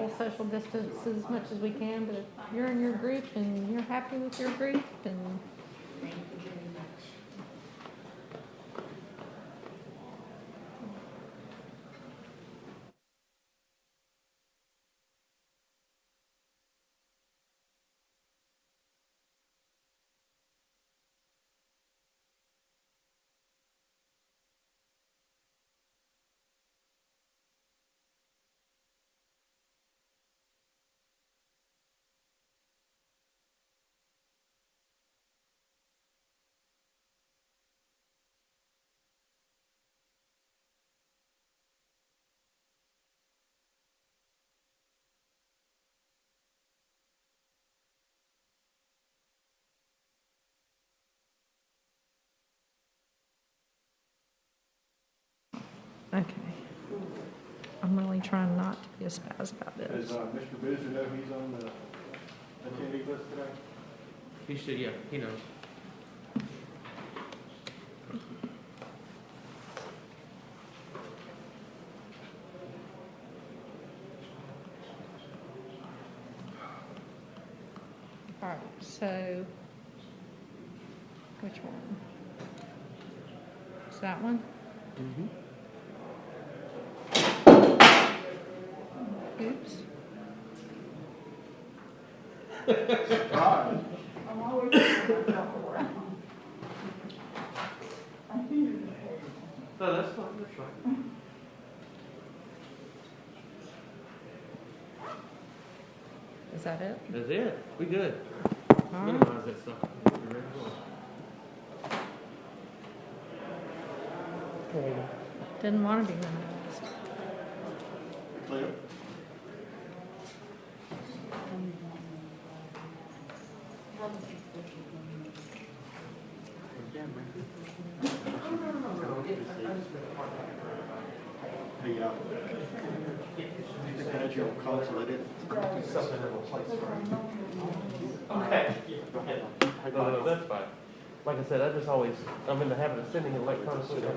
we'll social distance as much as we can, but if you're in your group and you're happy with your group, then Thank you very much. okay. I'm really trying not to be a spaz about Does this. Mr. Boozer know he's on the attendee list today? He should, yeah, he knows. All right, so which one? Is that one? Mm-hmm. Oops. Surprise. I'm always moving myself around. No, that's fine, that's fine. Is that it? That's it. We good. All right. Minimize that stuff. You're ready to go. Didn't want to be minimized. Clear? Hey, I had your consulated. Something in a place for Okay. No, that's fine. Like I said, I'm in the habit of sending electronically. But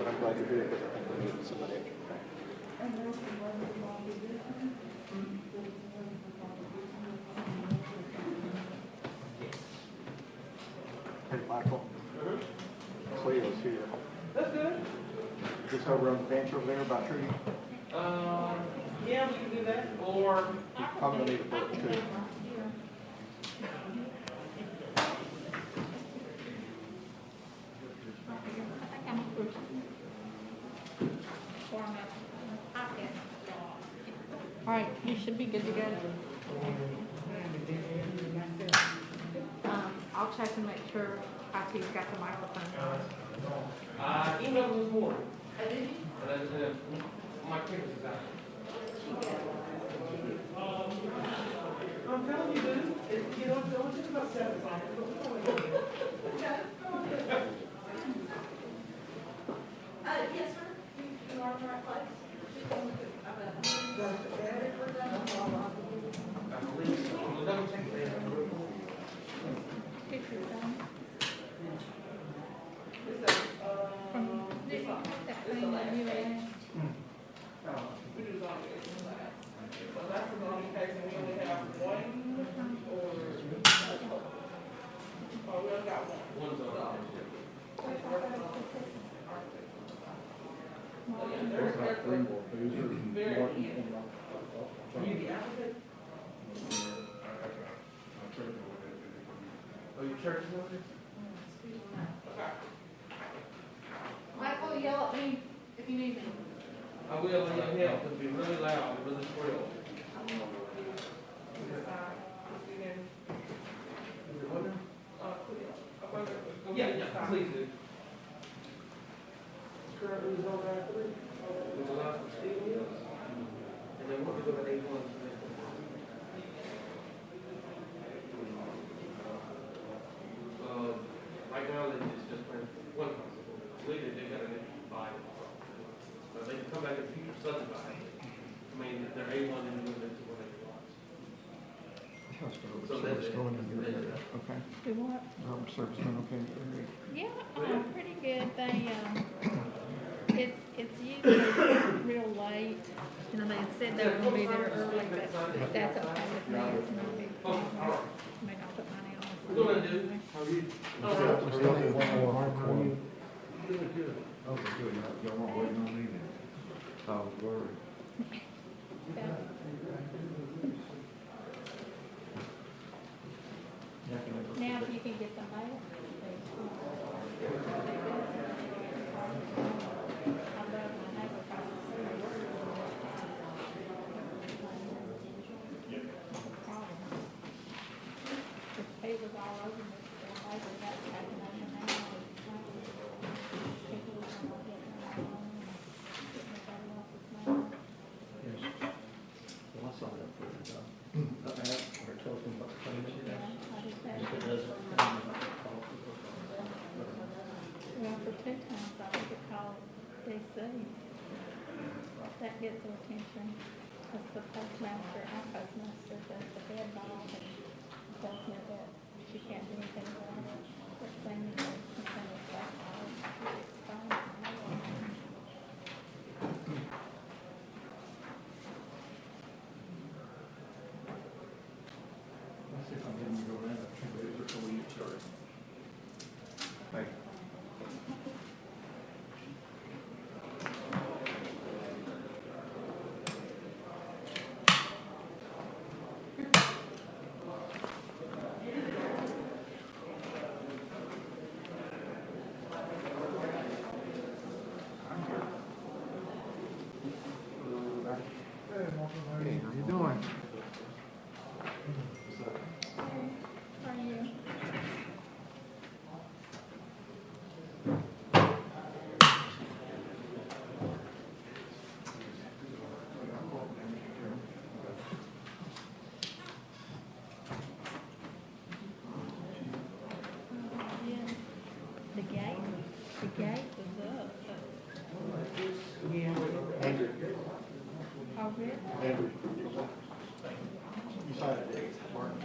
I'm glad you're here because I think we need somebody extra. Hey, Michael. Cleo's here. That's good. Just over on the bench over there by tree. Yeah, we can do that. Or He's probably gonna need a book too. All right, you should be good to go. I'll check and make sure IT's got the microphone. emailed him this morning. And my pictures is out. I'm telling you, dude, you don't think about 7 seconds. Yes, sir. You are in the right place. I believe so. We'll double check that. Get your phone. Did you get that thing that you asked? So that's the only case, and we only have one, we only got one. One's on. So, yeah, there's very easy. Are you the applicant? Oh, your church is over there? Okay. Michael, yell at me if you need me. I will, yeah, help. It'll be really loud, and really shrill. Yeah, please do. Currently, it's over at 3. Which allows for Steve Mills. And then we're going to go to 8-1. Right now, it's just one constable. Later, they got an extra 5. But they can come back in the future subdivide. I mean, if they're A1 and move into 1 acre lots. So that's it. Okay. Do what? Serviceman, okay. Yeah, pretty good. They, it's It's usually real late, you know, they had said they were gonna be there early, but that's okay with me, it's not a big problem. I mean, I'll put my name on. What do I do? We still need one more hardcore. Okay, good, y'all weren't waiting on me then. Oh, word. Now, if you can get the mail, the papers all over me, I got taken over now. People are gonna get their own, get everybody else's mail. Well, I saw that for the app or telephone box payment. Yeah, I just had If it it. doesn't come in the policy. Well, for 2 times I think it called DC. That gets their attention. Because the postmaster, our postmaster does the head bob and tells me that she can't do anything about it. But saying that she sent us back all, it's fine. Let's see if I'm getting to go around a few days before we get started. Thank you. Hey, how you doing? How are you? Yeah. The gate was up. Andrew, Oh, really? Andrew. You signed it, Martin.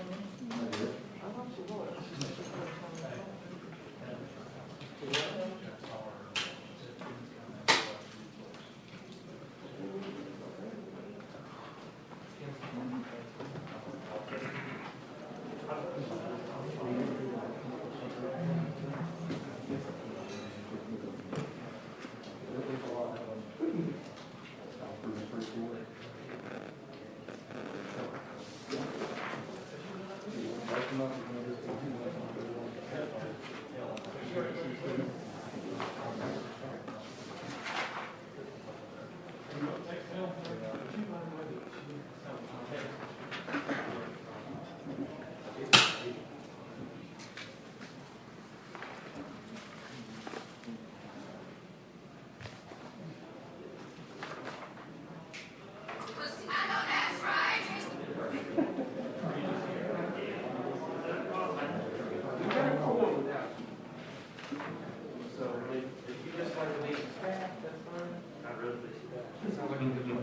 So, I mean, if you just like to be staff, that's fine. I'd rather be staff. Sounds like a good deal.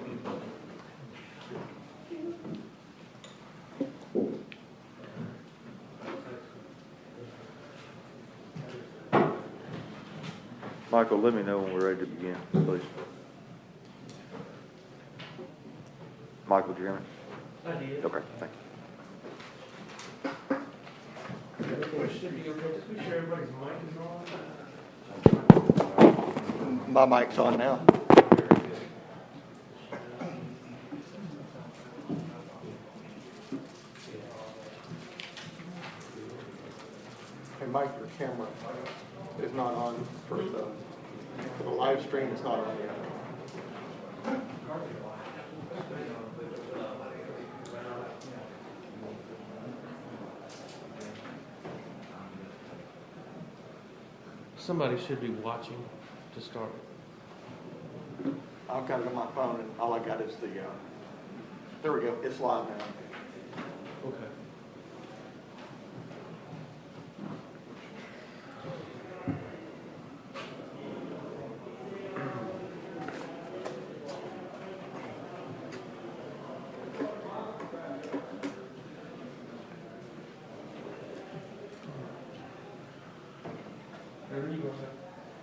Michael, let me know when we're ready to begin, please. Michael, do you hear me? I did. Okay, thank you. Everything should be okay. Just be sure everybody's mic is on. My mic's on now. Hey, Mike, your camera is not on for the live stream, it's not on yet. Somebody should be watching to start. I've got it on my phone, and all I got is the, there we go, it's live now. Okay.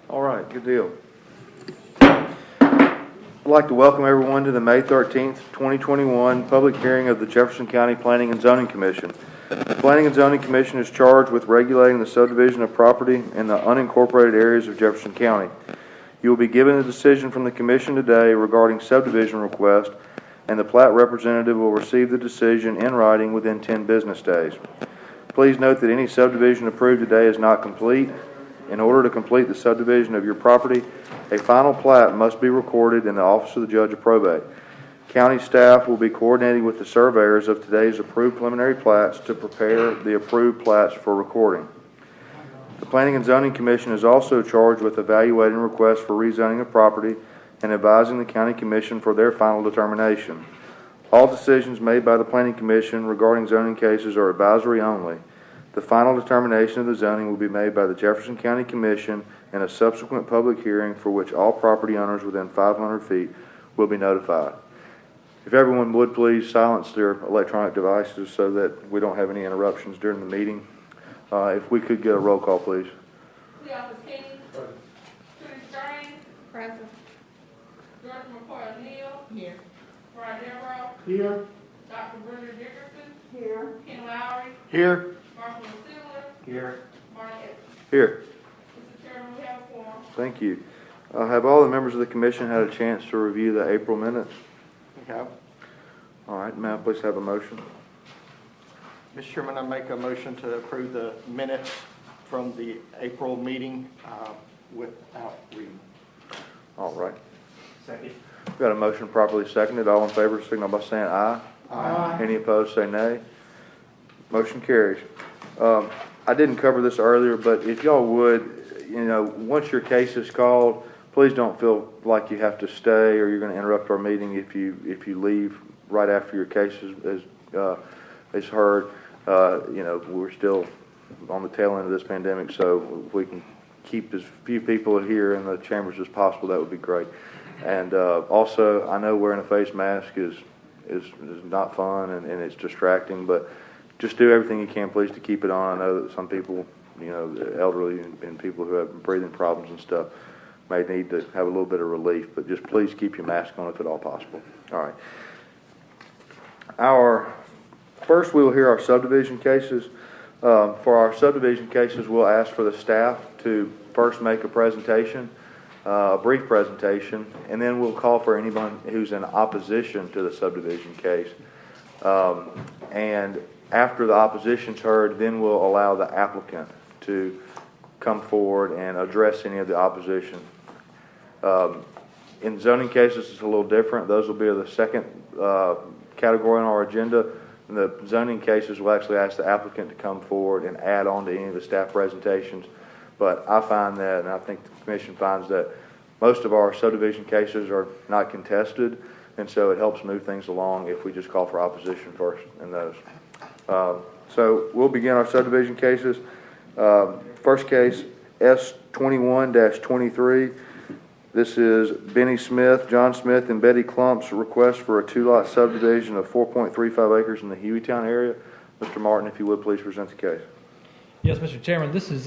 All right, good deal. like to welcome everyone to the May 13th, 2021 public hearing of the Jefferson County Planning and Zoning Commission. The Planning and Zoning Commission is charged with regulating the subdivision of property in the unincorporated areas of Jefferson County. You will be given a decision from the Commission today regarding subdivision request, and the plat representative will receive the decision in writing within 10 business days. Please note that any subdivision approved today is not complete. In order to complete the subdivision of your property, a final plat must be recorded in the Office of the Judge of Probate. County staff will be coordinating with the surveyors of today's approved preliminary plats to prepare the approved plats for recording. The Planning and Zoning Commission is also charged with evaluating requests for rezoning of property and advising the County Commission for their final determination. All decisions made by the Planning Commission regarding zoning cases are advisory only. The final determination of the zoning will be made by the Jefferson County Commission in a subsequent public hearing for which all property owners within 500 feet will be notified. If everyone would please silence their electronic devices so that we don't have any interruptions during the meeting. If we could get a roll call, please. Cleopas King. Trudy Strange. Present. George McCoy O'Neill. Here. Brian Devereaux. Here. Dr. Brenda Dickerson. Here. Ken Lowry. Here. Marshall Steeler. Here. Martin Evans. Here. Mr. Chairman, we have a quorum. Thank you. Have all the members of the commission had a chance to review the April minutes? Yeah. All right, may I please have a motion? Mr. Chairman, I make a motion to approve the minutes from the April meeting without reading. All right. Second. We've got a motion properly seconded. All in favor signal by saying aye. Aye. Any opposed say nay. Motion carries. I didn't cover this earlier, but if y'all would, once your case is called, please don't feel like you have to stay or you're going to interrupt our meeting if you leave right after your case is heard. We're still on the tail end of this pandemic, so if we can keep as few people here in the chambers as possible, that would be great. And also, I know wearing a face mask is not fun and it's distracting, but just do everything you can, please, to keep it on. I know that some people, the elderly and people who have breathing problems and stuff may need to have a little bit of relief, but just please keep your mask on if at all possible. All right. First, we will hear our subdivision cases. For our subdivision cases, we'll ask for the staff to first make a presentation, a brief presentation, and then we'll call for anyone who's in opposition to the subdivision case. And after the opposition's heard, then we'll allow the applicant to come forward and address any of the opposition. In zoning cases, it's a little different. Those will be the second category on our agenda. In the zoning cases, we'll actually ask the applicant to come forward and add on to any of the staff presentations. But I find that, and I think the commission finds that most of our subdivision cases are not contested, and so it helps move things along if we just call for opposition first in those. So we'll begin our subdivision cases. First case, S21-23. This is Benny Smith, John Smith, and Betty Klump's request for a two-lot subdivision of 4.35 acres in the Hueytown area. Mr. Martin, if you would, please present the case. Yes, Mr. Chairman, this is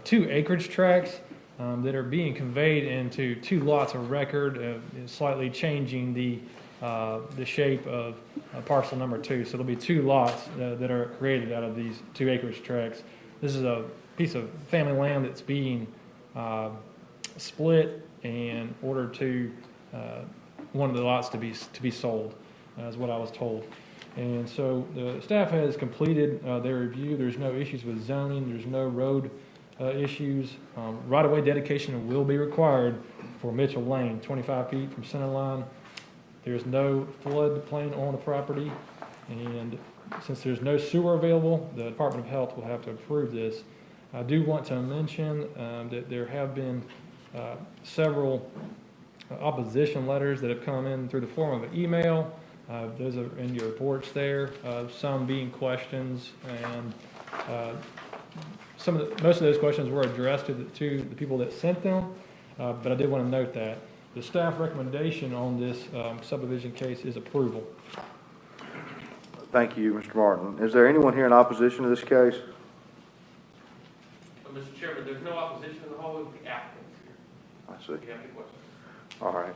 two acreage tracts that are being conveyed into two lots of record, slightly changing the shape of parcel number 2. So there'll be two lots that are created out of these two acreage tracts. This is a piece of family land that's being split in order to one of the lots to be sold, is what I was told. And so the staff has completed their review. There's no issues with zoning. There's no road issues. Right-of-way dedication will be required for Mitchell Lane, 25 feet from center line. There's no floodplain on the property, and since there's no sewer available, the Department of Health will have to approve this. I do want to mention that there have been several opposition letters that have come in through the form of an email. Those are in your reports there, some being questions, and most of those questions were addressed to the people that sent them, but I did want to note that. The staff recommendation on this subdivision case is approval. Thank you, Mr. Martin. Is there anyone here in opposition to this case? Mr. Chairman, there's no opposition in the hall of the applicants here. I see. If you have any questions. All right.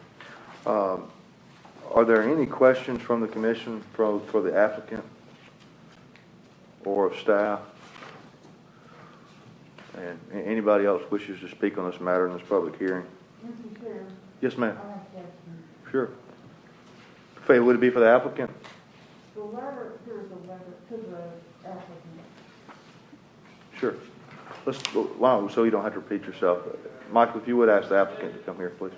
Are there any questions from the commission for the applicant or of staff? And anybody else wishes to speak on this matter in this public hearing? Mr. Chair, Yes, ma'am. I have a question. Sure. Faye, would it be for the applicant? The letter, here's the letter to the applicant. Sure. Why don't, so you don't have to repeat yourself. Michael, if you would ask the applicant to come here, please.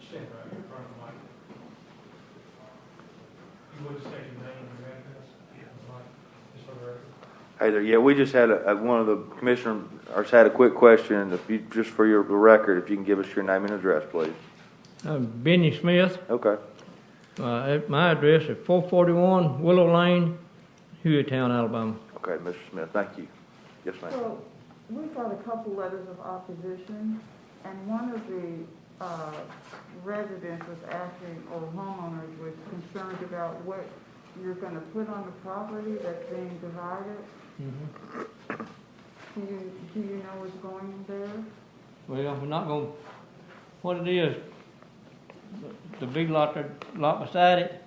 Stand right here in front of the mic. You would just state your name and your address? Mike, just for the record. Hey there, yeah, we just had one of the commissioners had a quick question. If you, just for your record, if you can give us your name and address, please. I'm Benny Smith. Okay. My address is 441 Willow Lane, Hueytown, Alabama. Okay, Mr. Smith, thank you. Yes, ma'am. So, we've got a couple letters of opposition, and one of the residents was asking, or homeowners was concerned about what you're gonna put on the property that's being divided. Do you know what's going there? Well, we're not going, what it is, the big lot beside it,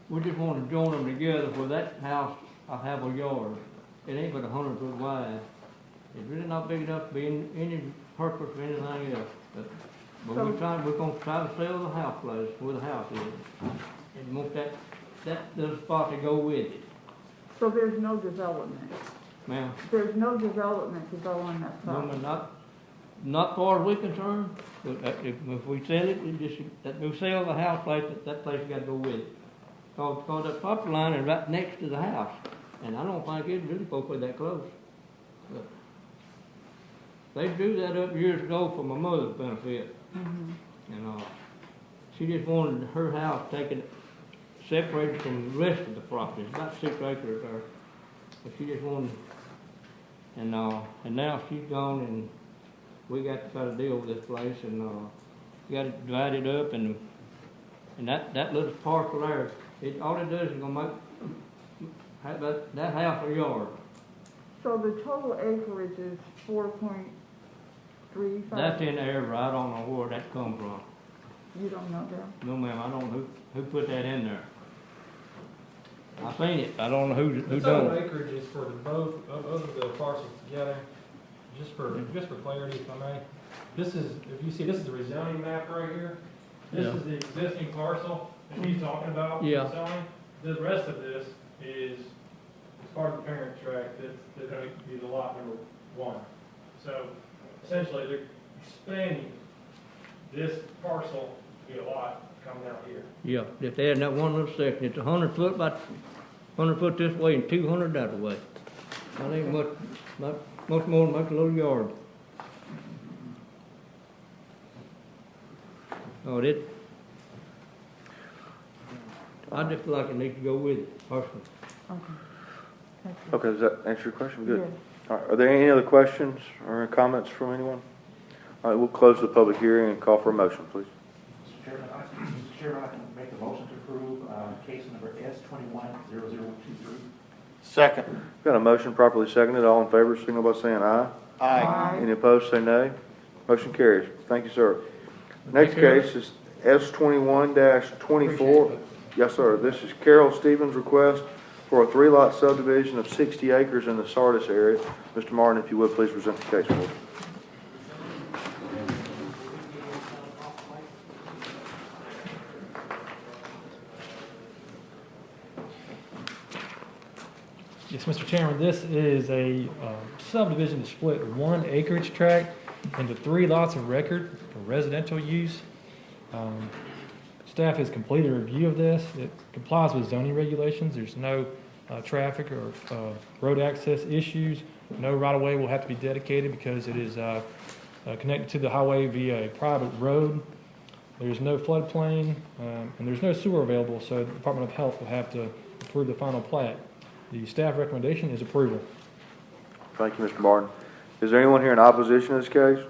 we just want to join them together where that house, I have a yard. It ain't but 100 foot wide. It's really not big enough to be any purpose for anything else. But we're gonna try to sell the house place where the house is. And want that little spot to go with it. So there's no development? Ma'am, There's no development to go on that no, property? not far as we're concerned. If we sell it, we sell the house place, that place got to go with it. Cause that property line is right next to the house, and I don't think it's really supposed to be that close. But they drew that up years ago for my mother's benefit, and she just wanted her house taken, separated from the rest of the property. It's about 6 acres there, but she just wanted, and now she's gone, and we got to try to deal with this place, and got it divided up, and that little parcel there, all it does is gonna make that house a yard. So the total acreage is 4.35? That's in there, but I don't know where that come from. You don't know that? No, ma'am, I don't know who put that in there. I seen it, I don't know who The done total it. acreage is for both of the parcels together, just for clarity, if I may. This is, if you see, this is the rezoning map right here. This Yeah. is the existing parcel that he's talking about. Yeah. Zoning. The rest of this is part of the parent tract that's going to be the lot number 1. So essentially, they're expanding this parcel to be a lot coming out here. Yeah, just adding that one little section, it's 100 foot, about 100 foot this way and 200 that way. I think much more than much a little yard. Oh, I just feel like it needs to go with it, personally. Okay. Thank you. Okay, does that answer your question? Good. Yes. All right, are there any other questions or comments from anyone? All right, we'll close the public hearing and call for a motion, please. Mr. Chairman, I can make a motion to approve case number S210023. Second. Got a motion properly seconded. All in favor, signal by saying aye. Aye. Any opposed, say nay. Motion carries. Thank you, sir. Next case is S21-24. Yes, sir. This is Carol Stevens' request for a 3-lot subdivision of 60 acres in the Sardis area. Mr. Martin, if you would, please present the case for us. Yes, Mr. Chairman, this is a subdivision to split 1 acreage tract into 3 lots of record for residential use. Staff has completed a review of this. It complies with zoning regulations. There's no traffic or road access issues. No right-of-way will have to be dedicated because it is connected to the highway via a private road. There's no floodplain, and there's no sewer available, so the Department of Health will have to approve the final plat. The staff recommendation is approval. Thank you, Mr. Martin. Is there anyone here in opposition to this case?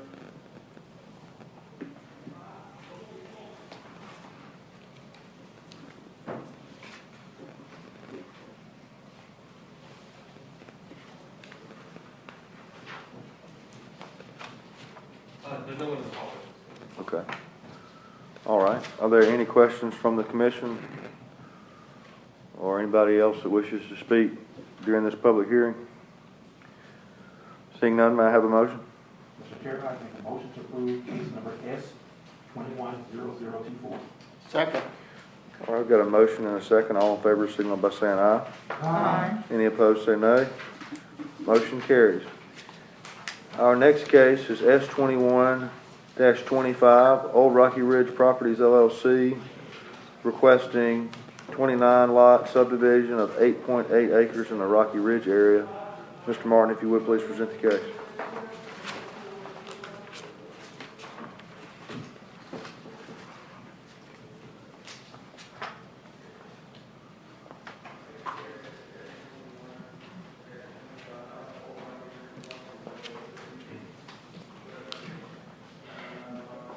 There's no one in the office. Okay. All right. Are there any questions from the commission or anybody else that wishes to speak during this public hearing? Seeing none, may I have a motion? Mr. Chairman, I make a motion to approve case number S 210024. Second. All right, I've got a motion and a second. All in favor, signal by saying aye. Aye. Any opposed, say nay. Motion carries. Our next case is S21-25, Old Rocky Ridge Properties LLC, requesting 29-lot subdivision of 8.8 acres in the Rocky Ridge area. Mr. Martin, if you would, please present the case.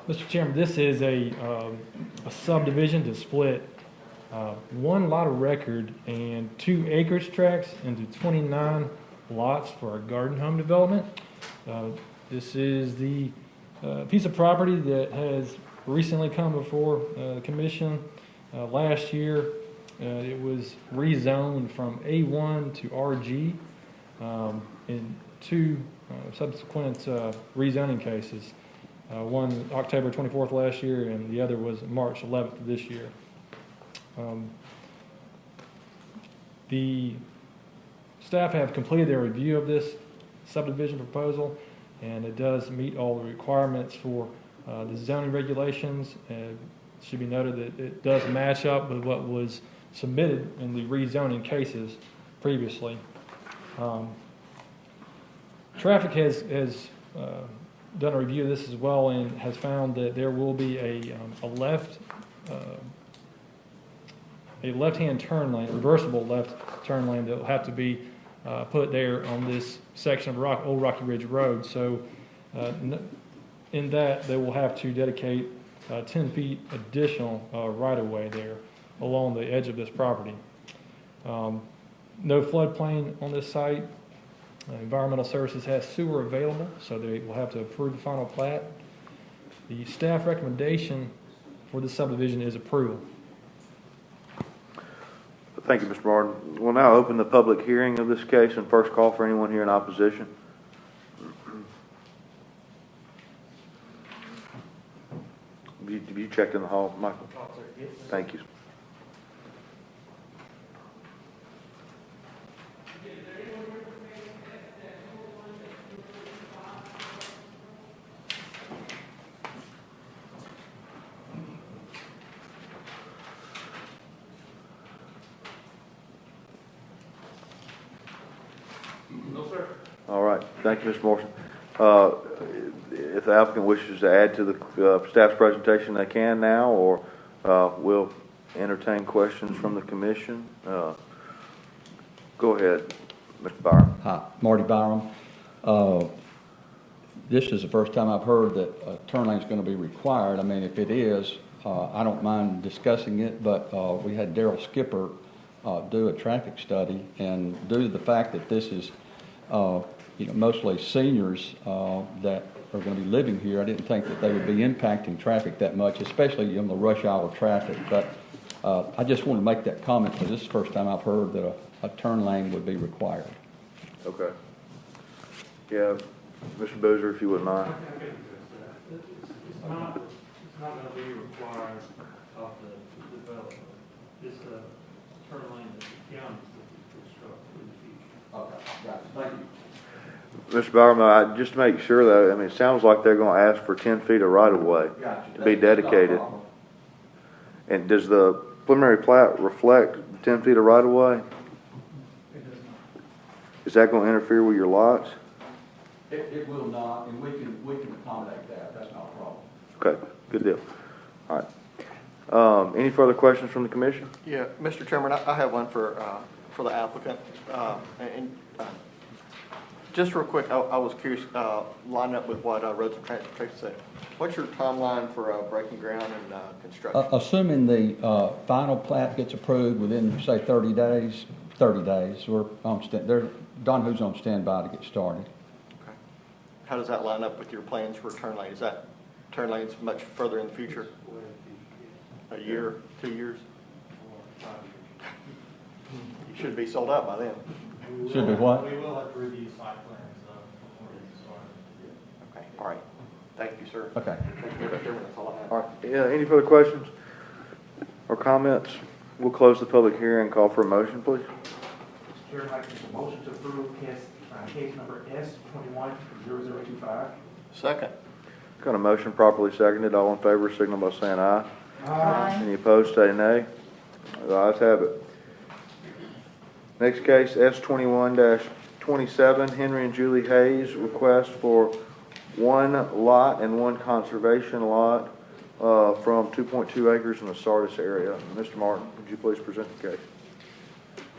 Mr. Chairman, this is a subdivision to split one lot of record and 2 acreage tracts into 29 lots for a garden home development. This is the piece of property that has recently come before the commission. Last year, it was rezoned from A1 to RG in 2 subsequent rezoning cases. One October 24th last year, and the other was March 11th of this year. The staff have completed their review of this subdivision proposal, and it does meet all the requirements for the zoning regulations. It should be noted that it does match up with what was submitted in the rezoning cases previously. Traffic has done a review of this as well and has found that there will be a left-hand turn lane, reversible left turn lane that will have to be put there on this section of Old Rocky Ridge Road. So in that, they will have to dedicate 10 feet additional right-of-way there along the edge of this property. No floodplain on this site. Environmental Services has sewer available, so they will have to approve the final plat. The staff recommendation for this subdivision is approval. Thank you, Mr. Martin. We'll now open the public hearing of this case and first call for anyone here in opposition. Have you checked in the hall, Michael? Thank you. No, sir. All right. Thank you, Mr. Morrison. If the applicant wishes to add to the staff's presentation, they can now, or we'll entertain questions from the commission. Go ahead, Mr. Byram. Hi, Marty Byram. This is the first time I've heard that a turn lane is going to be required. I mean, if it is, I don't mind discussing it, but we had Daryl Skipper do a traffic study, and due to the fact that this is mostly seniors that are going to be living here, I didn't think that they would be impacting traffic that much, especially in the rush hour traffic. But I just wanted to make that comment because this is the first time I've heard that a turn lane would be required. Okay. Yeah, Mr. Boozer, if you wouldn't mind. It's not going to be required of the development. It's a turn lane that the county is construct in the future. Okay, gotcha. Thank you. Mr. Byram, just to make sure though, I mean, it sounds like they're going to ask for 10 feet of right-of-way to be dedicated. And does the preliminary plat reflect 10 feet of right-of-way? It does not. Is that going to interfere with your lots? It will not, and we can accommodate that. That's not a problem. Okay, good deal. All right. Any further questions from the commission? Yeah, Mr. Chairman, I have one for the applicant. Just real quick, I was curious, lining up with what Roads and Transportation said. What's your timeline for breaking ground and construction? Assuming the final plat gets approved within, say, 30 days, we're on Don Who's on standby to get started. Okay. How does that line up with your plans for turn lane? Is that turn lanes much further in the future? A year, 2 years? You should be sold out by then. Should be what? We will have to review site plans, before we start. Okay, all right. Thank you, sir. Okay. Thank you, Mr. Chairman. That's all I have. All right, yeah, any further questions or comments? We'll close the public hearing and call for a motion, please. Mr. Chairman, I'd like to make a motion to approve case number S210025. Second. Got a motion properly seconded. All in favor, signal by saying aye. Aye. Any opposed, say nay. The ayes have it. Next case, S21-27, Henry and Julie Hayes, request for one lot and one conservation lot from 2.2 acres in the Sardis area. Mr. Martin, would you please present the case?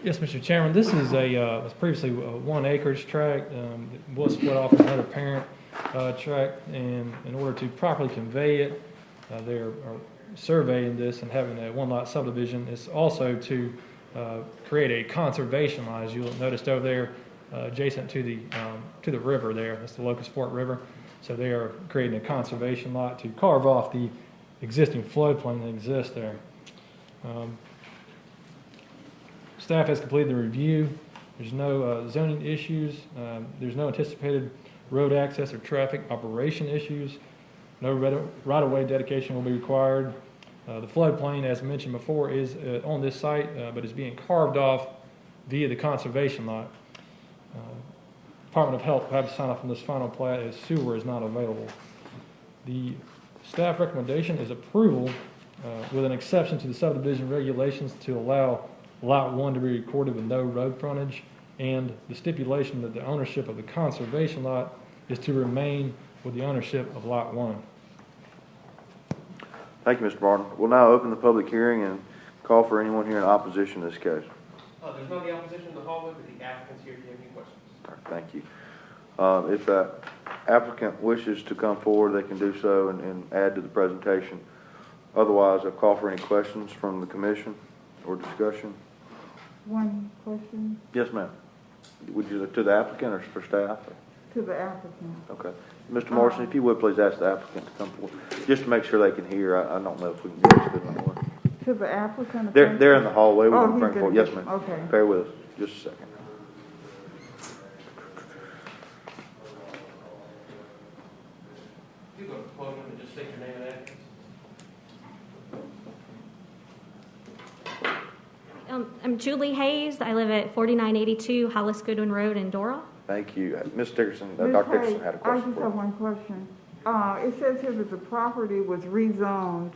Yes, Mr. Chairman, this is was previously a 1 acres tract. It was split off as another parent tract, and in order to properly convey it, they're surveying this and having a 1 lot subdivision. It's also to create a conservation line, as you'll notice over there, adjacent to the river there. That's the Locust Fork River. So they are creating a conservation lot to carve off the existing floodplain that exists there. Staff has completed the review. There's no zoning issues. There's no anticipated road access or traffic operation issues. No right-of-way dedication will be required. The floodplain, as mentioned before, is on this site, but is being carved off via the conservation lot. Department of Health will have to sign off on this final plat as sewer is not available. The staff recommendation is approval with an exception to the subdivision regulations to allow Lot 1 to be recorded with no road frontage, and the stipulation that the ownership of the conservation lot is to remain with the ownership of Lot 1. Thank you, Mr. Martin. We'll now open the public hearing and call for anyone here in opposition to this case. There's no opposition in the hallway, but the applicant's here. Do you have any questions? All right, thank you. If the applicant wishes to come forward, they can do so and add to the presentation. Otherwise, I'll call for any questions from the commission or discussion. One question Yes, ma'am. Would you, to the applicant or for staff? to the applicant. Okay. Mr. Morrison, if you would, please ask the applicant to come forward, just to make sure they can hear. I don't know if we can get this good anymore. To the applicant? They're in the hallway. We're Oh, going to bring he's forward. gonna Yes, get- ma'am. okay. Bear with us just a second. You go to the podium and just state your name and address. I'm Julie Hayes. I live at 4982 Hollis Goodwin Road in Dora. Thank you. Ms. Dickerson, Ms. Dr. Hayes, Dickerson had a I question just for have you. one question. It says here that the property was rezoned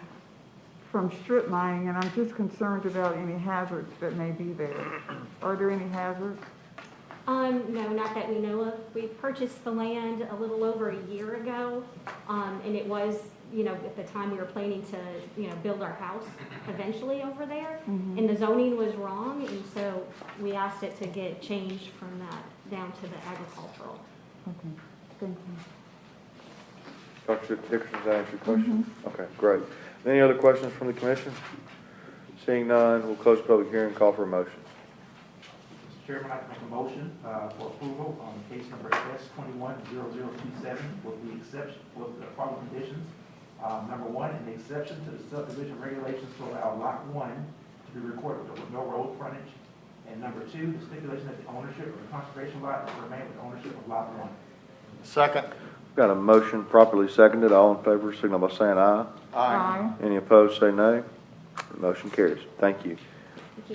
from strip mining, and I'm just concerned about any hazards that may be there. Are there any hazards? No, not that we know of. We purchased the land a little over a year ago, and it was, at the time we were planning to, build our house eventually over there. Mhm. And the zoning was wrong, and so we asked it to get changed from that down to the agricultural. Okay, thank you. Dr. Dickerson, does that answer your question? Okay, great. Any other questions from the commission? Seeing none, we'll close the public hearing and call for a motion. Mr. Chairman, I'd like to make a motion for approval on case number S210027 with the exception, with the following conditions. Number one, an exception to the subdivision regulations to allow Lot 1 to be recorded with no road frontage. And number two, the stipulation that the ownership of the conservation lot will remain with ownership of Lot 1. Second. Got a motion properly seconded. All in favor, signal by saying aye. Aye. Any opposed, say nay. The motion carries. Thank you.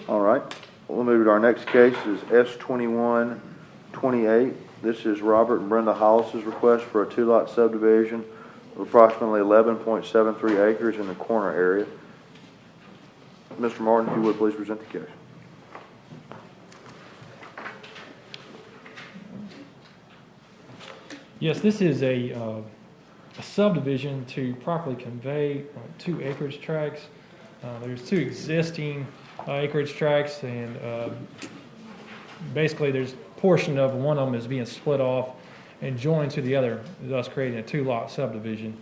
All right, we'll move to our next case is S2128. This is Robert and Brenda Hollis's request for a 2-lot subdivision of approximately 11.73 acres in the corner area. Mr. Martin, if you would, please present the case. Yes, this is a subdivision to properly convey 2 acreage tracts. There's 2 existing acreage tracts, and basically there's a portion of one of them is being split off and joined to the other, thus creating a 2-lot subdivision.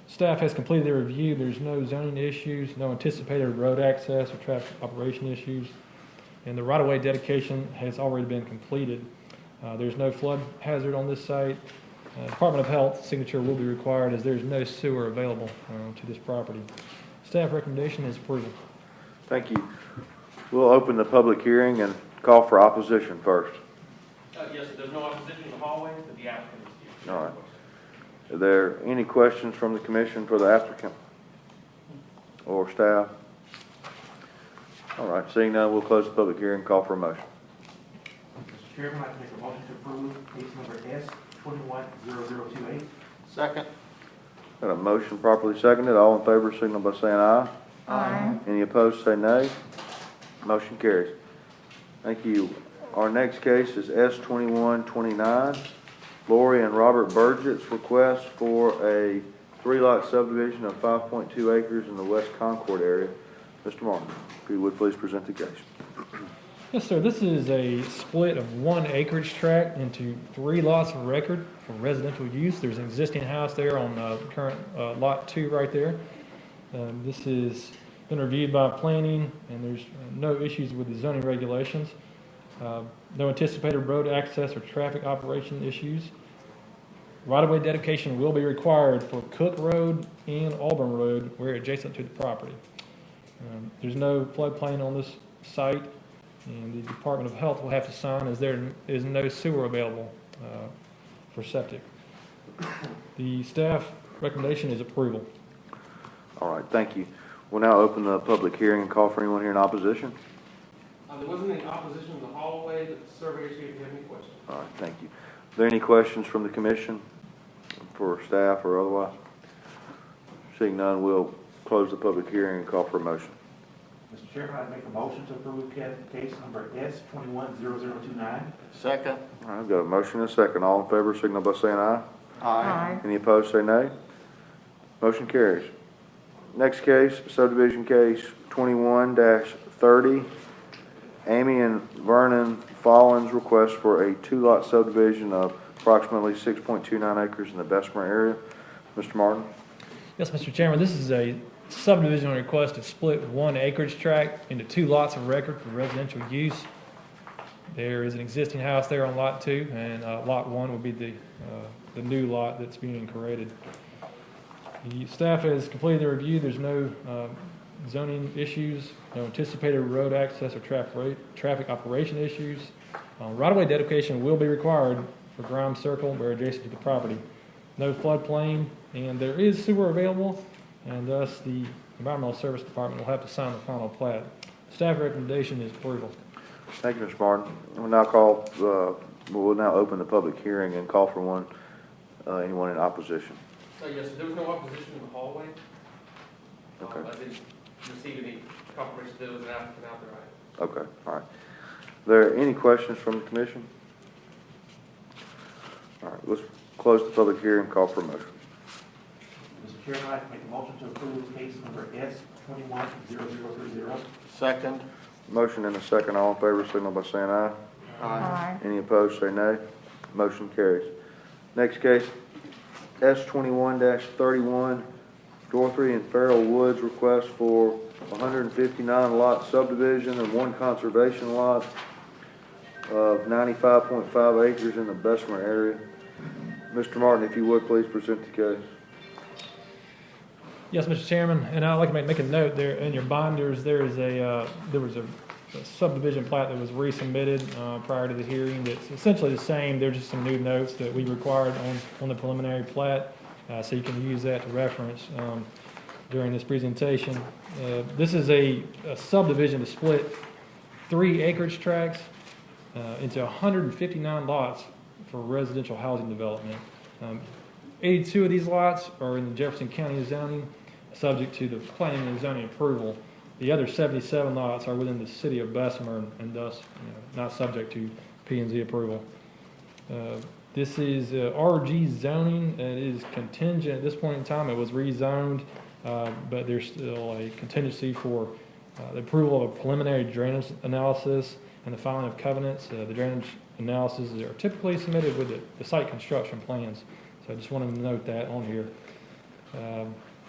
Staff has completed their review. There's no zoning issues, no anticipated road access or traffic operation issues, and the right-of-way dedication has already been completed. There's no flood hazard on this site. Department of Health signature will be required as there's no sewer available to this property. Staff recommendation is approval. Thank you. We'll open the public hearing and call for opposition first. Yes, sir, there's no opposition in the hallway, but the applicant is here. All right. Are there any questions from the commission for the applicant or staff? All right, seeing none, we'll close the public hearing and call for a motion. Mr. Chairman, I'd like to make a motion to approve case number S210028. Second. Got a motion properly seconded. All in favor, signal by saying aye. Aye. Any opposed, say nay. Motion carries. Thank you. Our next case is S2129. Lori and Robert Burgett's request for a 3-lot subdivision of 5.2 acres in the West Concord area. Mr. Martin, if you would please present the case. Yes, sir. This is a split of 1 acreage tract into 3 lots of record for residential use. There's an existing house there on current lot 2 right there. This has been reviewed by planning, and there's no issues with the zoning regulations. No anticipated road access or traffic operation issues. Right-of-way dedication will be required for Cook Road and Auburn Road where adjacent to the property. There's no floodplain on this site, and the Department of Health will have to sign as there is no sewer available for septic. The staff recommendation is approval. All right, thank you. We'll now open the public hearing and call for anyone here in opposition. There wasn't any opposition in the hallway, but the surveyors here, if you have any questions. All right, thank you. Are there any questions from the commission for staff or otherwise? Seeing none, we'll close the public hearing and call for a motion. Mr. Chairman, I'd make a motion to approve case number S210029. Second. All right, I've got a motion and a second. All in favor, signal by saying aye. Aye. Any opposed, say nay. Motion carries. Next case, subdivision case 21-30. Amy and Vernon Fallon's request for a 2-lot subdivision of approximately 6.29 acres in the Bessemer area. Mr. Martin? Yes, Mr. Chairman, this is a subdivision request to split 1 acreage tract into 2 lots of record for residential use. There is an existing house there on lot 2, and lot 1 will be the new lot that's being created. The staff has completed the review. There's no zoning issues, no anticipated road access or traffic operation issues. Right-of-way dedication will be required for Grimes Circle where adjacent to the property. No floodplain, and there is sewer available, and thus the Environmental Service Department will have to sign the final plat. Staff recommendation is approval. Thank you, Mr. Martin. We'll now open the public hearing and call for anyone in opposition. Yes, sir, there was no opposition in the hallway. Okay. I didn't receive any confirmation that there was an applicant out there. Okay, all right. Are there any questions from the commission? All right, let's close the public hearing and call for a motion. Mr. Chairman, I'd like to make a motion to approve case number S210030. Second. Motion and a second. All in favor, signal by saying aye. Aye. Any opposed, say nay. Motion carries. Next case, S21-31, Dorothy and Farrell Woods request for 159 lot subdivision and 1 conservation lot of 95.5 acres in the Bessemer area. Mr. Martin, if you would, please present the case. Yes, Mr. Chairman, and I'd like to make a note there in your binders. There was a subdivision plat that was resubmitted prior to the hearing. That's essentially the same. There's just some new notes that we required on the preliminary plat, so you can use that to reference during this presentation. This is a subdivision to split 3 acreage tracts into 159 lots for residential housing development. 82 of these lots are in the Jefferson County zoning, subject to the planning and zoning approval. The other 77 lots are within the city of Bessemer and thus not subject to P&Z approval. This is RG zoning. It is contingent at this point in time. It was rezoned, but there's still a contingency for the approval of a preliminary drainage analysis and the filing of covenants. The drainage analyses are typically submitted with the site construction plans. So I just wanted to note that on here.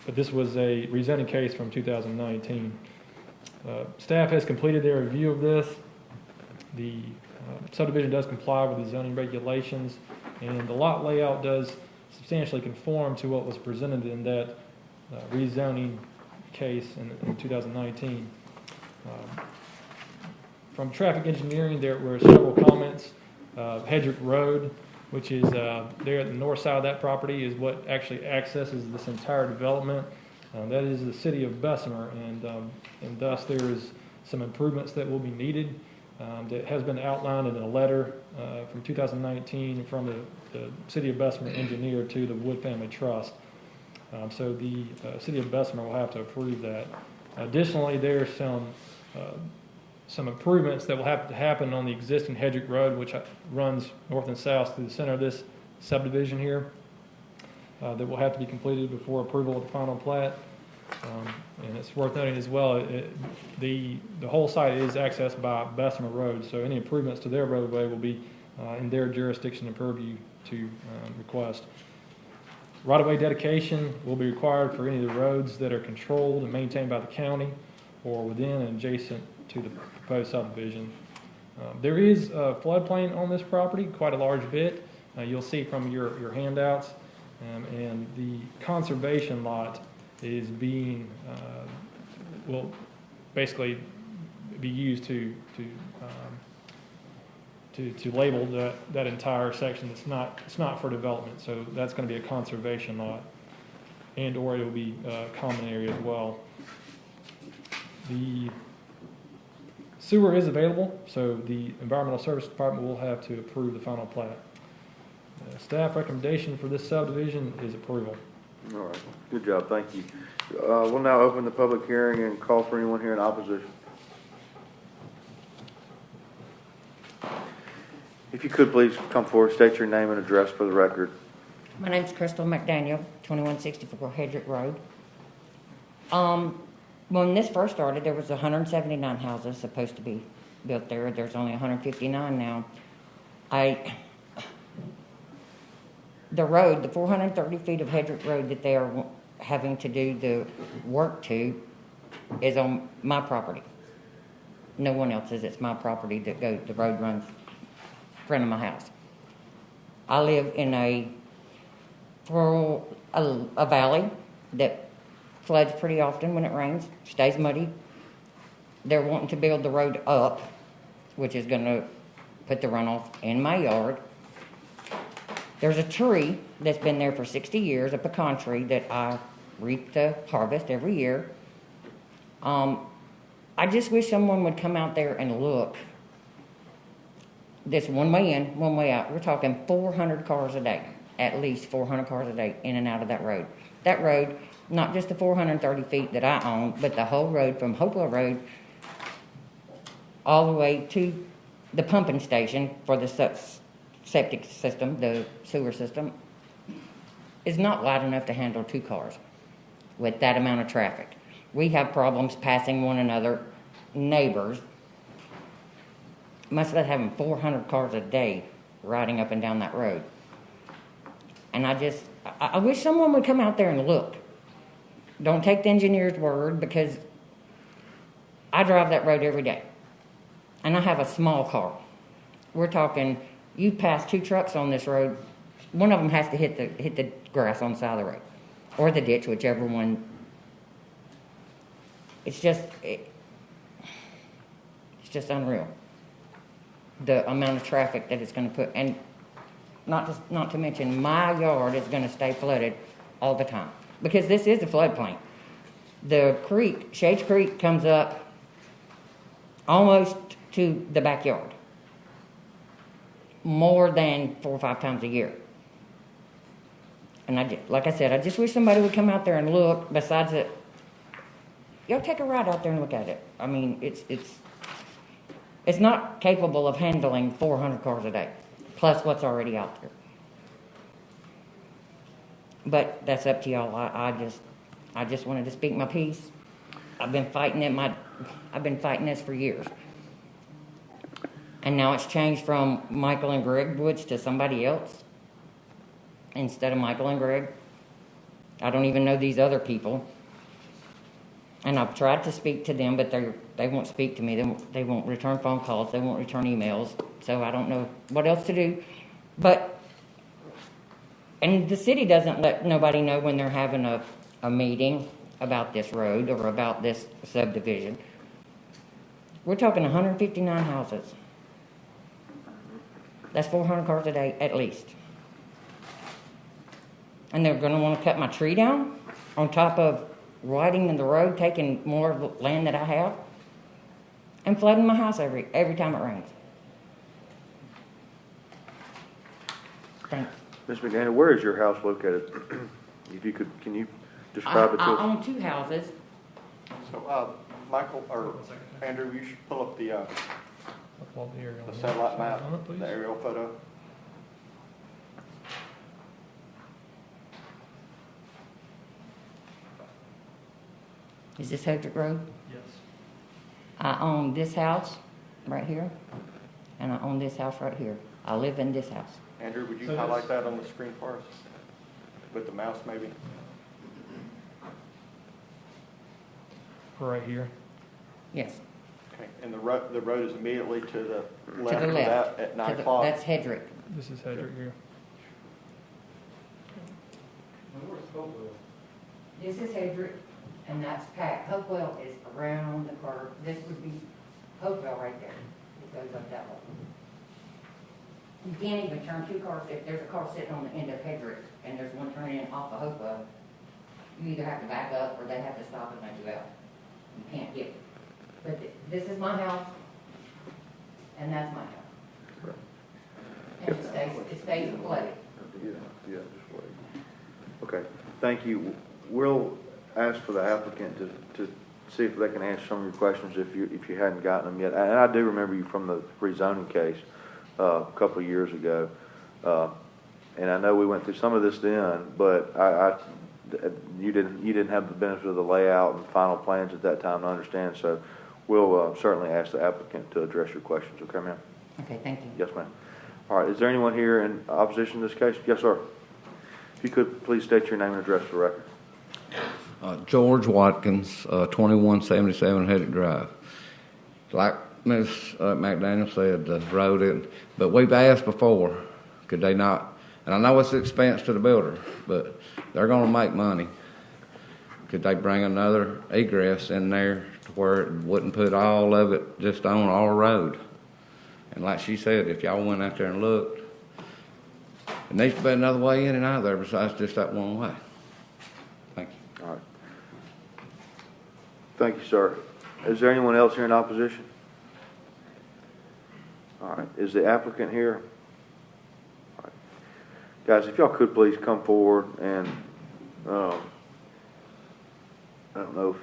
But this was a rezoning case from 2019. Staff has completed their review of this. The Subdivision does comply with the zoning regulations, and the lot layout does substantially conform to what was presented in that rezoning case in 2019. From traffic engineering, there were several comments. Hedrick Road, which is there at the north side of that property, is what actually accesses this entire development. That is the city of Bessemer, and thus there is some improvements that will be needed. That has been outlined in a letter from 2019 from the City of Bessemer engineer to the Wood Family Trust. So the City of Bessemer will have to approve that. Additionally, there are some improvements that will have to happen on the existing Hedrick Road, which runs north and south through the center of this subdivision here, that will have to be completed before approval of the final plat. And it's worth noting as well, the whole site is accessed by Bessemer Road, so any improvements to their roadway will be in their jurisdiction and purview to request. Right-of-way dedication will be required for any of the roads that are controlled and maintained by the county or within and adjacent to the proposed subdivision. There is a floodplain on this property, quite a large bit. You'll see from your handouts, and the conservation lot is will basically be used to label that entire section. It's not for development, so that's going to be a conservation lot, and or it will be a common area as well. The sewer is available, so the Environmental Service Department will have to approve the final plat. Staff recommendation for this subdivision is approval. All right, good job, thank you. We'll now open the public hearing and call for anyone here in opposition. If you could please come forward, state your name and address for the record. My name's Crystal McDaniel, 2164 Hedrick Road. When this first started, there was 179 houses supposed to be built there. There's only 159 now. The road, the 430 feet of Hedrick Road that they are having to do the work to is on my property. No one else's. It's my property the road runs in front of my house. I live in a valley that floods pretty often when it rains, stays muddy. They're wanting to build the road up, which is going to put the runoff in my yard. There's a tree that's been there for 60 years, a pecan tree that I reap the harvest every year. I just wish someone would come out there and look. This one way in, one way out. We're talking 400 cars a day, at least 400 cars a day in and out of that road. That road, not just the 430 feet that I own, but the whole road from Hopewell Road all the way to the pumping station for the septic system, the sewer system, is not wide enough to handle 2 cars with that amount of traffic. We have problems passing one another, neighbors. Must have having 400 cars a day riding up and down that road. And I wish someone would come out there and look. Don't take the engineer's word, because I drive that road every day. And I have a small car. We're talking, you pass 2 trucks on this road, one of them has to hit the grass on the side of the road, or the ditch, whichever one. It's just unreal, the amount of traffic that it's going to put, and not to mention my yard is going to stay flooded all the time, because this is a floodplain. The creek, Shades Creek, comes up almost to the backyard more than 4 or 5 times a year. And like I said, I just wish somebody would come out there and look. Besides it, y'all take a ride out there and look at it. I mean, it's not capable of handling 400 cars a day, plus what's already out there. But that's up to y'all. I just wanted to speak my piece. I've been fighting this for years. And now it's changed from Michael and Greg Woods to somebody else instead of Michael and Greg. I don't even know these other people. And I've tried to speak to them, but they won't speak to me. They won't return phone calls. They won't return emails. So I don't know what else to do. And the city doesn't let nobody know when they're having a meeting about this road or about this subdivision. We're talking 159 houses. That's 400 cars a day at least. And they're going to want to cut my tree down on top of widening the road, taking more of the land that I have, and flooding my house every time it rains. Thanks. Ms. McDaniel, where is your house located? If you could, can you describe it to I us? own 2 houses. So, Michael, or Andrew, you should pull up the The satellite map, the aerial photo. Is this Hedrick Road? Yes. I own this house right here, and I own this house right here. I live in this house. Andrew, would you So highlight this- that on the screen for us? With the mouse, maybe? Right here. Yes, Okay, and the road is immediately to the to left the of left. that at To 9 the- o'clock? That's Hedrick. This is Hedrick here. Where's Hopewell? This is Hedrick, and that's Pat. Hopewell is around the curve. This would be Hopewell right there. It goes up that way. You can't even turn 2 cars. If there's a car sitting on the end of Hedrick and there's one turning in off of Hopewell, you either have to back up or they have to stop and let you out. You can't get it. But this is my house, and that's my house. And it stays flooded. Yeah, just wait. Okay, thank you. We'll ask for the applicant to see if they can answer some of your questions if you hadn't gotten them yet. And I do remember you from the rezoning case a couple of years ago. And I know we went through some of this then, but you didn't have the benefit of the layout and final plans at that time to understand. So we'll certainly ask the applicant to address your questions. Okay, ma'am? Okay, thank you. Yes, ma'am. All right, is there anyone here in opposition to this case? Yes, sir. If you could, please state your name and address for the record. George Watkins, 2177 Hedrick Drive. Like Ms. McDaniel said, the road isn't, but we've asked before, could they not, and I know it's an expense to the builder, but they're going to make money. Could they bring another egress in there to where it wouldn't put all of it just on our road? And like she said, if y'all went out there and looked, it needs to be another way in and out of there besides just that one way. Thank you. All right. Thank you, sir. Is there anyone else here in opposition? All right. Is the applicant here? All right. Guys, if y'all could please come forward and, I don't know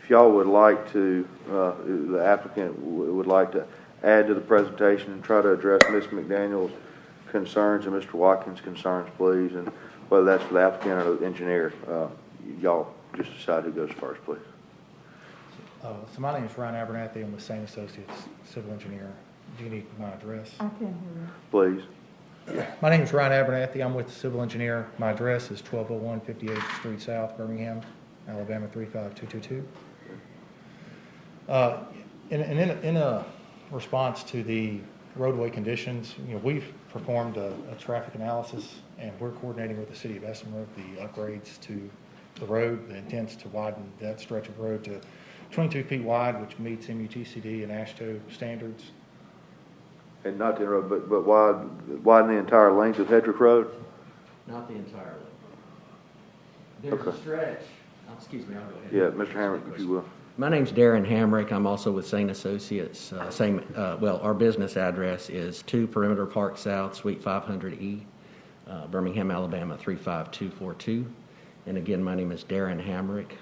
if y'all would like to, the applicant would like to add to the presentation and try to address Ms. McDaniel's concerns and Mr. Watkins' concerns, please, and whether that's for the applicant or the engineer. Y'all just decide who goes first, please. So my name is Ryan Abernathy. I'm with Sane Associates, civil engineer. Do you need my address? I can't hear Please. My name is Ryan Abernathy. I'm with the civil engineer. My address is 1201 58th Street South, Birmingham, Alabama 35222. In a response to the roadway conditions, we've performed a traffic analysis, and we're coordinating with the city of Bessemer the upgrades to the road. The intent's to widen that stretch of road to 22 feet wide, which meets MUTCD and AASHTO standards. And not to interrupt, but widen the entire length of Hedrick Road? Not the entire length. There's Okay. a stretch. Excuse me, I'll go ahead. Yeah, Mr. Hamrick, if you will. My name's Darren Hamrick. I'm also with Sane Associates. Our business address is 2 Perimeter Park South, Suite 500E, Birmingham, Alabama 35242. And again, my name is Darren Hamrick.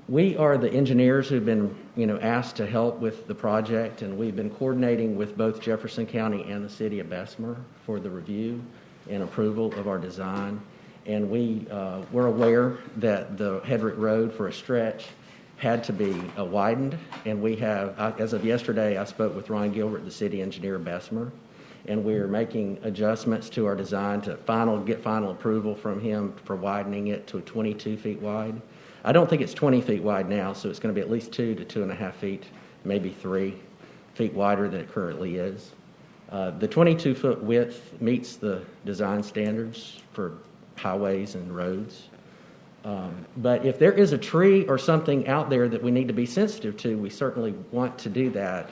We are the engineers who've been, asked to help with the project, and we've been coordinating with both Jefferson County and the city of Bessemer for the review and approval of our design. And we're aware that the Hedrick Road for a stretch had to be widened, and we have, as of yesterday, I spoke with Ron Gilbert, the city engineer of Bessemer, and we're making adjustments to our design to get final approval from him for widening it to 22 feet wide. I don't think it's 20 feet wide now, so it's going to be at least 2 to 2.5 feet, maybe 3 feet wider than it currently is. The 22-foot width meets the design standards for highways and roads. But if there is a tree or something out there that we need to be sensitive to, we certainly want to do that.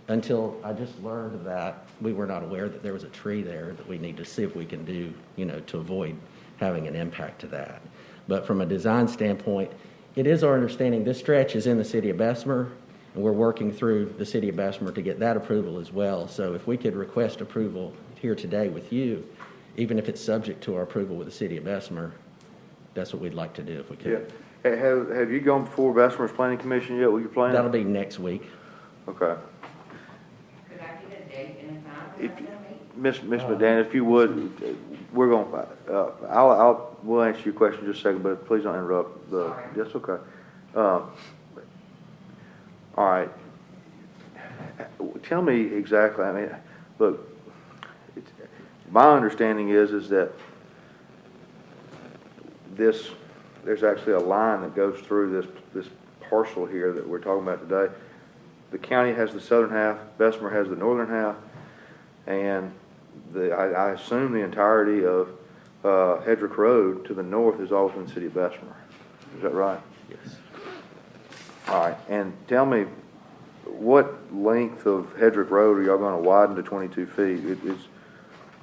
Until I just learned that we were not aware that there was a tree there that we need to see if we can do, to avoid having an impact to that. But from a design standpoint, it is our understanding this stretch is in the city of Bessemer, and we're working through the city of Bessemer to get that approval as well. So if we could request approval here today with you, even if it's subject to our approval with the city of Bessemer, that's what we'd like to do if we could. Yeah. Have you gone before Bessemer's Planning Commission yet with your plan? That'll be next week. Okay. Could I get a date and a time for If, that meeting? Miss McDaniel, if you would, we're going. We'll answer your question in just a second, but please don't interrupt. Sorry. That's okay. All right. Tell me exactly. I mean, look. My understanding is that there's actually a line that goes through this parcel here that we're talking about today. The county has the southern half, Bessemer has the northern half, and I assume the entirety of Hedrick Road to the north is all within the city of Bessemer. Is that right? Yes. All right, and tell me, what length of Hedrick Road are y'all going to widen to 22 feet?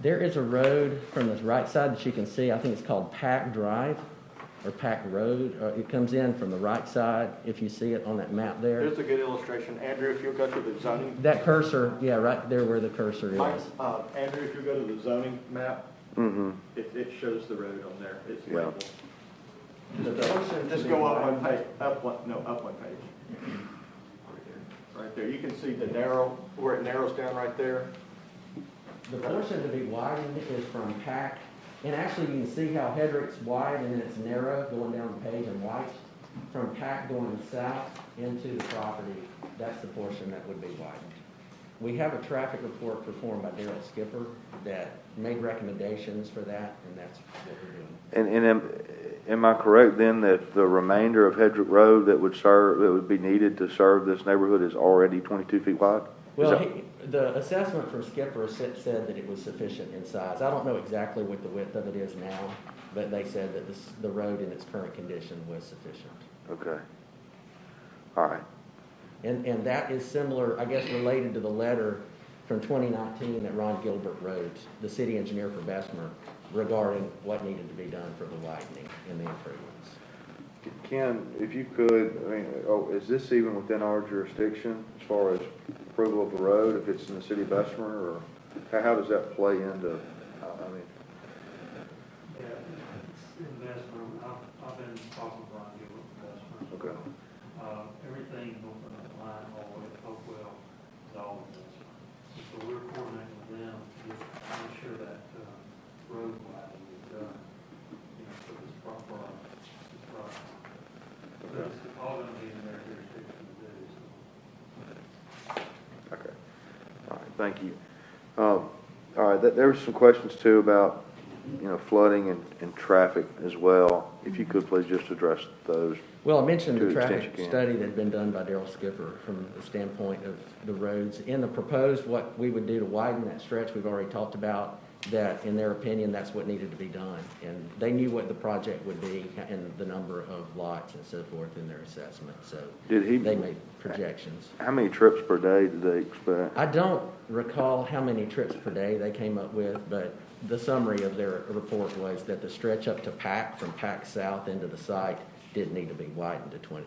There is a road from the right side that you can see. I think it's called Pack Drive or Pack Road. It comes in from the right side, if you see it on that map there. There's a good illustration. Andrew, if you'll go to the zoning. That cursor, yeah, right there where the cursor is. Andrew, if you go to the zoning map, it shows the road on there. It's labeled. Just go up one page, up one page. Right there. You can see the narrow, where it narrows down right there. The portion to be widened is from Pack, and actually you can see how Hedrick's wide and then it's narrow going down the page in white. From Pack going south into the property, that's the portion that would be widened. We have a traffic report performed by Daryl Skipper that made recommendations for that, and that's what we're doing. And am I correct then that the remainder of Hedrick Road that would be needed to serve this neighborhood is already 22 feet wide? Well, the assessment from Skipper said that it was sufficient in size. I don't know exactly what the width of it is now, but they said that the road in its current condition was sufficient. Okay. All right. And that is similar, I guess, related to the letter from 2019 that Ron Gilbert wrote, the city engineer for Bessemer, regarding what needed to be done for the widening and the improvements. Ken, if you could, I mean, is this even within our jurisdiction as far as approval of the road, if it's in the city of Bessemer, or how does that play into, I mean? Yeah, it's in Bessemer. I've been talking to Brian Gilbert from Bessemer. Okay. Everything north of that line all the way to Hopewell is all in Bessemer. So we're coordinating with them to make sure that road widening is done, for this proper. It's all going to be in their jurisdiction to do, so. Okay. All right, thank you. All right, there were some questions too about, flooding and traffic as well. If you could please just address those. Well, I mentioned to the the extent traffic you can. study that had been done by Daryl Skipper from the standpoint of the roads. In the proposed, what we would do to widen that stretch, we've already talked about that, in their opinion, that's what needed to be done. And they knew what the project would be and the number of lots and so forth in their assessment. So they made projections. How many trips per day did they expect? I don't recall how many trips per day they came up with, but the summary of their report was that the stretch up to Pack, from Pack south into the site, did need to be widened to 20.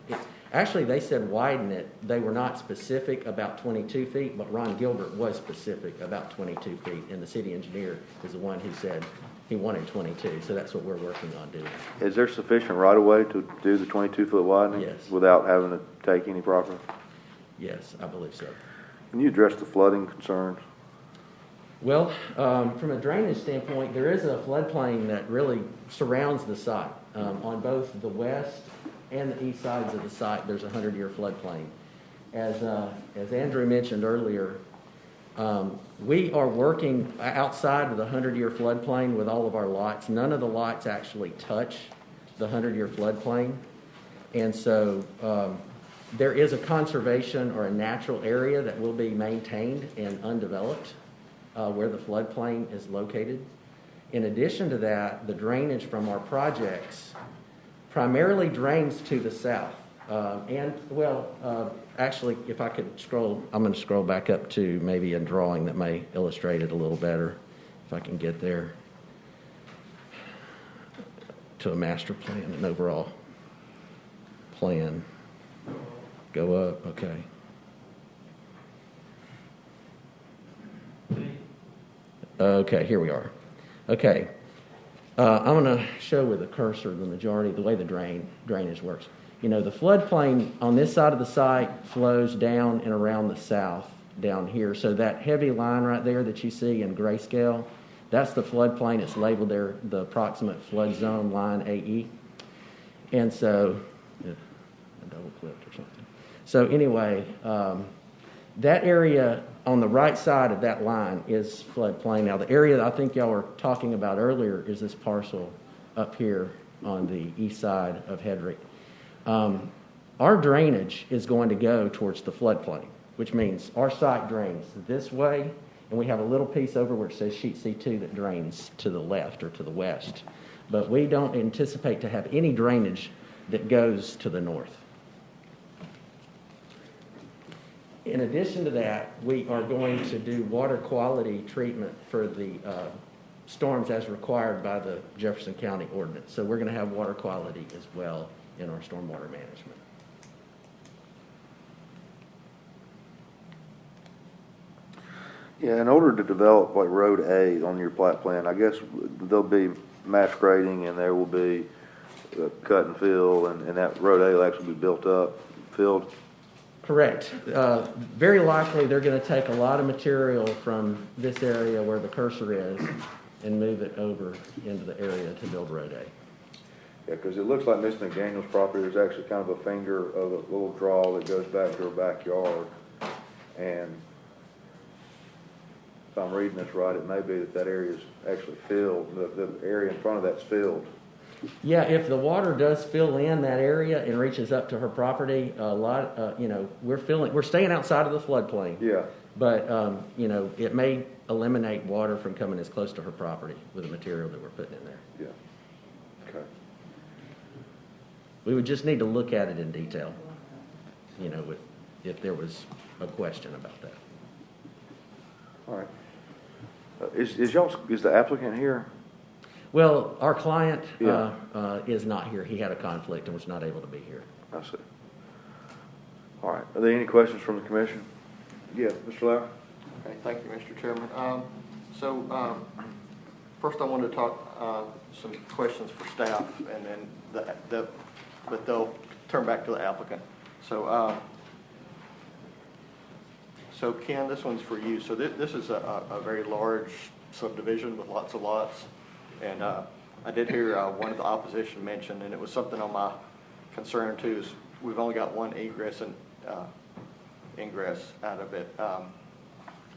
Actually, they said widen it. They were not specific about 22 feet, but Ron Gilbert was specific about 22 feet, and the city engineer is the one who said he wanted 22, so that's what we're working on doing. Is there sufficient right-of-way to do the 22-foot widening? Yes. Without having to take any property? Yes, I believe so. Can you address the flooding concerns? Well, from a drainage standpoint, there is a floodplain that really surrounds the site. On both the west and the east sides of the site, there's a 100-year floodplain. As Andrew mentioned earlier, we are working outside of the 100-year floodplain with all of our lots. None of the lots actually touch the 100-year floodplain. And so there is a conservation or a natural area that will be maintained and undeveloped where the floodplain is located. In addition to that, the drainage from our projects primarily drains to the south. Actually, if I could scroll, I'm going to scroll back up to maybe a drawing that may illustrate it a little better, if I can get there, to a master plan, an overall plan. Go up, okay. Okay, here we are. Okay, I'm going to show with a cursor the majority, the way the drainage works. You know, the floodplain on this side of the site flows down and around the south down here. So that heavy line right there that you see in grayscale, that's the floodplain. It's labeled there, the approximate flood zone line AE. And so, I double clicked or something. So anyway, that area on the right side of that line is floodplain. Now the area that I think y'all were talking about earlier is this parcel up here on the east side of Hedrick. Our drainage is going to go towards the floodplain, which means our site drains this way, and we have a little piece over where it says sheet C2 that drains to the left or to the west. But we don't anticipate to have any drainage that goes to the north. In addition to that, we are going to do water quality treatment for the storms as required by the Jefferson County ordinance. So we're going to have water quality as well in our stormwater management. Yeah, in order to develop like Road A on your plat plan, I guess there'll be mass grading and there will be cut and fill, and that Road A will actually be built up, filled. Correct. Very likely they're going to take a lot of material from this area where the cursor is and move it over into the area to build Road A. Yeah, because it looks like Miss McDaniel's property, there's actually kind of a finger of a little draw that goes back to her backyard. And if I'm reading this right, it may be that area is actually filled, the area in front of that's filled. Yeah, if the water does fill in that area and reaches up to her property, a lot, we're staying outside of the floodplain. Yeah. But, it may eliminate water from coming as close to her property with the material that we're putting in there. Yeah. Okay. We would just need to look at it in detail, if there was a question about that. All right. Is the applicant here? Well, our client Yeah. is not here. He had a conflict and was not able to be here. I see. All right. Are there any questions from the commission? Yeah, Mr. Lauer? Okay, thank you, Mr. Chairman. First I wanted to talk some questions for staff, and then but they'll turn back to the applicant. So Ken, this one's for you. So this is a very large subdivision with lots of lots, and I did hear one of the opposition mention, and it was something on my concern too, is we've only got one egress and ingress out of it.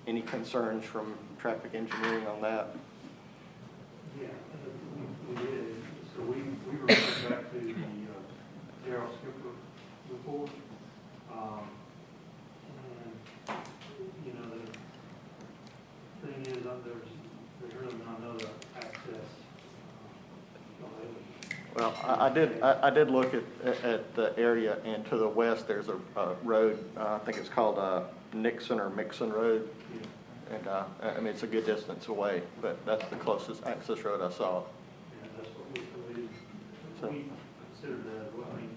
Any concerns from traffic engineering on that? Yeah, we did. So we were going back to the Darrell Skipper report. The thing is, there's really not another access. Well, I did look at the area, and to the west there's a road. I think it's called Nixon or Mixon Road, and it's a good distance away, but that's the closest access road I saw. Yeah, that's what we considered that. Well, I mean,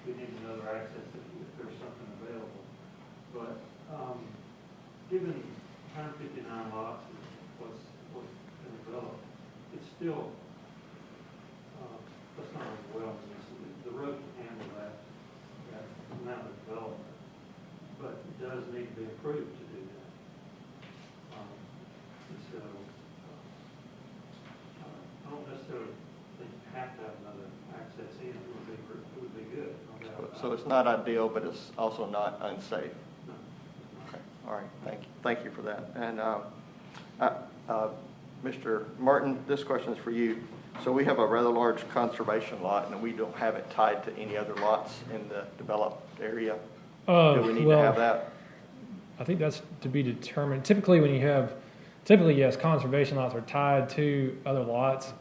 we need another access if there's something available. But given 159 lots and what's been developed, it's still that's not overwhelming. The road can handle that amount of development, but it does need to be approved to do that. So I don't necessarily think you have to have another access in. It would be good. So it's not ideal, but it's also not unsafe. Okay. All right. Thank you for that. And Mr. Martin, this question is for you. So we have a rather large conservation lot, and we don't have it tied to any other lots in the developed area. Do we need to have that? I think that's to be determined. Typically, yes, conservation lots are tied to other lots.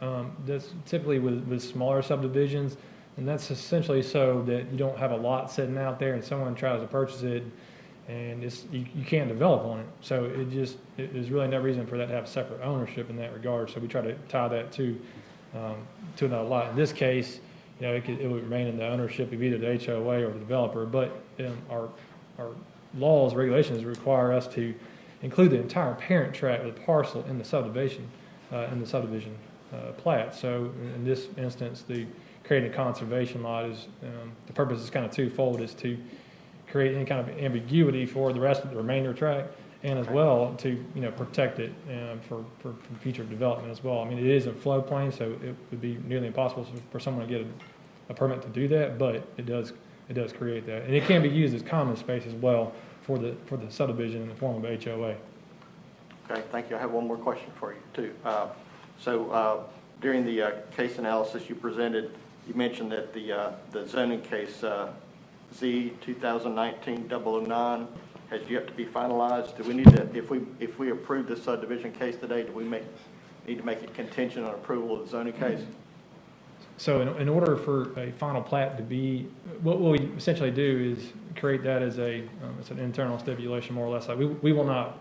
That's typically with smaller subdivisions, and that's essentially so that you don't have a lot sitting out there and someone tries to purchase it, and you can't develop on it. So there's really no reason for that to have separate ownership in that regard. So we try to tie that to another lot. In this case, it would remain in the ownership of either the HOA or the developer. But our laws, regulations require us to include the entire parent tract of the parcel in the subdivision plat. So in this instance, creating a conservation lot is the purpose is kind of twofold: is to create any kind of ambiguity for the rest of the remainder tract, and as well to protect it for future development as well. I mean, it is a floodplain, so it would be nearly impossible for someone to get a permit to do that, but it does create that, and it can be used as common space as well for the subdivision in the form of HOA. Okay, thank you. I have one more question for you too. During the case analysis you presented, you mentioned that the zoning case Z 2019-009 has yet to be finalized. Do we need to, if we approve this subdivision case today, do we need to make it contingent on approval of the zoning case? So in order for a final plat to be, what we essentially do is create that as it's an internal stipulation, more or less. Like we will not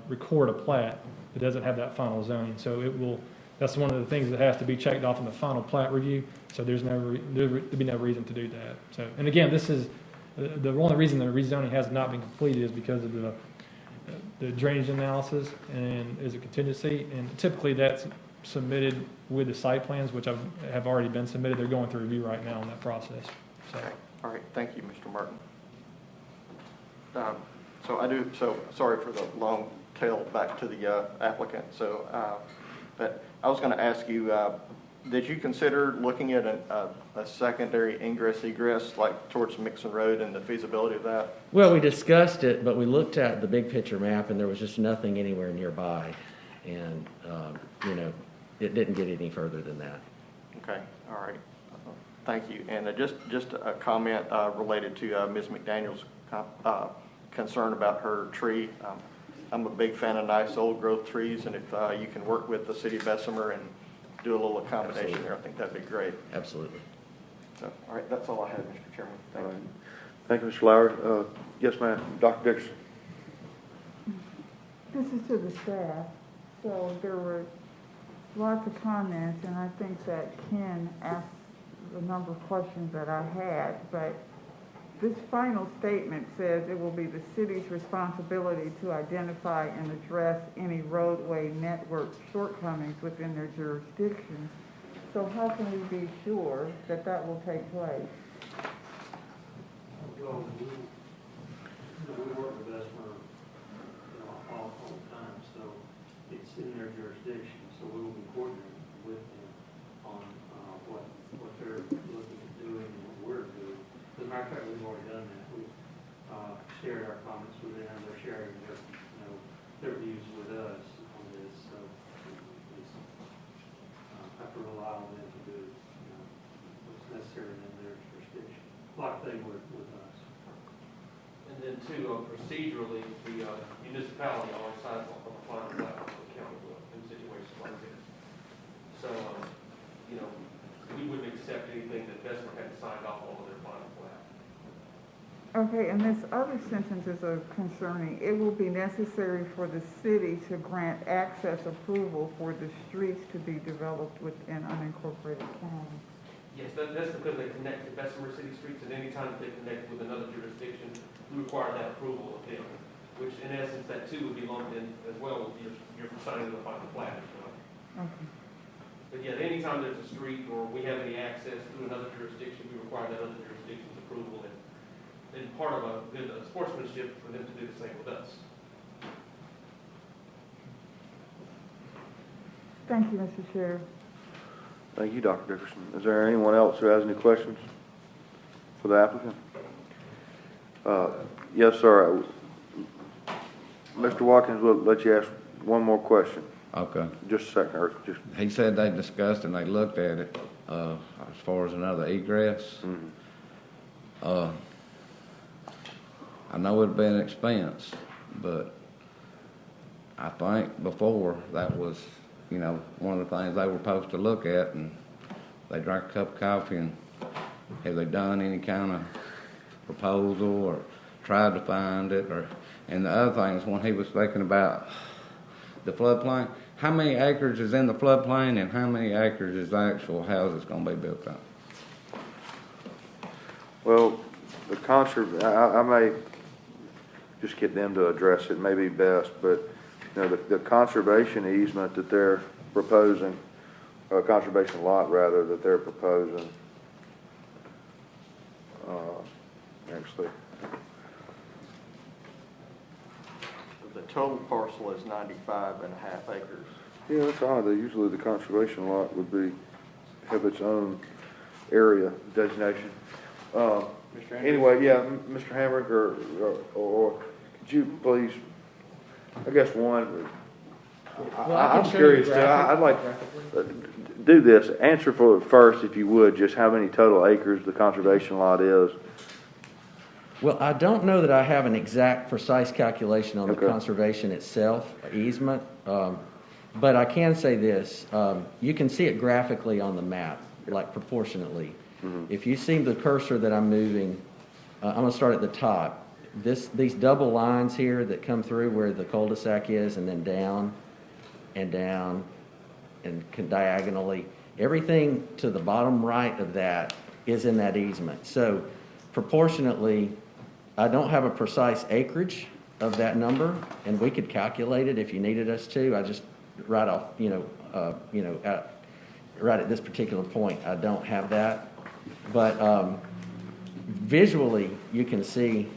record a plat that doesn't have that final zoning. So that's one of the things that has to be checked off in the final plat review. So there'd be no reason to do that. So, and again, this is the only reason the rezoning has not been completed is because of the drainage analysis and is a contingency, and typically that's submitted with the site plans, which have already been submitted. They're going through review right now in that process. So. Okay. All right. Thank you, Mr. Martin. So sorry for the long tail back to the applicant. But I was going to ask you, did you consider looking at a secondary ingress egress like towards Mixon Road and the feasibility of that? Well, we discussed it, but we looked at the big picture map and there was just nothing anywhere nearby. And, it didn't get any further than that. Okay. All right. Thank you. And just a comment related to Ms. McDaniel's concern about her tree. I'm a big fan of nice old growth trees, and if you can work with the city of Bessemer and do a little accommodation Absolutely. there, I think that'd be great. Absolutely. So, all right, that's all I have, Mr. Chairman. Thank you. Thank you, Mr. Lowry. Yes, ma'am. Dr. Dixon. This is to the staff. So there were lots of comments, and I think that Ken asked a number of questions that I had, but this final statement says it will be the city's responsibility to identify and address any roadway network shortcomings within their jurisdiction. So how can we be sure that that will take place? Well, we work with Bessemer, all the time, so it's in their jurisdiction, so we will be coordinating with them on what they're looking at doing and what we're doing. As a matter of fact, we've already done that. We've shared our comments with them. They're sharing their views with us on this. So I have to rely on them to do what's necessary in their jurisdiction, like they would with us. And then too, procedurally, the municipality always signs off on the final plat of the county will in situations like this. So, we wouldn't accept anything that Bessemer hadn't signed off on their final plat. Okay, and this other sentence is concerning, it will be necessary for the city to grant access approval for the streets to be developed within unincorporated county. Yes, that's because they connect to Bessemer City streets, and any time that they connect with another jurisdiction, we require that approval of them, which in essence, that too would be lumped in as well with your signing of the final plat as well. Okay. But yet, anytime there's a street or we have any access to another jurisdiction, we require that other jurisdiction's approval, and part of a good sportsmanship for them to do the same with us. Thank you, Mr. Chair. Thank you, Dr. Dickerson. Is there anyone else who has any questions for the applicant? Yes, sir. Mr. Watkins, we'll let you ask one more question. Okay. Just a second, or just, He said they discussed and they looked at it, as far as another egress. I know it'd be an expense, but I think before that was, one of the things they were supposed to look at, and they drank a cup of coffee and have they done any kind of proposal or tried to find it, and the other thing is when he was thinking about the floodplain, how many acres is in the floodplain and how many acres is the actual house that's gonna be built on? well, I may just get them to address it, may be best, but, the conservation easement that they're proposing, or conservation lot rather, that they're proposing, actually, The total parcel is 95.5 acres. yeah, that's odd, usually the conservation lot would have its own area designation. Anyway, yeah, Mr. Hamrick, or could you please, I guess one, I'm curious, I'd like, do this, answer for first, if you would, just how many total acres the conservation lot is. Well, I don't know that I have an exact, precise calculation on the Okay. conservation itself, easement, but I can say this. You can see it graphically on the map, like proportionately. If you see the cursor that I'm moving, I'm going to start at the top. These double lines here that come through where the cul-de-sac is, and then down and down and diagonally, everything to the bottom right of that is in that easement. So proportionately, I don't have a precise acreage of that number, and we could calculate it if you needed us to. I just right off, right at this particular point, I don't have that. But visually, you can see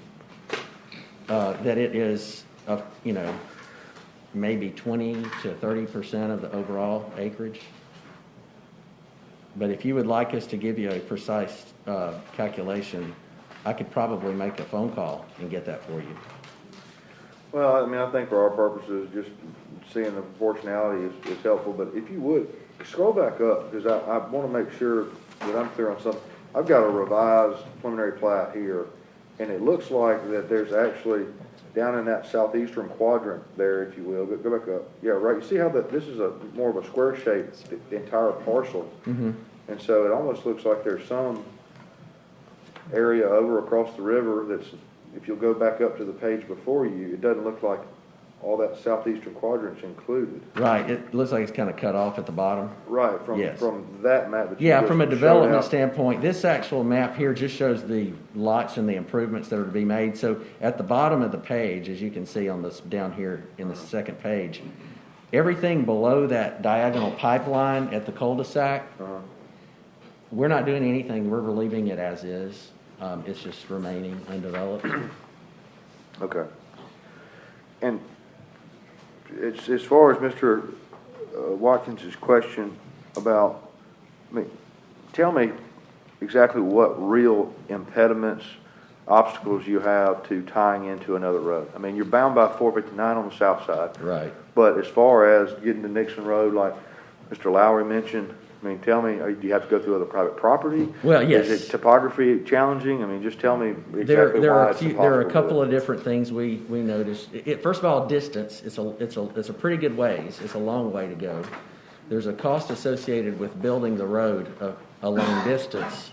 that it is, maybe 20 to 30% of the overall acreage. But if you would like us to give you a precise calculation, I could probably make a phone call and get that for you. Well, I think for our purposes, just seeing the proportionality is helpful, but if you would, scroll back up, because I want to make sure that I'm clear on something. I've got a revised preliminary plat here, and it looks like that there's actually, down in that southeastern quadrant there, if you will, go back up. Yeah, right, you see how this is more of a square shape, the entire parcel. Mm-hmm. And so it almost looks like there's some area over across the river that's, if you'll go back up to the page before you, it doesn't look like all that southeastern quadrant's included. Right, it looks like it's kind of cut off at the bottom. Right, from that map that you Yeah, just from a showed development out. standpoint, this actual map here just shows the lots and the improvements that are to be made. So at the bottom of the page, as you can see on this down here in the second page, everything below that diagonal pipeline at the cul-de-sac, we're not doing anything. We're leaving it as is. It's just remaining undeveloped. Okay. And it's as far as Mr. Watkins' question about, tell me exactly what real impediments, obstacles you have to tying into another road. You're bound by 459 on the south side. Right. But as far as getting to Nixon Road, like Mr. Lowry mentioned, tell me, do you have to go through other private property? Well, yes. Is it topography challenging? Just tell me exactly There why are it's there are a impossible couple to- of different things we noticed. First of all, distance. It's a pretty good ways. It's a long way to go. There's a cost associated with building the road a long distance.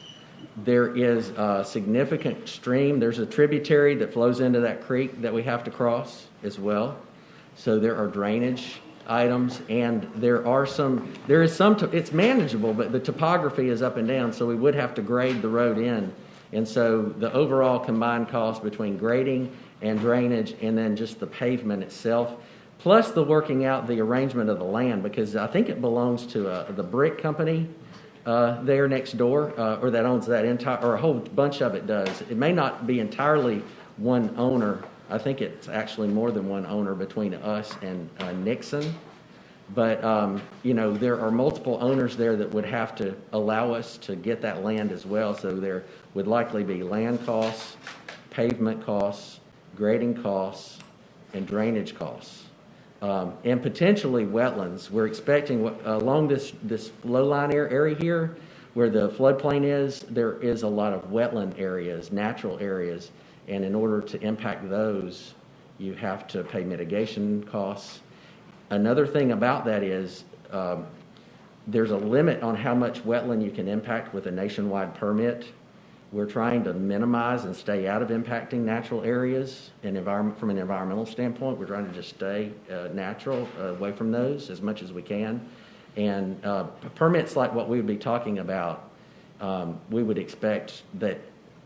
There is a significant stream. There's a tributary that flows into that creek that we have to cross as well. So there are drainage items, and it's manageable, but the topography is up and down, so we would have to grade the road in. And so the overall combined cost between grading and drainage and then just the pavement itself, plus the working out the arrangement of the land, because I think it belongs to the brick company there next door, or that owns that entire, or a whole bunch of it does. It may not be entirely one owner. I think it's actually more than one owner between us and Nixon. But, there are multiple owners there that would have to allow us to get that land as well. So there would likely be land costs, pavement costs, grading costs, and drainage costs. and potentially wetlands. We're expecting along this low-lying area here, where the floodplain is, there is a lot of wetland areas, natural areas, and in order to impact those, you have to pay mitigation costs. Another thing about that is there's a limit on how much wetland you can impact with a nationwide permit. We're trying to minimize and stay out of impacting natural areas, and from an environmental standpoint, we're trying to just stay natural, away from those as much as we can. And permits like what we would be talking about, we would expect that,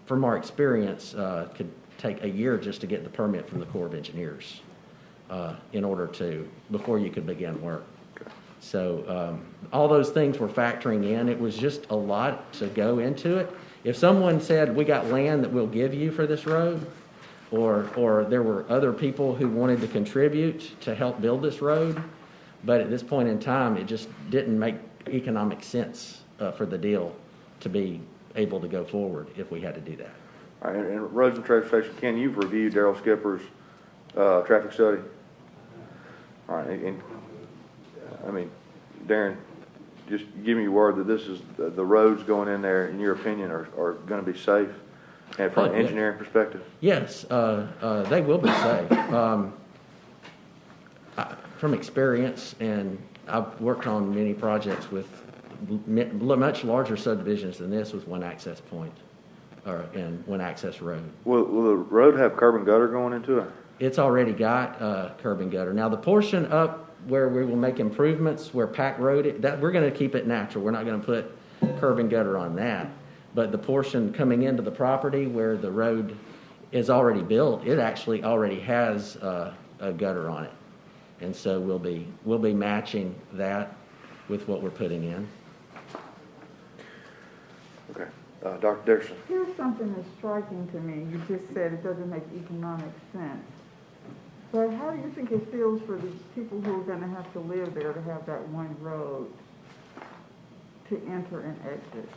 from our experience, could take a year just to get the permit from the Corps of Engineers before you could begin work. So all those things were factoring in. It was just a lot to go into it. If someone said, we got land that we'll give you for this road, or there were other people who wanted to contribute to help build this road, but at this point in time, it just didn't make economic sense for the deal to be able to go forward if we had to do that. All right, and Roads and Transportation, Ken, you've reviewed Darrell Skipper's traffic study? All right, and I mean, Darren, just give me your word that this is the roads going in there, in your opinion, are going to be safe, and from an engineering perspective. Yes, they will be safe. From experience, and I've worked on many projects with much larger subdivisions than this with one access point, and one access road. Will the road have curb and gutter going into it? It's already got curb and gutter. Now the portion up where we will make improvements, where Pack Road, that we're going to keep it natural. We're not going to put curb and gutter on that. But the portion coming into the property where the road is already built, it actually already has a gutter on it, and so we'll be matching that with what we're putting in. Okay, Dr. Dixon. Here's something that's striking to me. You just said it doesn't make economic sense. But how do you think it feels for the people who are going to have to live there to have that one road to enter and exit?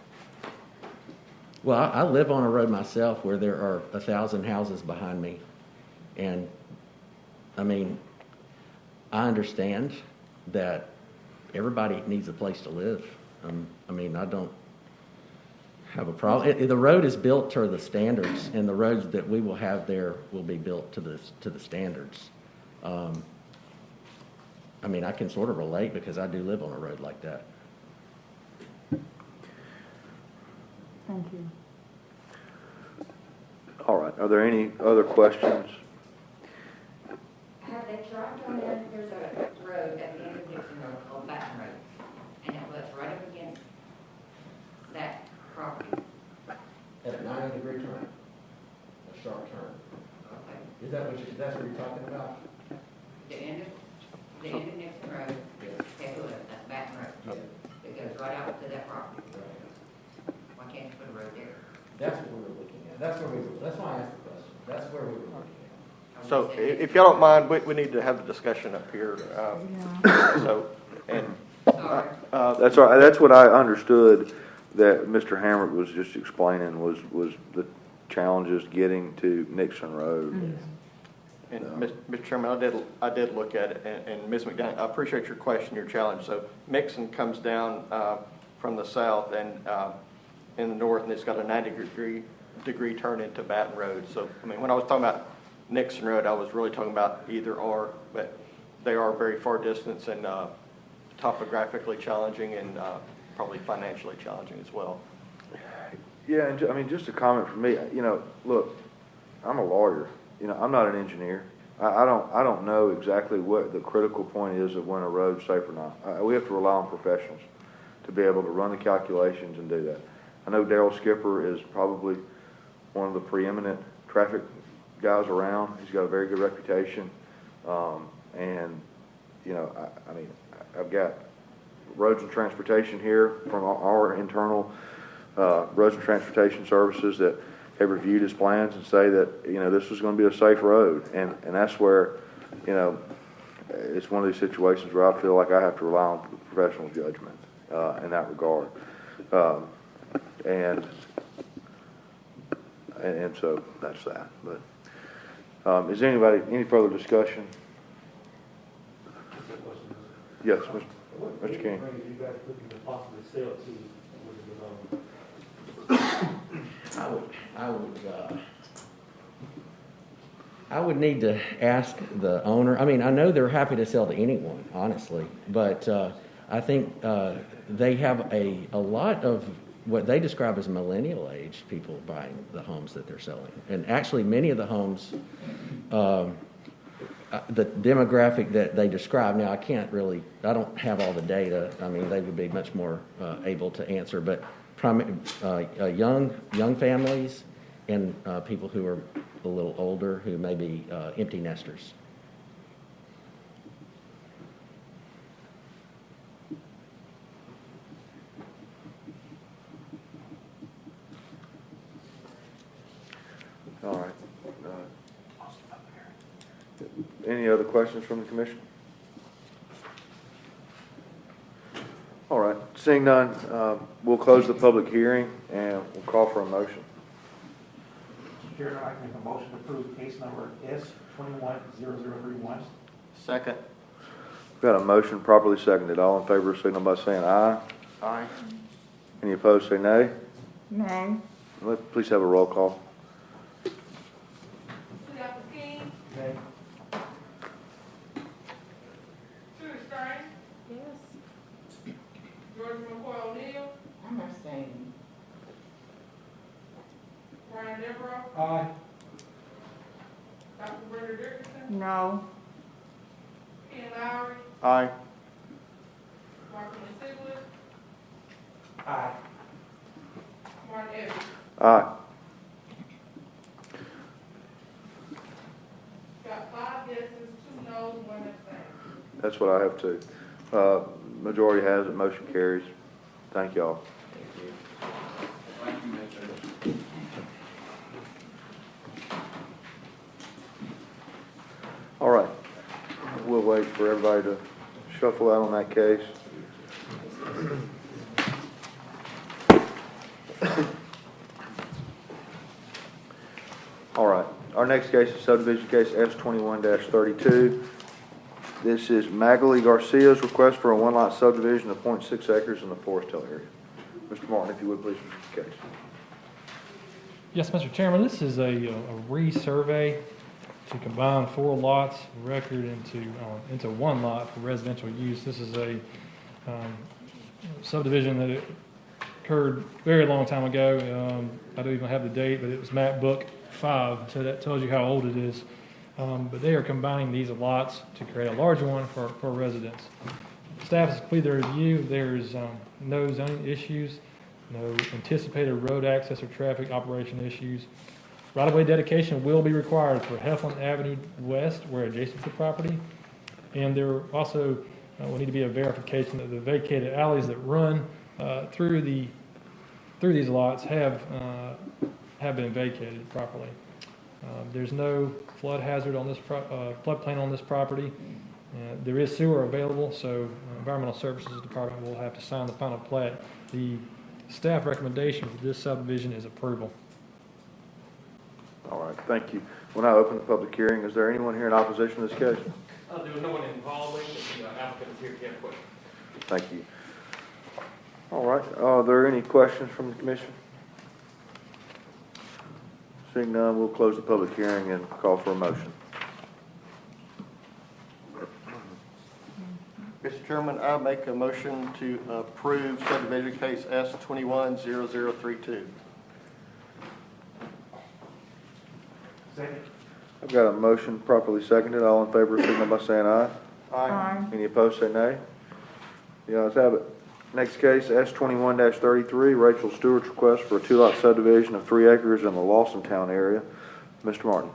Well, I live on a road myself where there are 1,000 houses behind me. And, I mean, I understand that everybody needs a place to live. I mean, I don't have a problem. The road is built to the standards, and the roads that we will have there will be built to the standards. I mean, I can sort of relate because I do live on a road like that. Thank you. All right. Are there any other questions? Have they tried to come in? There's a road at the end of Dixon Road called Baton Road, and it was right up against that property. At a 90-degree turn, a sharp turn. Okay. That's what you're talking about? The end of Dixon Road, take a look, that's Baton Road. Yeah. It goes right out to that property. Why can't you put a road there? That's what we were looking at. That's why I asked the question. That's where we were looking at. So if y'all don't mind, we need to have the discussion up here. So, and That's all right. That's what I understood that Mr. Hamrick was just explaining was the challenges getting to Nixon Road. Mm-hmm. And Mr. Chairman, I did look at it, and Ms. McDonough, I appreciate your question, your challenge. So Nixon comes down from the south and in the north, and it's got a 90-degree turn into Baton Road. So, I mean, when I was talking about Nixon Road, I was really talking about either or, but they are very far distance and topographically challenging and probably financially challenging as well. Yeah, and I mean, just a comment from me. You know, look, I'm a lawyer. You know, I'm not an engineer. I don't know exactly what the critical point is of when a road's safe or not. We have to rely on professionals to be able to run the calculations and do that. I know Darrell Skipper is probably one of the preeminent traffic guys around. He's got a very good reputation. And, you know, I mean, I've got Roads and Transportation here from our internal Roads and Transportation Services that have reviewed his plans and say that, you know, this was going to be a safe road. And that's where, you know, it's one of these situations where I feel like I have to rely on professional judgment in that regard. And so that's that. But is anybody, any further discussion? Yes, What Mr. King. areas you guys looking to possibly sell to with the development? I would need to ask the owner. I mean, I know they're happy to sell to anyone, honestly, but I think they have a lot of what they describe as millennial age people buying the homes that they're selling. And actually, many of the homes, the demographic that they describe, now I don't have all the data. I mean, they would be much more able to answer, but young families and people who are a little older who may be empty nesters. All right. Any other questions from the commission? All right. Seeing none, we'll close the public hearing and we'll call for a motion. Mr. Chairman, I'd like to make a motion to approve case number S210031. Second. We've got a motion properly seconded. All in favor signal by saying aye. Aye. Any opposed say nay. Nay. Please have a roll call. Nay. Sugar Strange, Yes. George McCoy O'Neill, I'm abstaining. Brian Devereaux, Aye. Dr. Brenda Dickerson, No. Ken Lowry, Aye. Martin Sigler, Aye. Martin Evans. Aye. Got 5 yeses, 2 noes, 1 abstain. That's what I have too. Majority has it, motion carries. Thank y'all. All right. We'll wait for everybody to shuffle out on that case. All right. Our next case is subdivision case S21-32. This is Magali Garcia's request for a one-lot subdivision of 0.6 acres in the Forest Hill area. Mr. Martin, if you would please, Mr. Case. Yes, Mr. Chairman, this is a resurvey to combine 4 lots of record into 1 lot for residential use. This is a subdivision that occurred a very long time ago. I don't even have the date, but it was map book 5, so that tells you how old it is. But they are combining these lots to create a larger one for residents. Staff has completed their review. There's no zoning issues, no anticipated road access or traffic operation issues. Right-of-way dedication will be required for Heflin Avenue West, where adjacent to the property. And there also will need to be a verification that the vacated alleys that run through these lots have been vacated properly. There's no flood hazard on this floodplain on this property. There is sewer available, so Environmental Services Department will have to sign the final plat. The staff recommendation for this subdivision is approval. All right, thank you. We'll now open the public hearing. Is there anyone here in opposition to this case? There was no one involved, the applicant is here if you have questions. Thank you. All right, are there any questions from the commission? Seeing none, we'll close the public hearing and call for a motion. Mr. Chairman, I make a motion to approve subdivision case S210032. Second. I've got a motion properly seconded. All in favor, signal by saying aye. Aye. Any opposed, say nay. The ayes have it. Next case, S21-33, Rachel Stewart's request for a 2-lot subdivision of 3 acres in the Lawsontown area. Mr. Martin.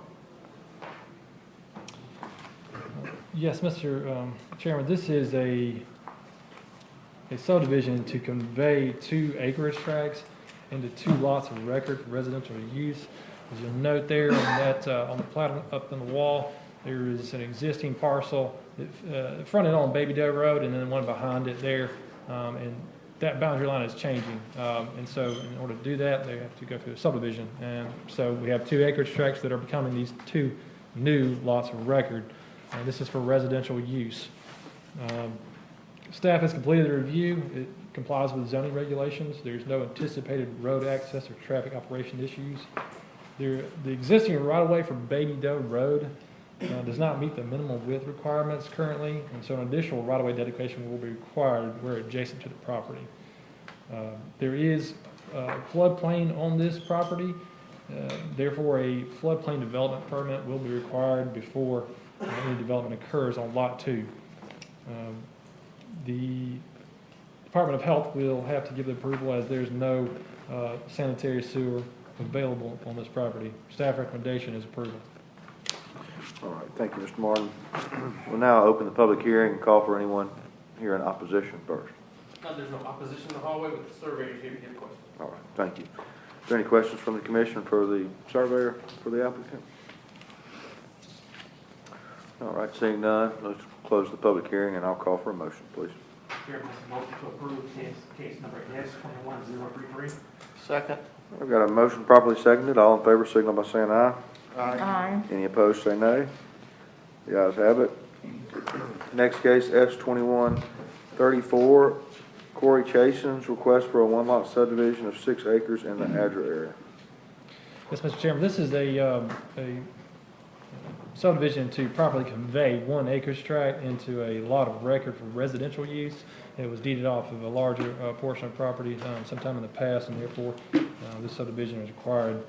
Yes, Mr. Chairman, this is a subdivision to convey 2 acreage tracts into 2 lots of record for residential use. As you'll note there on the plat up on the wall, there is an existing parcel that fronted on Baby Doe Road and then one behind it there. And that boundary line is changing. And so in order to do that, they have to go through a subdivision. And so we have 2 acreage tracts that are becoming these 2 new lots of record. This is for residential use. Staff has completed the review. It complies with zoning regulations. There's no anticipated road access or traffic operation issues. The existing right-of-way for Baby Doe Road does not meet the minimum width requirements currently, and so an additional right-of-way dedication will be required where adjacent to the property. There is floodplain on this property, therefore a floodplain development permit will be required before any development occurs on Lot 2. The Department of Health will have to give the approval as there's no sanitary sewer available on this property. Staff recommendation is approval. All right, thank you, Mr. Martin. We'll now open the public hearing and call for anyone here in opposition first. There's no opposition in the hallway, but the surveyor's here to get questions. All right, thank you. Is there any questions from the commission for the surveyor, for the applicant? All right, seeing none, let's close the public hearing and I'll call for a motion, please. Chairman, motion to approve case number S21033. Second. I've got a motion properly seconded. All in favor, signal by saying aye. Aye. Any opposed, say nay. The ayes have it. Next case, S2134, Corey Chasen's request for a one-lot subdivision of 6 acres in the Adra area. Yes, Mr. Chairman, this is a subdivision to properly convey 1 acreage tract into a lot of record for residential use. It was deeded off of a larger portion of property sometime in the past, and therefore this subdivision is required.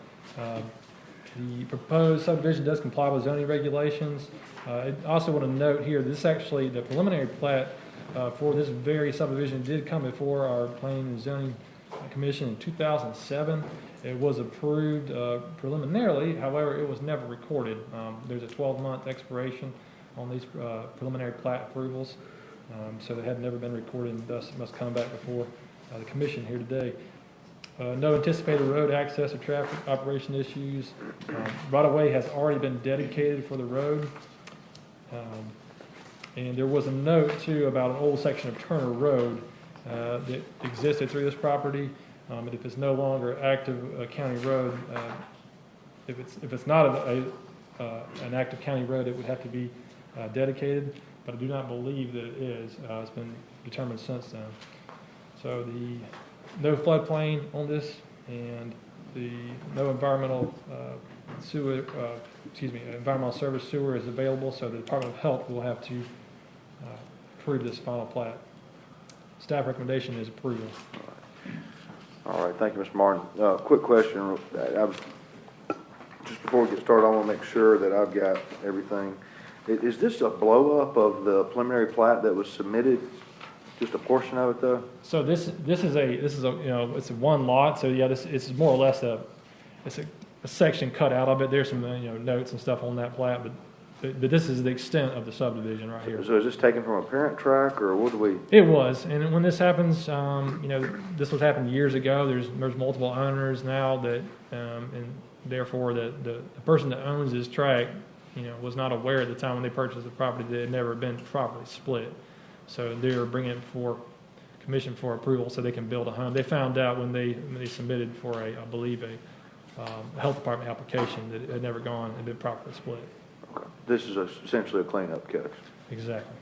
The proposed subdivision does comply with zoning regulations. I also want to note here, this actually, the preliminary plat for this very subdivision did come before our Planning and Zoning Commission in 2007. It was approved preliminarily, however, it was never recorded. There's a 12-month expiration on these preliminary plat approvals, so they had never been recorded and thus must come back before the commission here today. No anticipated road access or traffic operation issues. Right-of-way has already been dedicated for the road. And there was a note, too, about an old section of Turner Road that existed through this property. And if it's no longer active county road, if it's not an active county road, it would have to be dedicated. But I do not believe that it is. It's been determined since then. So no floodplain on this, and no environmental environmental service sewer is available. So the Department of Health will have to approve this final plat. Staff recommendation is approval. All right, thank you, Mr. Martin. Quick question. Just before we get started, I want to make sure that I've got everything. Is this a blow-up of the preliminary plat that was submitted? Just a portion of it, though? So this is a it's a one lot. So yeah, this is more or less a section cut out of it. There's some notes and stuff on that plat, but this is the extent of the subdivision right here. So is this taken from a parent tract, or what do we? It was, and when this happens, this was happened years ago. There's multiple owners now that, and therefore the person that owns this tract, was not aware at the time when they purchased the property that it had never been properly split. So they're bringing it for commission for approval so they can build a home. They found out when they submitted for I believe a health department application that it had never gone and been properly split. Okay. This is essentially a cleanup case. Exactly.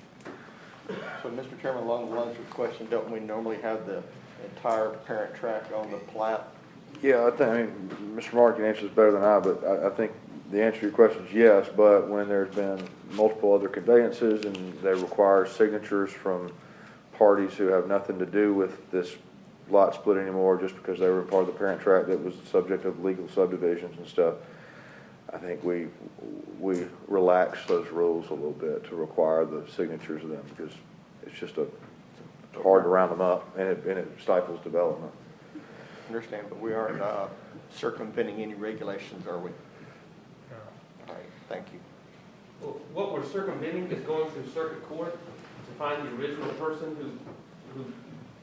So, Mr. Chairman, along the lines of your question, don't we normally have the entire parent tract on the plat? Yeah, Mr. Mark can answer this better than I, but I think the answer to your question is yes, but when there's been multiple other conveyances and they require signatures from parties who have nothing to do with this lot split anymore just because they were part of the parent tract that was the subject of legal subdivisions and stuff, I think we relax those rules a little bit to require the signatures of them because it's just hard to round them up and it stifles development. I understand, but we aren't circumventing any regulations, are we? All right, thank you. Well, what we're circumventing is going through circuit court to find the original person who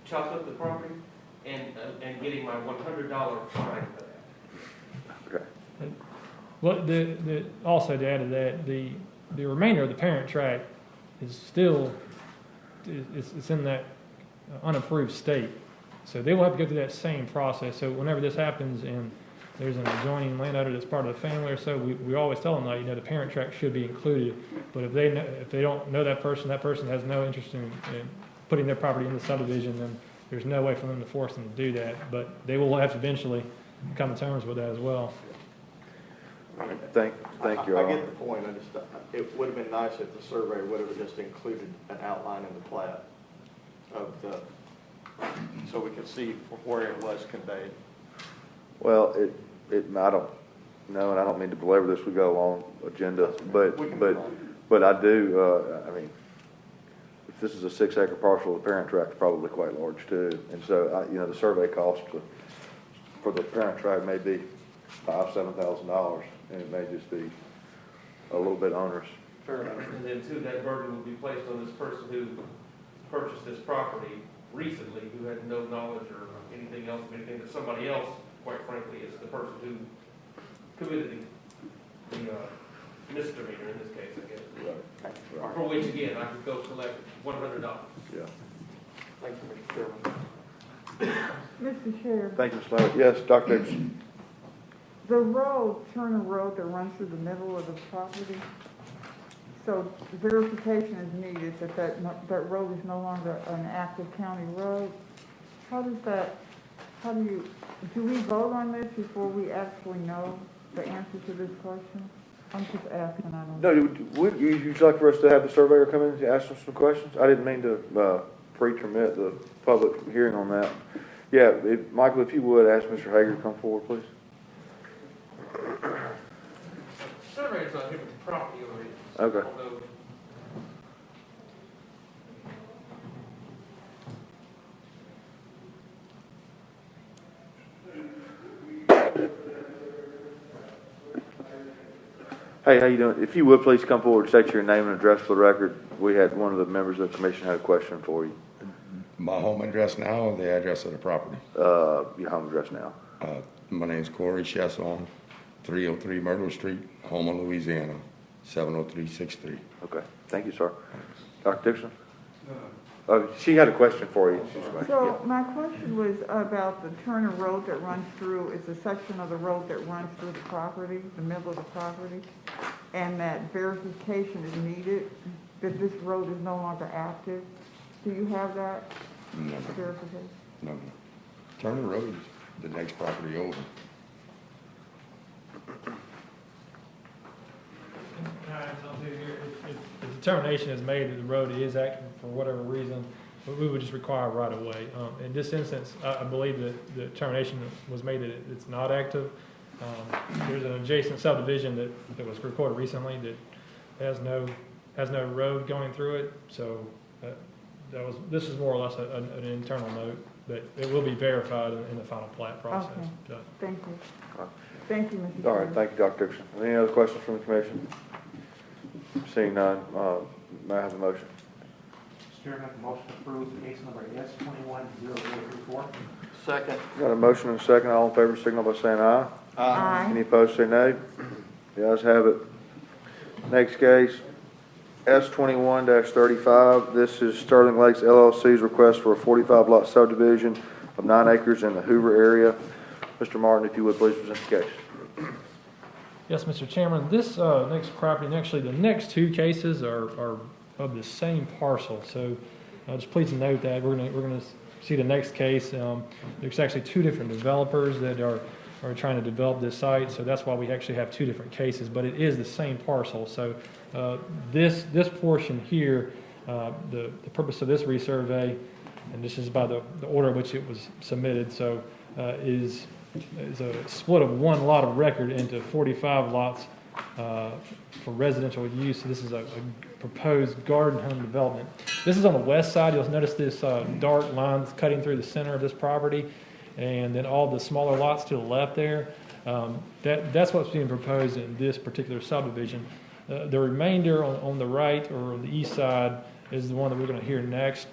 chopped up the property and getting my $100 fine for that. Okay. Well, also to add to that, the remainder of the parent tract is still it's in that unapproved state, so they will have to go through that same process. So whenever this happens and there's an adjoining landowner that's part of the family or so, we always tell them that the parent tract should be included. But if they don't know that person has no interest in putting their property in the subdivision, then there's no way for them to force them to do that, but they will have to eventually come to terms with that as well. Thank you all. I get the point, I just, it would have been nice if the survey would have just included an outline in the plat of the, so we could see where it was conveyed. Well, I don't know, and I don't mean to belabor this, we go along agenda, but I do, I mean, if this is a 6-acre parcel, the parent tract is probably quite large too. And so, the survey cost for the parent tract may be $5,000-7,000, and it may just be a little bit onerous. Fair enough. And then too, that burden will be placed on this person who purchased this property recently, who had no knowledge or anything else, of anything that somebody else, quite frankly, is the person who committed the misdemeanor in this case, I guess. Right. For which, again, I could go collect $100. Yeah. Thank you, Mr. Chairman. Mr. Chair, Thank you, Ms. Levitt. Yes, Dr. Dixon. the road, Turner Road that runs through the middle of the property, so verification is needed that road is no longer an active county road. Do we vote on this before we actually know the answer to this question? I'm just asking, I don't know. No, would you like for us to have the surveyor come in and ask us some questions? I didn't mean to pre-permit the public hearing on that. Yeah, Michael, if you would, ask Mr. Hager to come forward, please. Surveyor's not here with the property already. Okay. Although Hey, how you doing? If you would, please come forward, state your name and address for the record. We had one of the members of the commission had a question for you. My home address now or the address of the property? Your home address now. My name's Corey Chesson, 303 Myrtle Street, Houma, Louisiana, 70363. Okay. Thank you, sir. Dr. Dixon? She had a question for you. So my question was about the Turner Road that runs through, it's a section of the road that runs through the property, the middle of the property, and that verification is needed, that this road is no longer active. Do you have that verification? No. Turner Road is the next property over. If the determination is made that the road is active for whatever reason, we would just require right of way. In this instance, I believe that the determination was made that it's not active. There's an adjacent subdivision that was recorded recently that has no road going through it. So this is more or less an internal note that it will be verified in the final plat process. Okay. Thank you. Thank you, Mr. All right. Thank you, Dr. Dixon. Any other questions from the commission? Seeing none, may I have a motion? Mr. Chairman, make a motion to approve case number S210034. Second. Got a motion and a second. All in favor, signal by saying aye. Aye. Any opposed, say nay. The ayes have it. Next case, S21-35. This is Sterling Lakes LLC's request for a 45-lot subdivision of 9 acres in the Hoover area. Mr. Martin, if you would please present the case. Yes, Mr. Chairman, this next property, and actually the next two cases are of the same parcel. So just please note that we're going to see the next case. There's actually two different developers that are trying to develop this site, so that's why we actually have two different cases, but it is the same parcel. So this portion here, the purpose of this resurvey, and this is by the order in which it was submitted, so is a split of one lot of record into 45 lots for residential use. So this is a proposed garden home development. This is on the west side. You'll notice this dark line cutting through the center of this property, and then all the smaller lots to the left there. That's what's being proposed in this particular subdivision. The remainder on the right or on the east side is the one that we're going to hear next.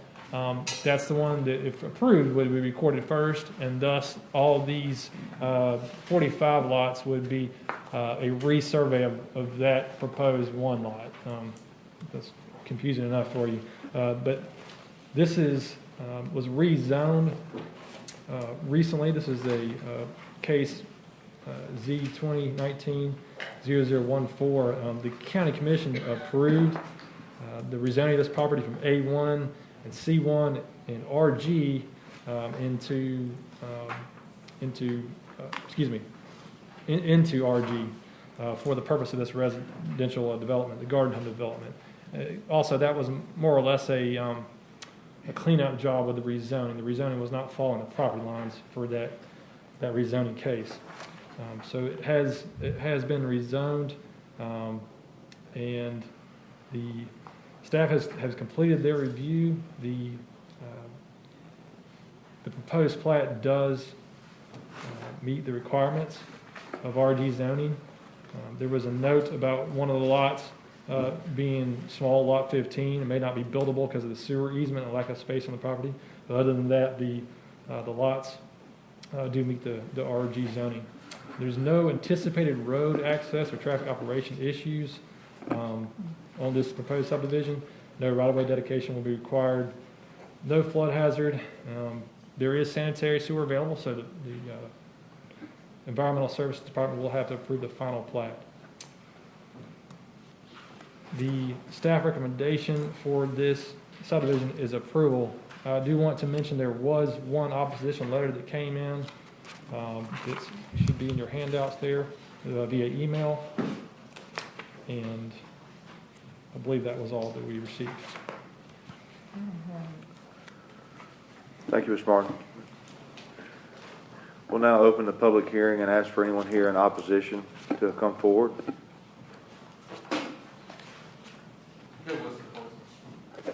That's the one that, if approved, would be recorded first, and thus all these 45 lots would be a resurvey of that proposed one lot. That's confusing enough for you. But this was rezoned recently. This is a case Z 2019-0014. The county commission approved the rezoning of this property from A1 and C1 and RG into RG for the purpose of this residential development, the garden home development. Also, that was more or less a cleanup job with the rezoning. The rezoning was not following the property lines for that rezoning case. So it has been rezoned, and the staff has completed their review. The proposed plat does meet the requirements of RG zoning. There was a note about one of the lots being small, lot 15. It may not be buildable because of the sewer easement and lack of space on the property. But other than that, the lots do meet the RG zoning. There's no anticipated road access or traffic operation issues on this proposed subdivision. No right-of-way dedication will be required. No flood hazard. There is sanitary sewer available, so the Environmental Services Department will have to approve the final plat. The staff recommendation for this subdivision is approval. I do want to mention there was one opposition letter that came in. It should be in your handouts there via email, and I believe that was all that we received. Thank you, Mr. Martin. We'll now open the public hearing and ask for anyone here in opposition to come forward.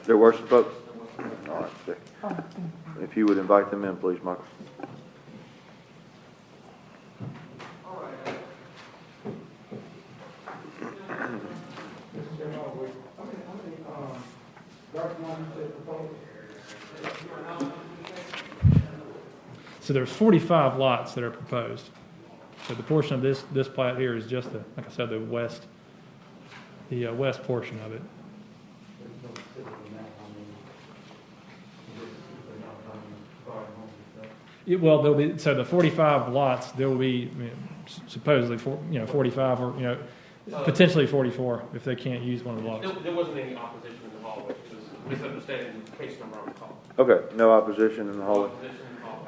There were some folks? All right. If you would invite them in, please, Michael. So there's 45 lots that are proposed. So the portion of this plat here is just like I said, the west portion of it. Well, there'll be, so the 45 lots, there will be supposedly 45 or potentially 44 if they can't use one of the lots. There wasn't any opposition in the hallway. It was misunderstanding the case number on the call. Okay, no opposition in the hallway.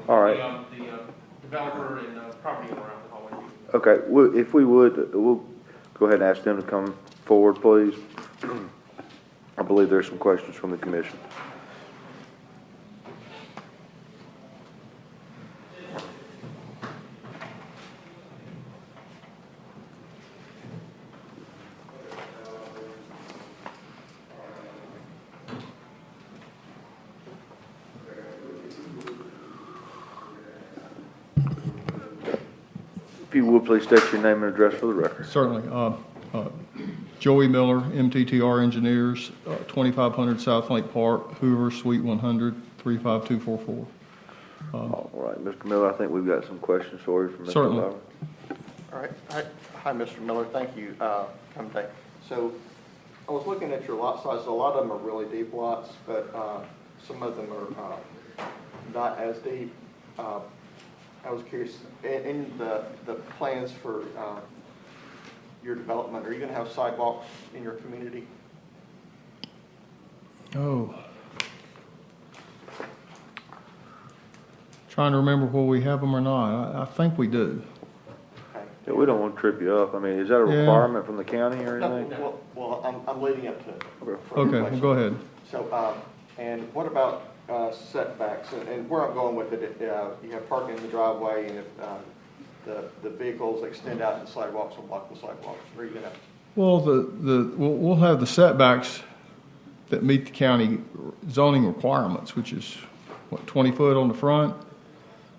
All right. The developer and the property owner out in the hallway. Okay, if we would, we'll go ahead and ask them to come forward, please. I believe there's some questions from the commission. If you would, please state your name and address for the record. Certainly. Joey Miller, MTTR Engineers, 2500 South Lake Park, Hoover, Suite 100, 35244. All right, Mr. Miller, I think we've got some questions for you from Mr. Certainly. Lauer. All right. Hi, Mr. Miller. Thank you for coming today. So I was looking at your lot sizes. A lot of them are really deep lots, but some of them are not as deep. I was curious, in the plans for your development, are you going to have sidewalks in your community? Oh. Trying to remember whether we have them or not. I think we do. Okay. Yeah, we don't want to trip you up. I mean, is that a requirement from the county or anything? Well, I'm leading up to it. Okay, well, go ahead. So, and what about setbacks? And where I'm going with it, you have parking in the driveway, and if the vehicles extend out to the sidewalks and block the sidewalks, where are you going to? Well, we'll have the setbacks that meet the county zoning requirements, which is, what, 20 foot on the front?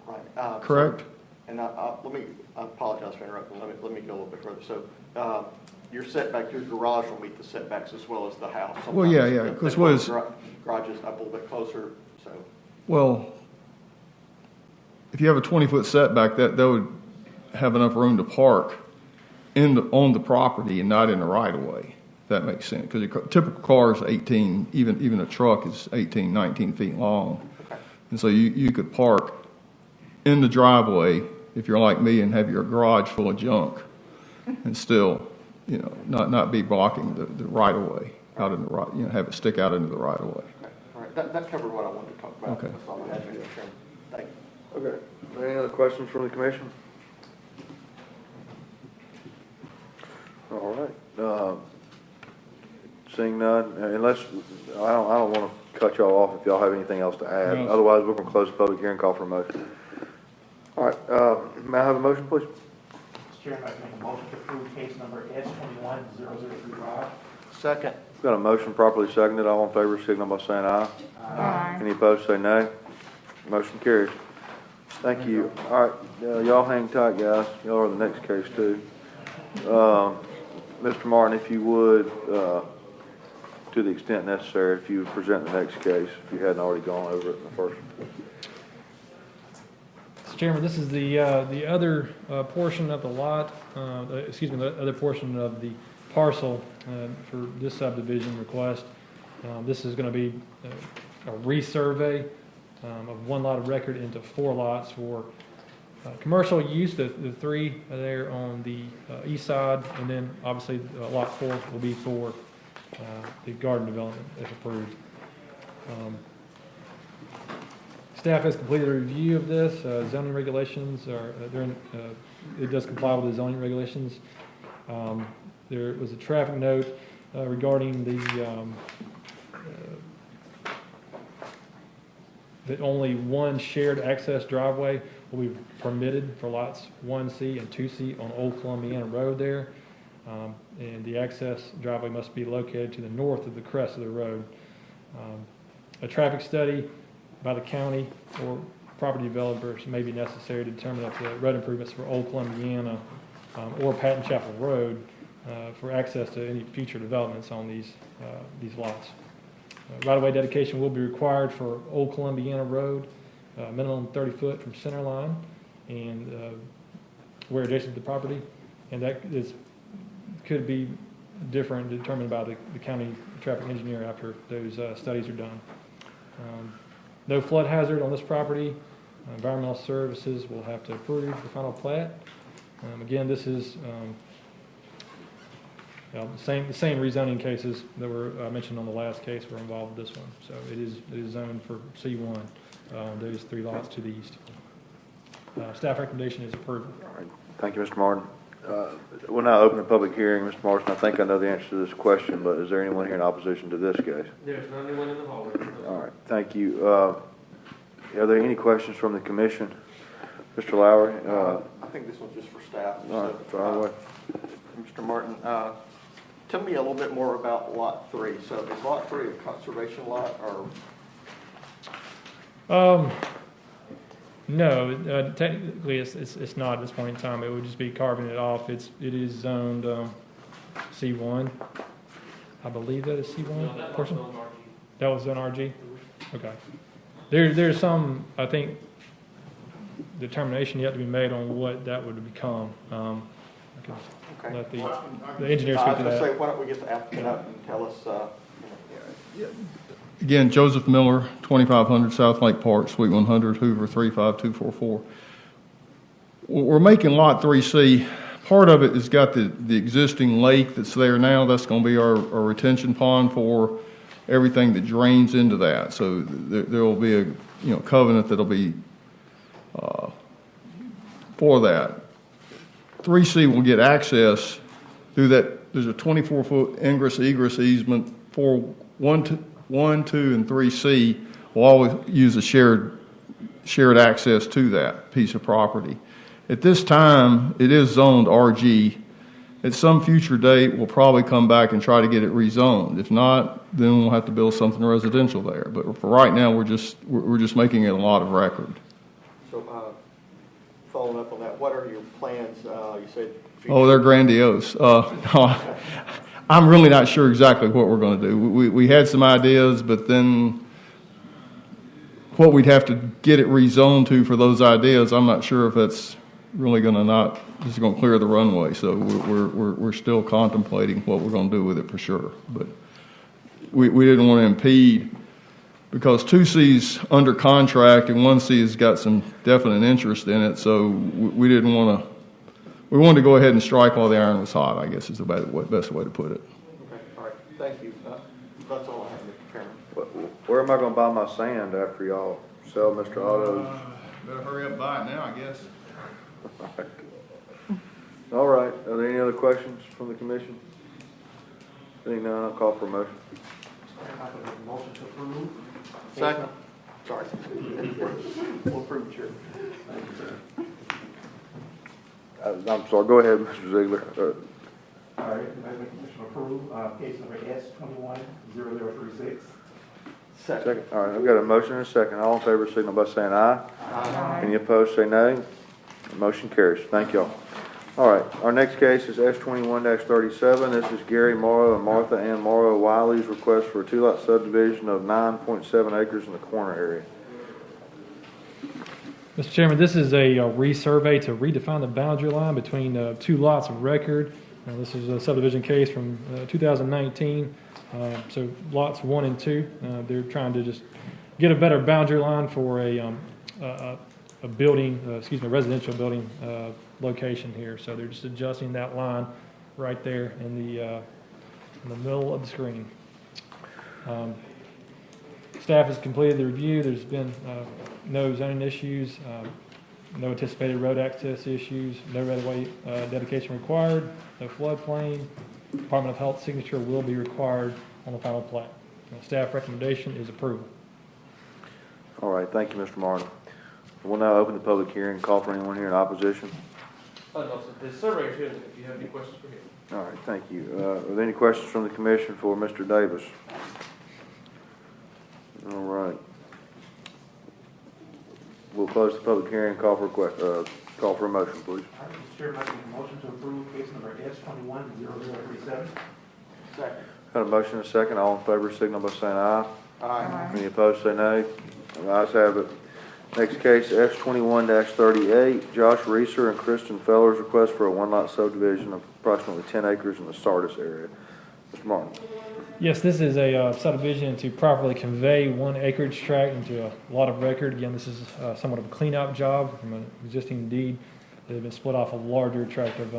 Right. Correct? And I apologize for interrupting. Let me go a little bit further. So, your setback, your garage will meet the setbacks as well as the house. Sometimes well, yeah, because what is garage is up a little bit closer. So, well, if you have a 20-foot setback, that would have enough room to park on the property and not in the right of way. If that makes sense, because a typical car is 18, even a truck is 18, 19 feet long, and so you could park in the driveway if you're like me and have your garage full of junk, and still, not be blocking the right of way out in the right, have it stick out into the right of way. All right. right, that covered what I wanted to talk about. Okay. That's all I had, Mr. Chairman. Thank you. Okay. Any other questions from the commission? All right. Seeing none, unless, I don't want to cut y'all off if y'all have anything else to add. No. Otherwise, we're going to close the public hearing, call for a motion. All right, may I have a motion, please? Mr. Chairman, I'd like to make a motion to approve case number S21-0035. Second. Got a motion properly seconded. All in favor, signal by saying aye. Aye. Any opposed, say nay. Motion carries. Thank you. All right, y'all hang tight, guys. Y'all are the next case, too. Mr. Martin, if you would, to the extent necessary, if you would present the next case, if you hadn't already gone over it in the first one. Mr. Chairman, this is the other portion of the lot, excuse me, the other portion of the parcel for this subdivision request. This is going to be a resurvey of one lot of record into 4 lots for commercial use, the 3 are there on the east side, and then obviously lot 4 will be for the garden development if approved. Staff has completed a review of this. Zoning regulations are, it does comply with the zoning regulations. There was a traffic note regarding the that only one shared access driveway will be permitted for lots 1C and 2C on Old Columbiana Road there. And the access driveway must be located to the north of the crest of the road. A traffic study by the county or property developers may be necessary to determine if the road improvements for Old Columbiana or Patton Chapel Road for access to any future developments on these lots. Right-of-way dedication will be required for Old Columbiana Road, minimum 30 foot from center line, and where adjacent to the property, and that could be different, determined by the county traffic engineer after those studies are done. No flood hazard on this property. Environmental services will have to approve the final plat. Again, this is the same rezoning cases that were mentioned on the last case were involved with this one. So it is zoned for C1, those 3 lots to the east. Staff recommendation is approval. All right. Thank you, Mr. Martin. We'll now open the public hearing. Mr. Morrison, I think I know the answer to this question, but is there anyone here in opposition to this case? There's not anyone in the hallway. All right, thank you. Are there any questions from the commission? Mr. Lowry? I think this one's just for staff. All right, fire away. Mr. Martin, tell me a little bit more about Lot 3. So is Lot 3 a conservation lot, or? No, technically it's not at this point in time. It would just be carving it off. It is zoned C1. I believe that is C1 No, that portion. was on RG. That was on RG. Okay. There's some, I think, determination yet to be made on what that would become. I could let the engineer speak to I was going to say, that. why don't we get the applicant up and tell us? Again, Joseph Miller, 2500 South Lake Park, Suite 100, Hoover 35244. We're making Lot 3C. Part of it has got the existing lake that's there now. That's going to be our retention pond for everything that drains into that. So there will be a covenant that'll be for that. 3C will get access through that. There's a 24-foot ingress-egress easement for 1, 2, and 3C. Will always use a shared access to that piece of property. At this time, it is zoned RG. At some future date, we'll probably come back and try to get it rezoned. If not, then we'll have to build something residential there. But for right now, we're just making it a lot of record. So, following up on that, what are your plans? You said. Oh, they're grandiose. No, I'm really not sure exactly what we're going to do. We had some ideas, but then what we'd have to get it rezoned to for those ideas, I'm not sure if that's really going to clear the runway. So we're still contemplating what we're going to do with it for sure. But we didn't want to impede, because 2C's under contract and 1C has got some definite interest in it. So we didn't want to. We wanted to go ahead and strike while the iron was hot, I guess is the best way to put it. Okay, all right. Thank you. That's all I have, Mr. Chairman. Where where am I gonna buy my sand after y'all sell Mr. Otto's? Better hurry up and buy it now, I guess. All right, are there any other questions from the commission? Seeing none, I'll call for a motion. Chairman, I'd like to make a motion to approve. Second. Sorry. We'll approve, Chair. I'm sorry, go ahead, Mr. Ziegler. All right, I'd like to make a motion to approve, case number S 210036. Second. All right, I've got a motion and a second. All in favor, signal by saying aye. Aye. Any opposed, say nay. The motion carries. Thank y'all. All right, our next case is S21-37. This is Gary Morrow and Martha Ann Morrow Wiley's request for a two-lot subdivision of 9.7 acres in the corner area. Mr. Chairman, this is a resurvey to redefine the boundary line between two lots of record. This is a subdivision case from 2019. So lots 1 and 2, they're trying to just get a better boundary line for a building, a residential building location here. So they're just adjusting that line right there in the middle of the screen. Staff has completed the review. There's been no zoning issues, no anticipated road access issues, no right-of-way dedication required, no floodplain. Department of Health signature will be required on the final plat. Staff recommendation is approval. All right, thank you, Mr. Martin. We'll now open the public hearing and call for anyone here in opposition. No, sir. The surveyor's here if you have any questions for him. All right, thank you. Are there any questions from the commission for Mr. Davis? All right. We'll close the public hearing and call for a motion, please. All right, Mr. Chairman, I'd like to make a motion to approve case number S 210037. Second. Got a motion and a second. All in favor, signal by saying aye. Aye. Any opposed, say nay. The ayes have it. Next case, S21-38, Josh Reeser and Kristen Feller's request for a one-lot subdivision of approximately 10 acres in the Sardis area. Mr. Martin. Yes, this is a subdivision to properly convey 1 acreage tract into a lot of record. Again, this is somewhat of a cleanup job from an existing deed that had been split off a larger tract of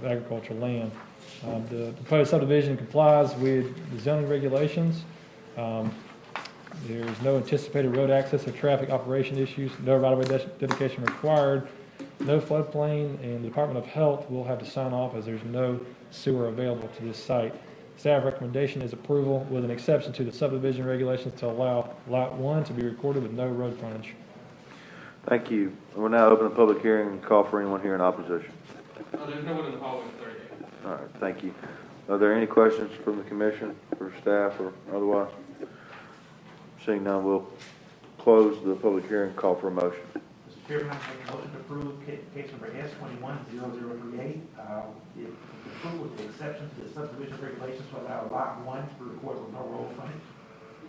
agricultural land. The proposed subdivision complies with the zoning regulations. There's no anticipated road access or traffic operation issues, no right-of-way dedication required, no floodplain, and the Department of Health will have to sign off as there's no sewer available to this site. Staff recommendation is approval with an exception to the subdivision regulations to allow Lot 1 to be recorded with no road frontage. Thank you. We'll now open the public hearing and call for anyone here in opposition. There's no one in the hallway at 38. All right, thank you. Are there any questions from the commission or staff or otherwise? Seeing none, we'll close the public hearing and call for a motion. Mr. Chairman, I make a motion to approve case number S 210038. Approval with the exception to the subdivision regulations to allow lot 1 to be recorded with no road frontage.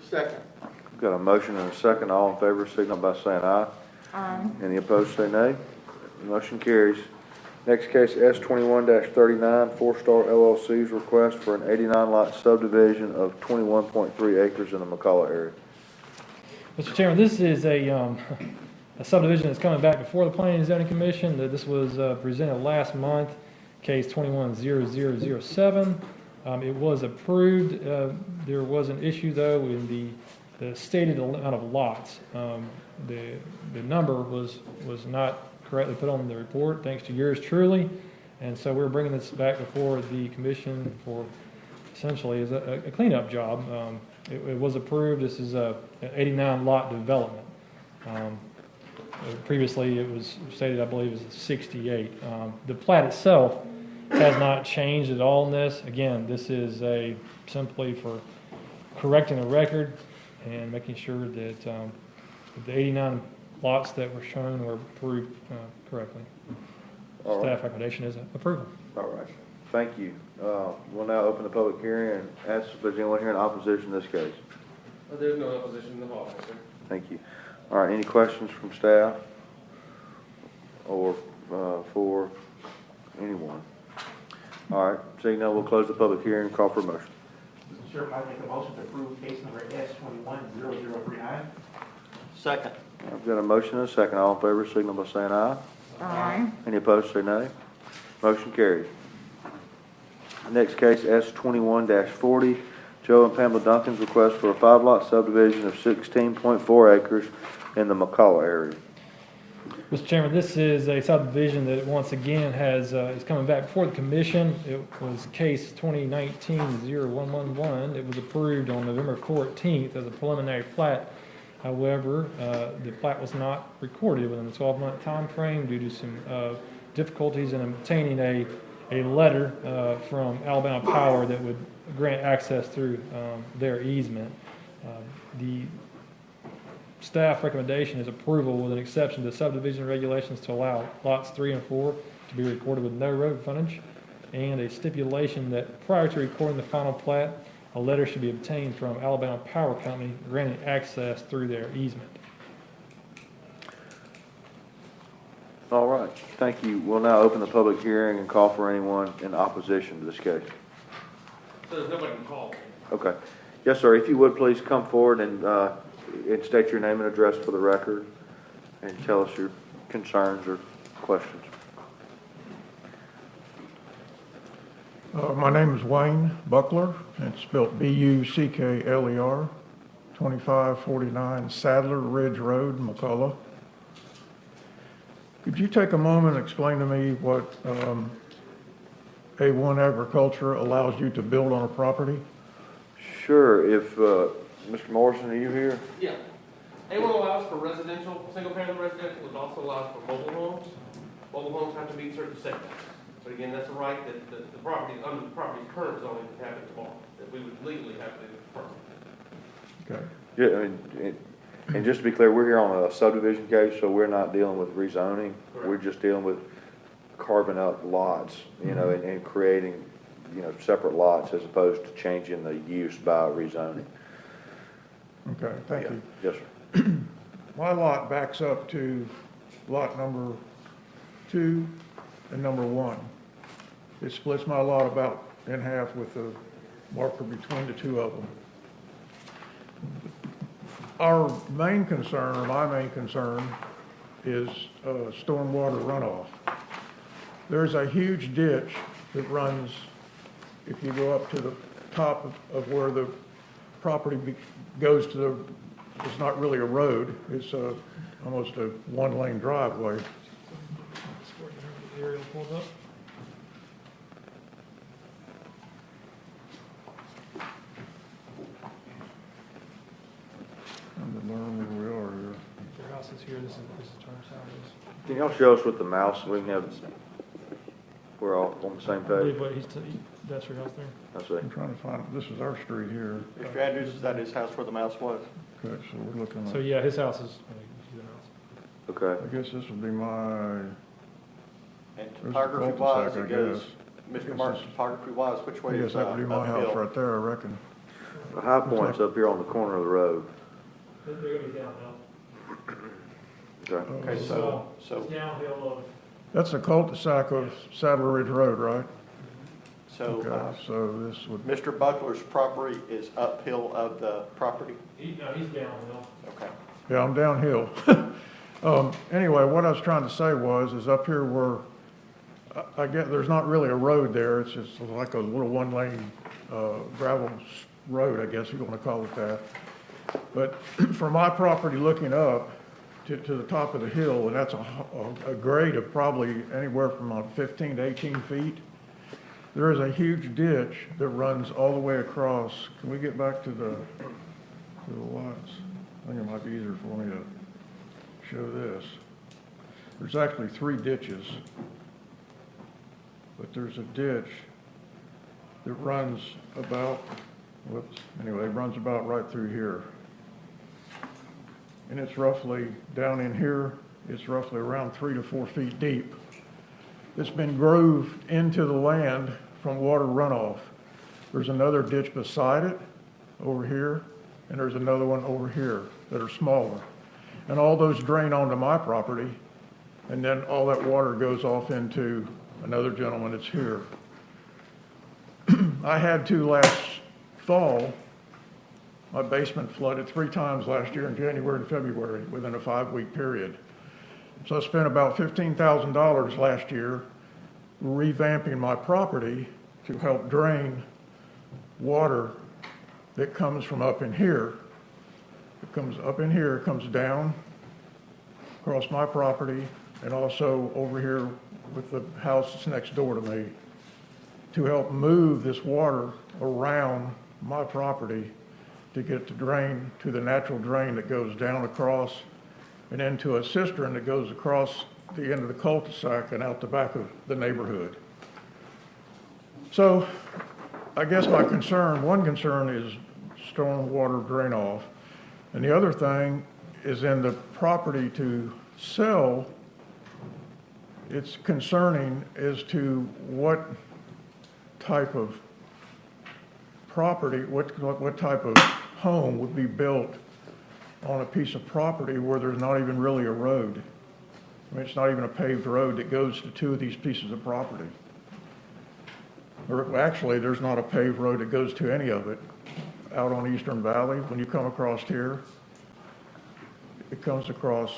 Second. Got a motion and a second. All in favor, signal by saying aye. Aye. Any opposed, say nay. The motion carries. Next case, S21-39, Four Star LLC's request for an 89-lot subdivision of 21.3 acres in the McCullough area. Mr. Chairman, this is a subdivision that's coming back before the Planning and Zoning Commission. This was presented last month, case 210007. It was approved. There was an issue, though, in the stated amount of lots. The number was not correctly put on the report, thanks to yours truly. And so we're bringing this back before the commission for essentially as a cleanup job. It was approved. This is an 89 lot development. Previously it was stated, I believe, as 68. The plat itself has not changed at all in this. Again, this is simply for correcting the record and making sure that the 89 lots that were shown were approved correctly. Staff recommendation is approval. All right. Thank you. We'll now open the public hearing and ask if there's anyone here in opposition to this case. There's no opposition in the hallway, sir. Thank you. All right. Any questions from staff or for anyone? All right. Seeing none, we'll close the public hearing and call for a motion. Mr. Chairman, I make a motion to approve case number S 210039. Second. I've got a motion and a second. All in favor, signal by saying aye. Aye. Any opposed, say nay. Motion carries. Next case, S21-40, Joe and Pamela Duncan's request for a 5-lot subdivision of 16.4 acres in the McCullough area. Mr. Chairman, this is a subdivision that once again is coming back before the commission. It was case 2019-0111. It was approved on November 14th as a preliminary plat. However, the plat was not recorded within the 12-month time frame due to some difficulties in obtaining a letter from Alabama Power that would grant access through their easement. The staff recommendation is approval with an exception to subdivision regulations to allow lots 3 and 4 to be recorded with no road frontage, and a stipulation that prior to recording the final plat, a letter should be obtained from Alabama Power Company granting access through their easement. All right, thank you. We'll now open the public hearing and call for anyone in opposition to this case. So there's nobody can call. Okay. Yes, sir. If you would please come forward and state your name and address for the record and tell us your concerns or questions. My name is Wayne Buckler. It's spelled Buckler, 2549 Sadler Ridge Road, McCullough. Could you take a moment and explain to me what A1 Agriculture allows you to build on a property? Sure. If Mr. Morrison, are you here? Yeah. A1 allows for residential, single-family residential. It also allows for mobile homes. Mobile homes have to meet certain setbacks. But again, that's a right that the property, under the property's current zoning, can have it tomorrow, that we would legally have to permit. Okay. Yeah, and just to be clear, we're here on a subdivision case, so we're not dealing with rezoning. Correct. We're just dealing with carving up lots, and creating, separate lots as opposed to changing the use by rezoning. Okay, thank you. Yes, sir. My lot backs up to lot number 2 and number 1. It splits my lot about in half with a marker between the two of them. Our main concern, or my main concern, is stormwater runoff. There's a huge ditch that runs, if you go up to the top of where the property goes to the, it's not really a road, it's almost a one-lane driveway. The aerial pulled up. I'm gonna learn where we are here. Your house is here. This is Turner's house. Can y'all show us with the mouse so we can have, we're all on the same I believe page? that's your house there. That's it. I'm trying to find, this is our street here. Mr. Andrews, is that his house where the mouse was? Okay, so we're looking So at, yeah, his house is. The house. Okay. I guess this would be my, And there's the topography-wise, cul-de-sac, I it goes, guess. Mr. Martin, topography-wise, which way I is guess that would be my house uphill? right there, I reckon. The high point's up here on the corner of the road. They're going to be downhill. Okay. Okay, so It's downhill of. That's the cul-de-sac of Saddle Ridge Road, right? So, Okay, so this would, Mr. Buckler's property is uphill of the property? He's downhill. Okay. yeah, I'm downhill. Anyway, what I was trying to say is up here where, I get, there's not really a road there, it's just like a little one-lane gravel road, I guess you want to call it that. But for my property looking up to the top of the hill, and that's a grade of probably anywhere from 15 to 18 feet, there is a huge ditch that runs all the way across. Can we get back to the lots? I think it might be easier for me to show this. There's actually 3 ditches, but there's a ditch that runs about, runs about right through here. And it's roughly, down in here, it's roughly around 3 to 4 feet deep. It's been grooved into the land from water runoff. There's another ditch beside it over here, and there's another one over here that are smaller. And all those drain onto my property, and then all that water goes off into another gentleman that's here. I had to last fall. My basement flooded 3 times last year in January and February within a 5-week period. So I spent about $15,000 last year revamping my property to help drain water that comes from up in here. It comes up in here, comes down across my property and also over here with the house that's next door to me to help move this water around my property to get it to drain to the natural drain that goes down across and into a cistern that goes across the end of the cul-de-sac and out the back of the neighborhood. So I guess my concern, one concern is stormwater drain off. And the other thing is in the property to sell, it's concerning as to what type of property, what type of home would be built on a piece of property where there's not even really a road. I mean, it's not even a paved road that goes to two of these pieces of property. Or actually, there's not a paved road that goes to any of it. Out on Eastern Valley, when you come across here, it comes across,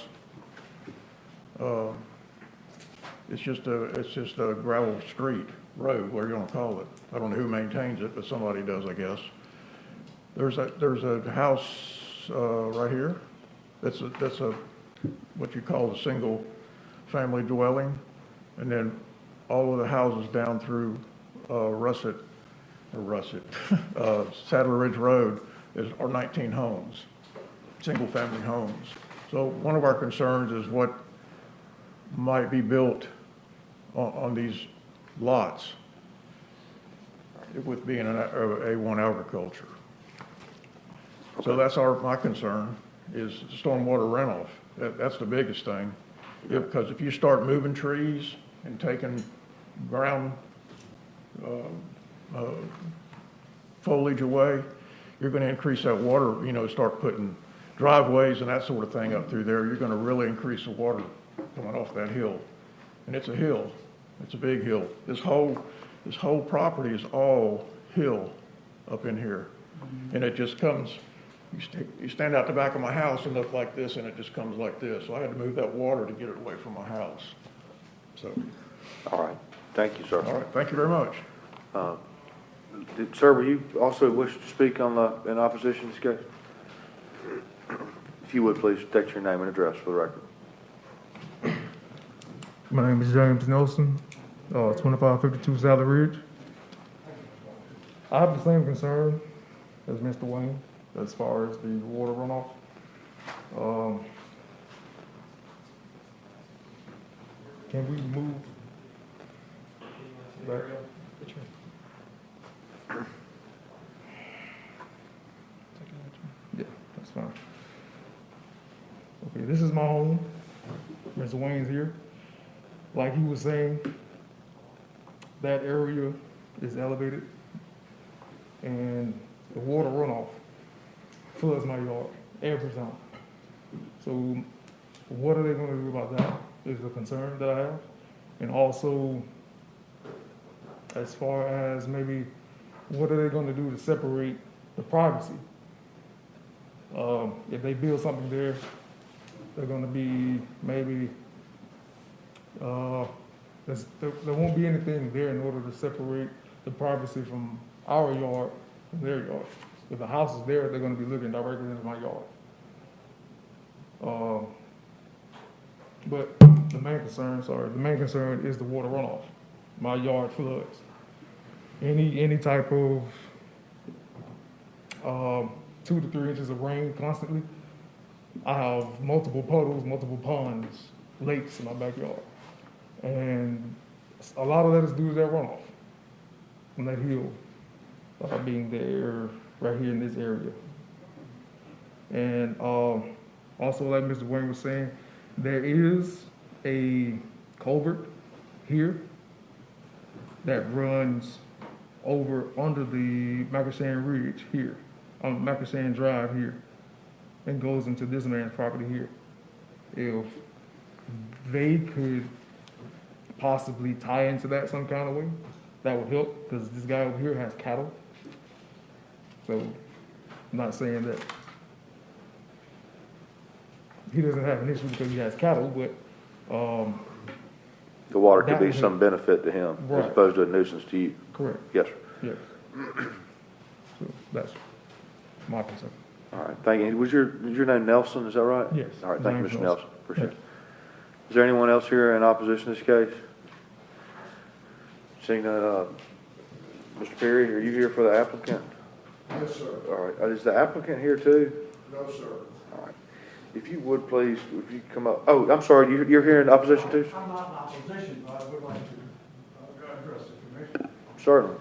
it's just a gravel street, road, whatever you want to call it. I don't know who maintains it, but somebody does, I guess. There's a house right here. That's a what you call a single family dwelling, and then all of the houses down through Saddler Ridge Road are 19 homes, single family homes. So one of our concerns is what might be built on these lots with being an A1 agriculture. So that's my concern is stormwater runoff. That's the biggest thing. Because if you start moving trees and taking ground foliage away, you're going to increase that water, start putting driveways and that sort of thing up through there. You're going to really increase the water coming off that hill. And it's a hill. It's a big hill. This whole property is all hill up in here. And it just comes, you stand out the back of my house and look like this, and it just comes like this. So I had to move that water to get it away from my house. So. All right. Thank you, sir. All right. Thank you very much. Sir, will you also wish to speak on in opposition to this case? If you would, please state your name and address for the record. My name is James Nelson, 2552 Saddler Ridge. I have the same concern as Mr. Wayne as far as the water runoff. Can we move back? Yeah, that's fine. Okay, this is my home. Mr. Wayne's here. Like he was saying, that area is elevated and the water runoff floods my yard every time. So what are they going to do about that is the concern that I have. And also, as far as maybe what are they going to do to separate the privacy? If they build something there, they're going to be maybe, there won't be anything there in order to separate the privacy from our yard from their yard. If the house is there, they're going to be looking directly into my yard. But the main concern is the water runoff. My yard floods. Any type of 2 to 3 inches of rain constantly, I have multiple puddles, multiple ponds, lakes in my backyard. And a lot of that is due to that runoff from that hill being there right here in this area. And also, like Mr. Wayne was saying, there is a culvert here that runs over under the Macashan Ridge here, on Macashan Drive here, and goes into this man's property here. If they could possibly tie into that some kind of way, that would help, because this guy over here has cattle. So I'm not saying that he doesn't have an issue because he has cattle, but the water could be some benefit to him right, as opposed to a nuisance to you. Correct. Yes, sir. Yes. So that's My concern. All right, thank you. Was your name Nelson, is that right? Yes. All right, thank you, My Mr. name's Nelson. Nelson. Appreciate it. Is there anyone else here in opposition to this case? Seeing none, Mr. Perry, are you here for the applicant? Yes, sir. All right, is the applicant here too? No, sir. All right. If you would please, if you come up, oh, I'm sorry, you're here in opposition too? I'm not in opposition, but I would like to address the commission. Certainly.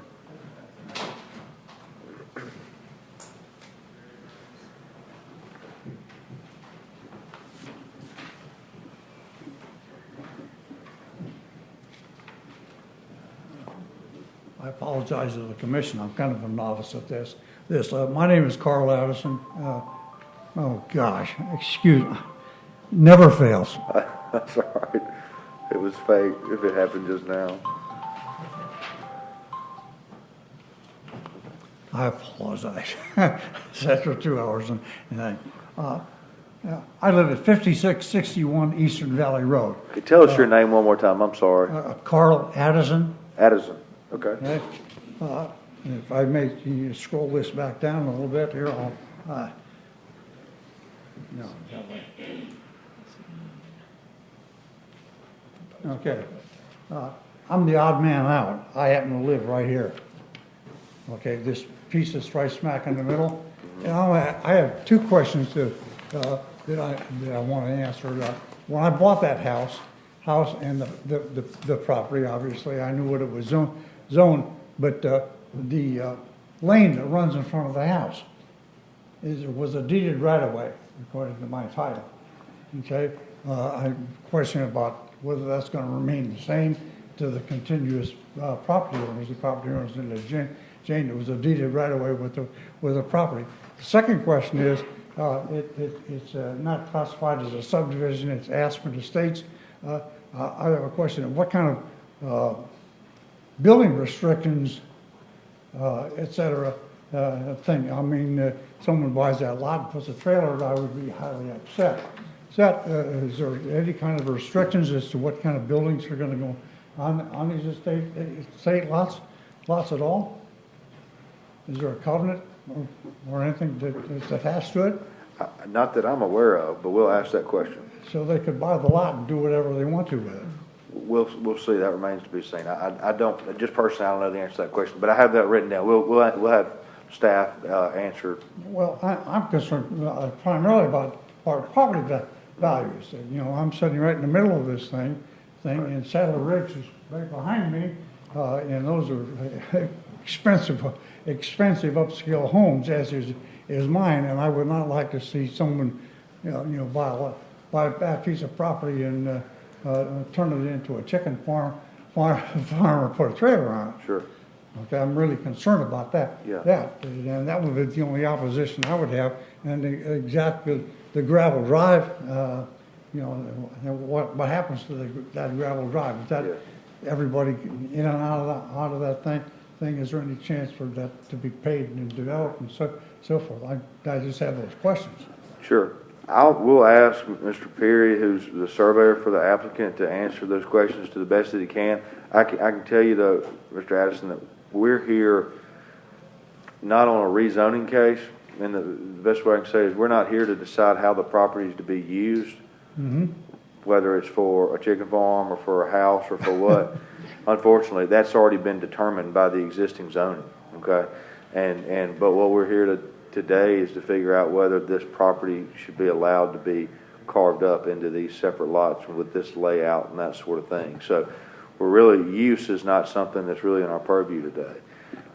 I apologize to the commission. I'm kind of a novice at this. My name is Carl Addison. Oh gosh, excuse me. Never fails. That's all right. It was fake if it happened just now. I apologize. It's after 2 hours I live at 5661 Eastern Valley Road. Okay, tell us your name one more time. I'm sorry. Carl Addison. Addison. Okay. Okay. If I may, you scroll this back down a little bit here, no, that way. Okay. I'm the odd man out. I happen to live right here. Okay, this piece is right smack in the middle. And I have two questions that I want to answer. When I bought that house and the property, obviously, I knew what it was zoned, but the lane that runs in front of the house was a deeded right-of-way, according to my title. Okay, I'm questioning about whether that's going to remain the same to the continuous property owners. The property owners in the Jane, it was a deeded right-of-way with the property. The second question is, it's not classified as a subdivision. It's Aspen Estates. I have a question of what kind of building restrictions, et cetera, thing. I mean, someone buys that lot and puts a trailer, I would be highly upset. Is there any kind of restrictions as to what kind of buildings are going to go on these estate lots at all? Is there a covenant or anything that's attached to it? Not that I'm aware of, but we'll ask that question. So they could buy the lot and do whatever they want to with it. We'll see. That remains to be seen. I don't, just personally, I don't know the answer to that question, but I have that written down. We'll have staff answer. Well, I'm concerned primarily about property values. You know, I'm sitting right in the middle of this thing, and Saddle Ridge is right behind me, and those are expensive upscale homes, as is mine, and I would not like to see someone, buy a piece of property and turn it into a chicken farm or put a trailer on it. Sure. Okay, I'm really concerned about that. Yeah. And that would be the only opposition I would have. And the gravel drive, what happens to that gravel drive? Is that everybody in and out of that thing? Is there any chance for that to be paid and developed and so forth? I just have those questions. Sure. We'll ask Mr. Perry, who's the surveyor for the applicant, to answer those questions to the best that he can. I can tell you, though, Mr. Addison, that we're here not on a rezoning case, and the best way I can say is we're not here to decide how the property is to be used, whether it's for a chicken farm or for a house or for what. Unfortunately, that's already been determined by the existing zoning. Okay, but what we're here today is to figure out whether this property should be allowed to be carved up into these separate lots with this layout and that sort of thing. So we're really, use is not something that's really in our purview today.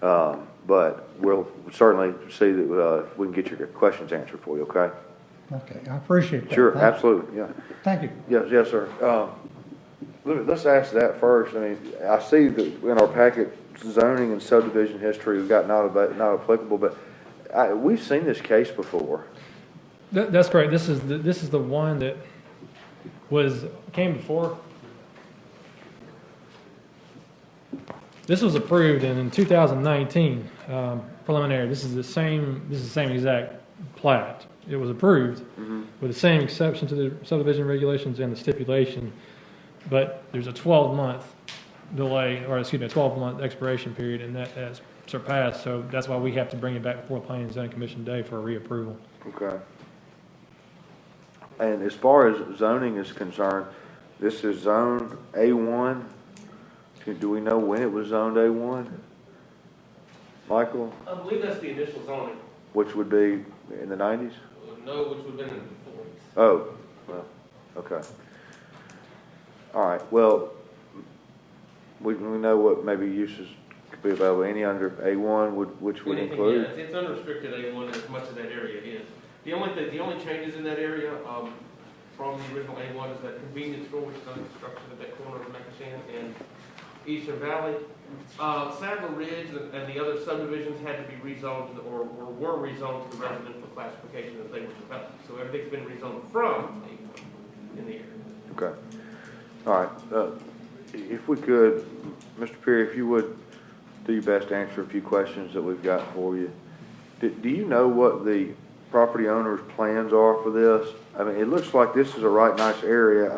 But we'll certainly see that we can get your questions answered for you, okay? Okay, I appreciate that. Sure, absolutely, yeah. Thank you. Yes, sir. Let's ask that first. I mean, I see that in our packet, zoning and subdivision history, we've got not applicable, but we've seen this case before. That's correct. This is the one that came before. This was approved in 2019 preliminary. This is the same exact plat. It was approved with the same exception to the subdivision regulations and the stipulation, but there's a 12-month delay, or excuse me, a 12-month expiration period, and that has surpassed, so that's why we have to bring it back before the Planning and Zoning Commission today for a reapproval. Okay. And as far as zoning is concerned, this is zoned A1. Do we know when it was zoned A1? Michael? I believe that's the initial zoning. Which would be in the 90s? No, which would have been in the 40s. Oh, well, okay. All right, well, we know what maybe uses could be available. Any under A1, which would Anything, include? yeah, it's unrestricted A1 as much as that area is. The only changes in that area from the original A1 is that convenience store, which is under construction at that corner of Macashan and Eastern Valley. Sadler Ridge and the other subdivisions had to be rezoned or were rezoned to the residential classification that they were developed. So everything's been rezoned from A1 in the area. Okay. All right. If we could, Mr. Perry, if you would do your best to answer a few questions that we've got for you. Do you know what the property owner's plans are for this? I mean, it looks like this is a right nice area.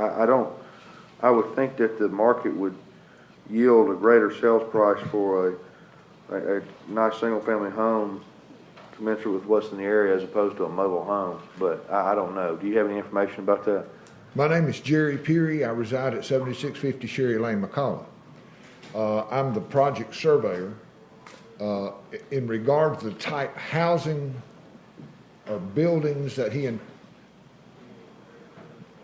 I would think that the market would yield a greater sales price for a nice single-family home commensurate with what's in the area as opposed to a mobile home. But I don't know. Do you have any information about that? My name is Jerry Peary. I reside at 7650 Sherry Lane, McCalla. I'm the project surveyor. In regard to the type housing or buildings that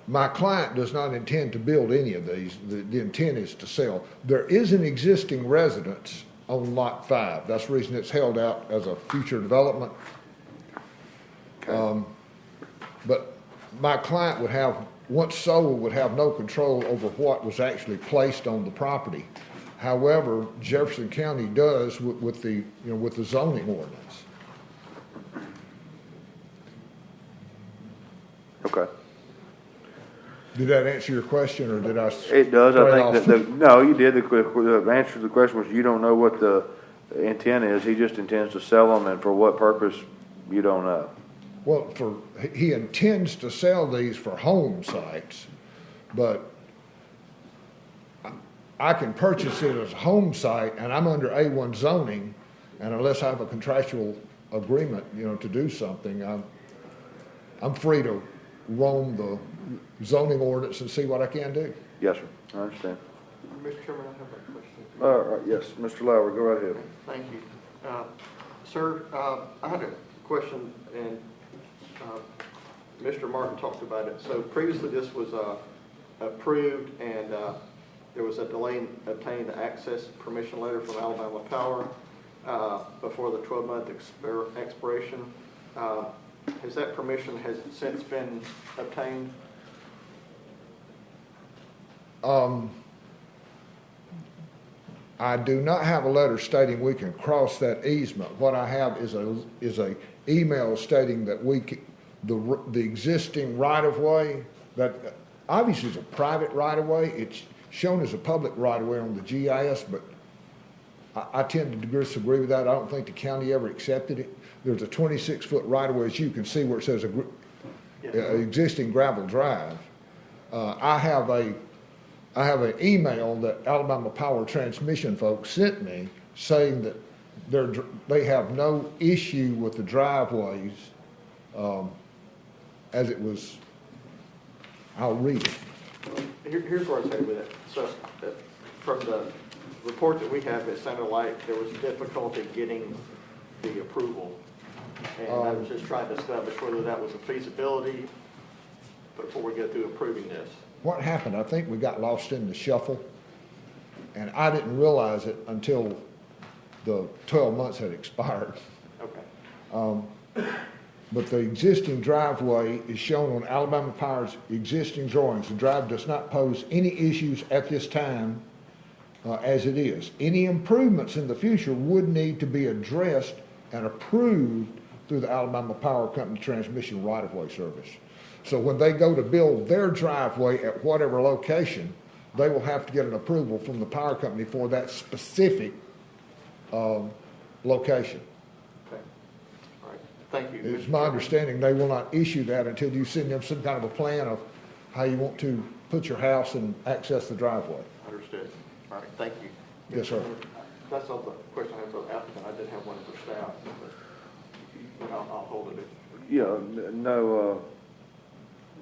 my client does not intend to build any of these. The intent is to sell. There is an existing residence on Lot 5. That's the reason it's held out as a future development. But my client would have, once sold, would have no control over what was actually placed on the property. However, Jefferson County does with the zoning ordinance. Okay. Did that answer your question, or did I? It does. I think no, you did. The answer to the question was you don't know what the intent is. He just intends to sell them, and for what purpose, you don't know. Well, he intends to sell these for home sites, but I can purchase it as a home site, and I'm under A1 zoning, and unless I have a contractual agreement, to do something, I'm free to roam the zoning ordinance and see what I can do. Yes, sir. I understand. Mr. Chairman, I have a question. Yes, Mr. Lowry, go right ahead. Thank you. Sir, I had a question, and Mr. Martin talked about it. So previously this was approved, and there was a delay in obtaining the access permission letter from Alabama Power before the 12-month expiration. Has that permission since been obtained? I do not have a letter stating we can cross that easement. What I have is a email stating that the existing right-of-way, that obviously is a private right-of-way. It's shown as a public right-of-way on the GIS, but I tend to disagree with that. I don't think the county ever accepted it. There's a 26-foot right-of-way, as you can see, where it says existing gravel drive. I have an email that Alabama Power Transmission folks sent me saying that they have no issue with the driveways as it was. I'll read it. Here's where I was headed with it. So from the report that we have, it sounded like there was difficulty getting the approval. And I was just trying to establish whether that was a feasibility before we go through approving this. What happened, I think we got lost in the shuffle, and I didn't realize it until the 12 months had expired. Okay. But the existing driveway is shown on Alabama Power's existing drawings. The drive does not pose any issues at this time as it is. Any improvements in the future would need to be addressed and approved through the Alabama Power Company Transmission Right-of-Way Service. So when they go to build their driveway at whatever location, they will have to get an approval from the power company for that specific location. Okay. All right. Thank you. It's my understanding they will not issue that until you send them some kind of a plan of how you want to put your house and access the driveway. Understood. All right. Thank you. Yes, sir. that's all the question I have for the applicant. I did have one for staff, but I'll hold it. Yeah, no,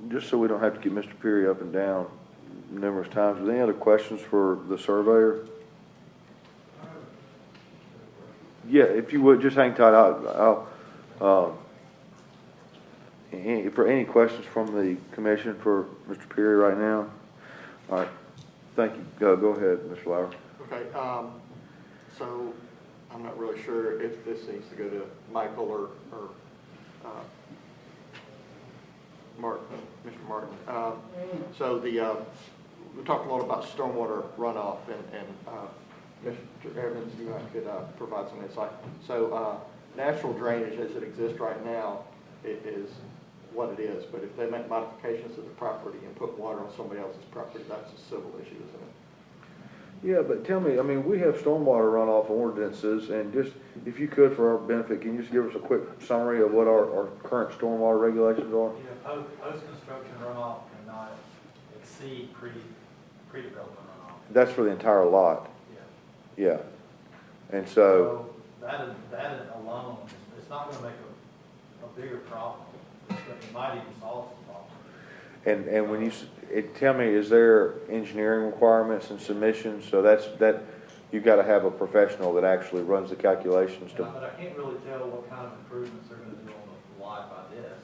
just so we don't have to get Mr. Perry up and down numerous times. Are there any other questions for the surveyor? Yeah, if you would, just hang tight. For any questions from the commission for Mr. Perry right now? All right, thank you. Go ahead, Mr. Lauer. Okay, so I'm not really sure if this needs to go to Michael or Martin, Mr. Martin. So we talked a lot about stormwater runoff, and Mr. Evans, you could provide some insight. So natural drainage as it exists right now is what it is, but if they make modifications to the property and put water on somebody else's property, that's a civil issue, isn't it? Yeah, but tell me, I mean, we have stormwater runoff ordinances, and just, if you could, for our benefit, can you just give us a quick summary of what our current stormwater regulations are? Yeah, post-construction runoff cannot exceed pre-development runoff. That's for the entire lot? Yeah. Yeah. And so that alone, it's not going to make a bigger problem. It might even solve some problems. And when you tell me, is there engineering requirements and submissions? So that you've got to have a professional that actually runs the calculations. But I can't really tell what kind of improvements they're going to do on the lot by this.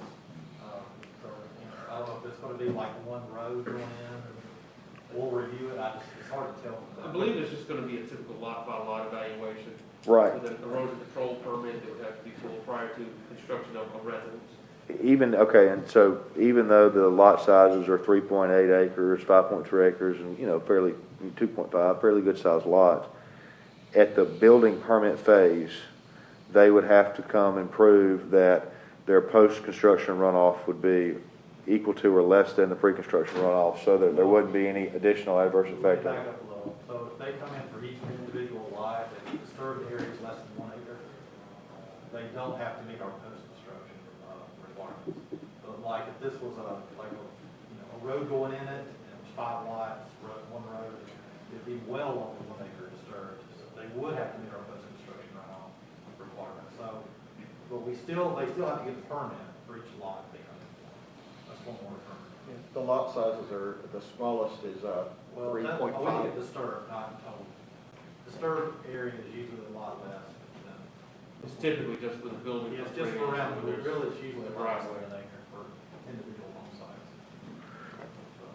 I don't know if it's going to be like one road going in. We'll review it. It's hard to tell. I believe it's just going to be a typical lot by lot evaluation. Right. With an erosion control permit that would have to be pulled prior to construction of a residence. And so even though the lot sizes are 3.8 acres, 5.3 acres, and fairly 2.5, fairly good sized lots, at the building permit phase, they would have to come and prove that their post-construction runoff would be equal to or less than the pre-construction runoff, so that there wouldn't be any additional adverse effect. Back up a little. So if they come in for each individual lot, and the disturbed area is less than 1 acre, they don't have to meet our post-construction requirements. But like if this was a road going in it, and it was 5 lots, one road, it'd be well over 1 acre disturbed. So they would have to meet our post-construction runoff requirements. So, but they still have to get the permit for each lot they come in for. That's one more permit. The lot sizes are, the smallest is 3.5. We get disturbed, not total. Disturbed area is usually a lot less than. It's typically just for the building. Yeah, it's just around, really it's usually the about driveway. 1 acre for individual home sites.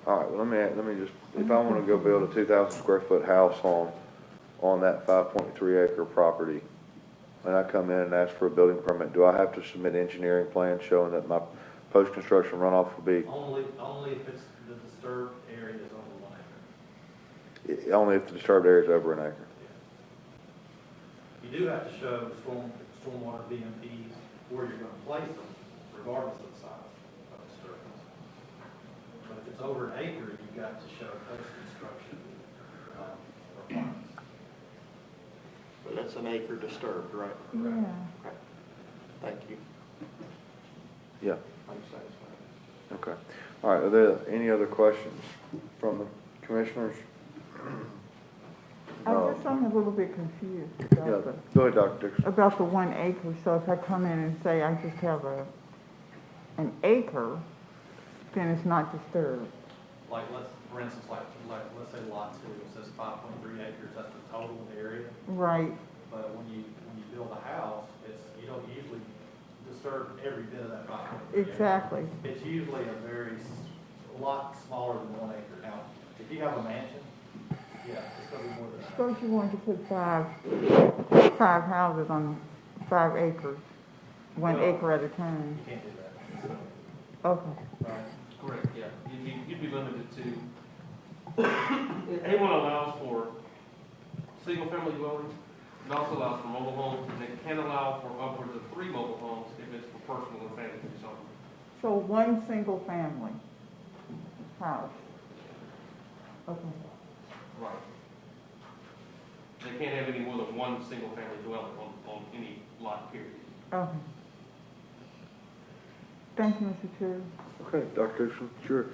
All right, well, let me just, if I want to go build a 2,000 square foot house on that 5.3 acre property, and I come in and ask for a building permit, do I have to submit engineering plans showing that my post-construction runoff will be? Only if it's, the disturbed area is over 1 acre. Only if the disturbed area is over 1 acre. You do have to show stormwater BMPs where you're going to place them, regardless of the size of disturbance. But if it's over 1 acre, you've got to show post-construction requirements. But that's 1 acre disturbed, right? Yeah. Okay. Thank you. Yeah. I'm satisfied. Okay. All right, are there any other questions from the commissioners? I guess I'm a little bit confused Yeah, go ahead, Dr. Dixon. about the 1 acre. So if I come in and say I just have an acre, then it's not disturbed. Like for instance, let's say lot 2, it says 5.3 acres, that's the total area. Right. But when you build a house, you don't usually disturb every bit of that 5.3 acres. Exactly. It's usually a lot smaller than 1 acre. Now, if you have a mansion, yeah, it's going to be more than that. Suppose you wanted to put five houses on 5 acres, 1 acre at a time. You can't do that. Okay. Right. Correct, yeah. You'd be limited to, A1 allows for single-family dwellings, it also allows for mobile homes, and it can allow for upwards of 3 mobile homes if it's for personal and family consumption. So 1 single family house. Okay. Right. They can't have any more than 1 single-family dwelling on any lot, period. Okay. Thank you, Mr. Chair. Okay, Dr. Dixon, sure.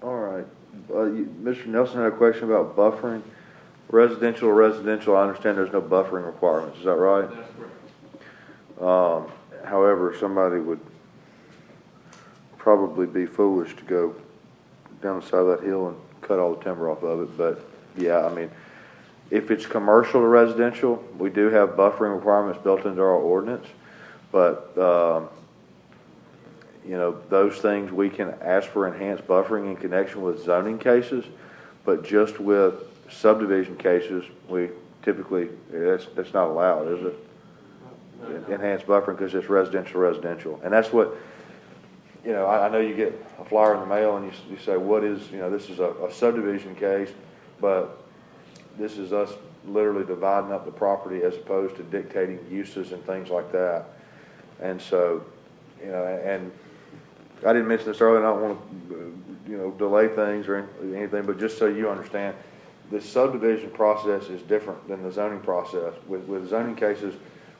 All right. Mr. Nelson had a question about buffering. Residential, I understand there's no buffering requirements, is that right? That's correct. However, somebody would probably be foolish to go down the side of that hill and cut all the timber off of it, but yeah, I mean, if it's commercial to residential, we do have buffering requirements built into our ordinance, but, you know, those things we can ask for enhanced buffering in connection with zoning cases, but just with subdivision cases, we typically, that's not allowed, is it? Enhanced buffering because it's residential. And that's what, you know, I know you get a flyer in the mail and you say, what is, you know, this is a subdivision case, but this is us literally dividing up the property as opposed to dictating uses and things like that. And so, you know, and I didn't mention this earlier, and I don't want to, you know, delay things or anything, but just so you understand, the subdivision process is different than the zoning process. With zoning cases,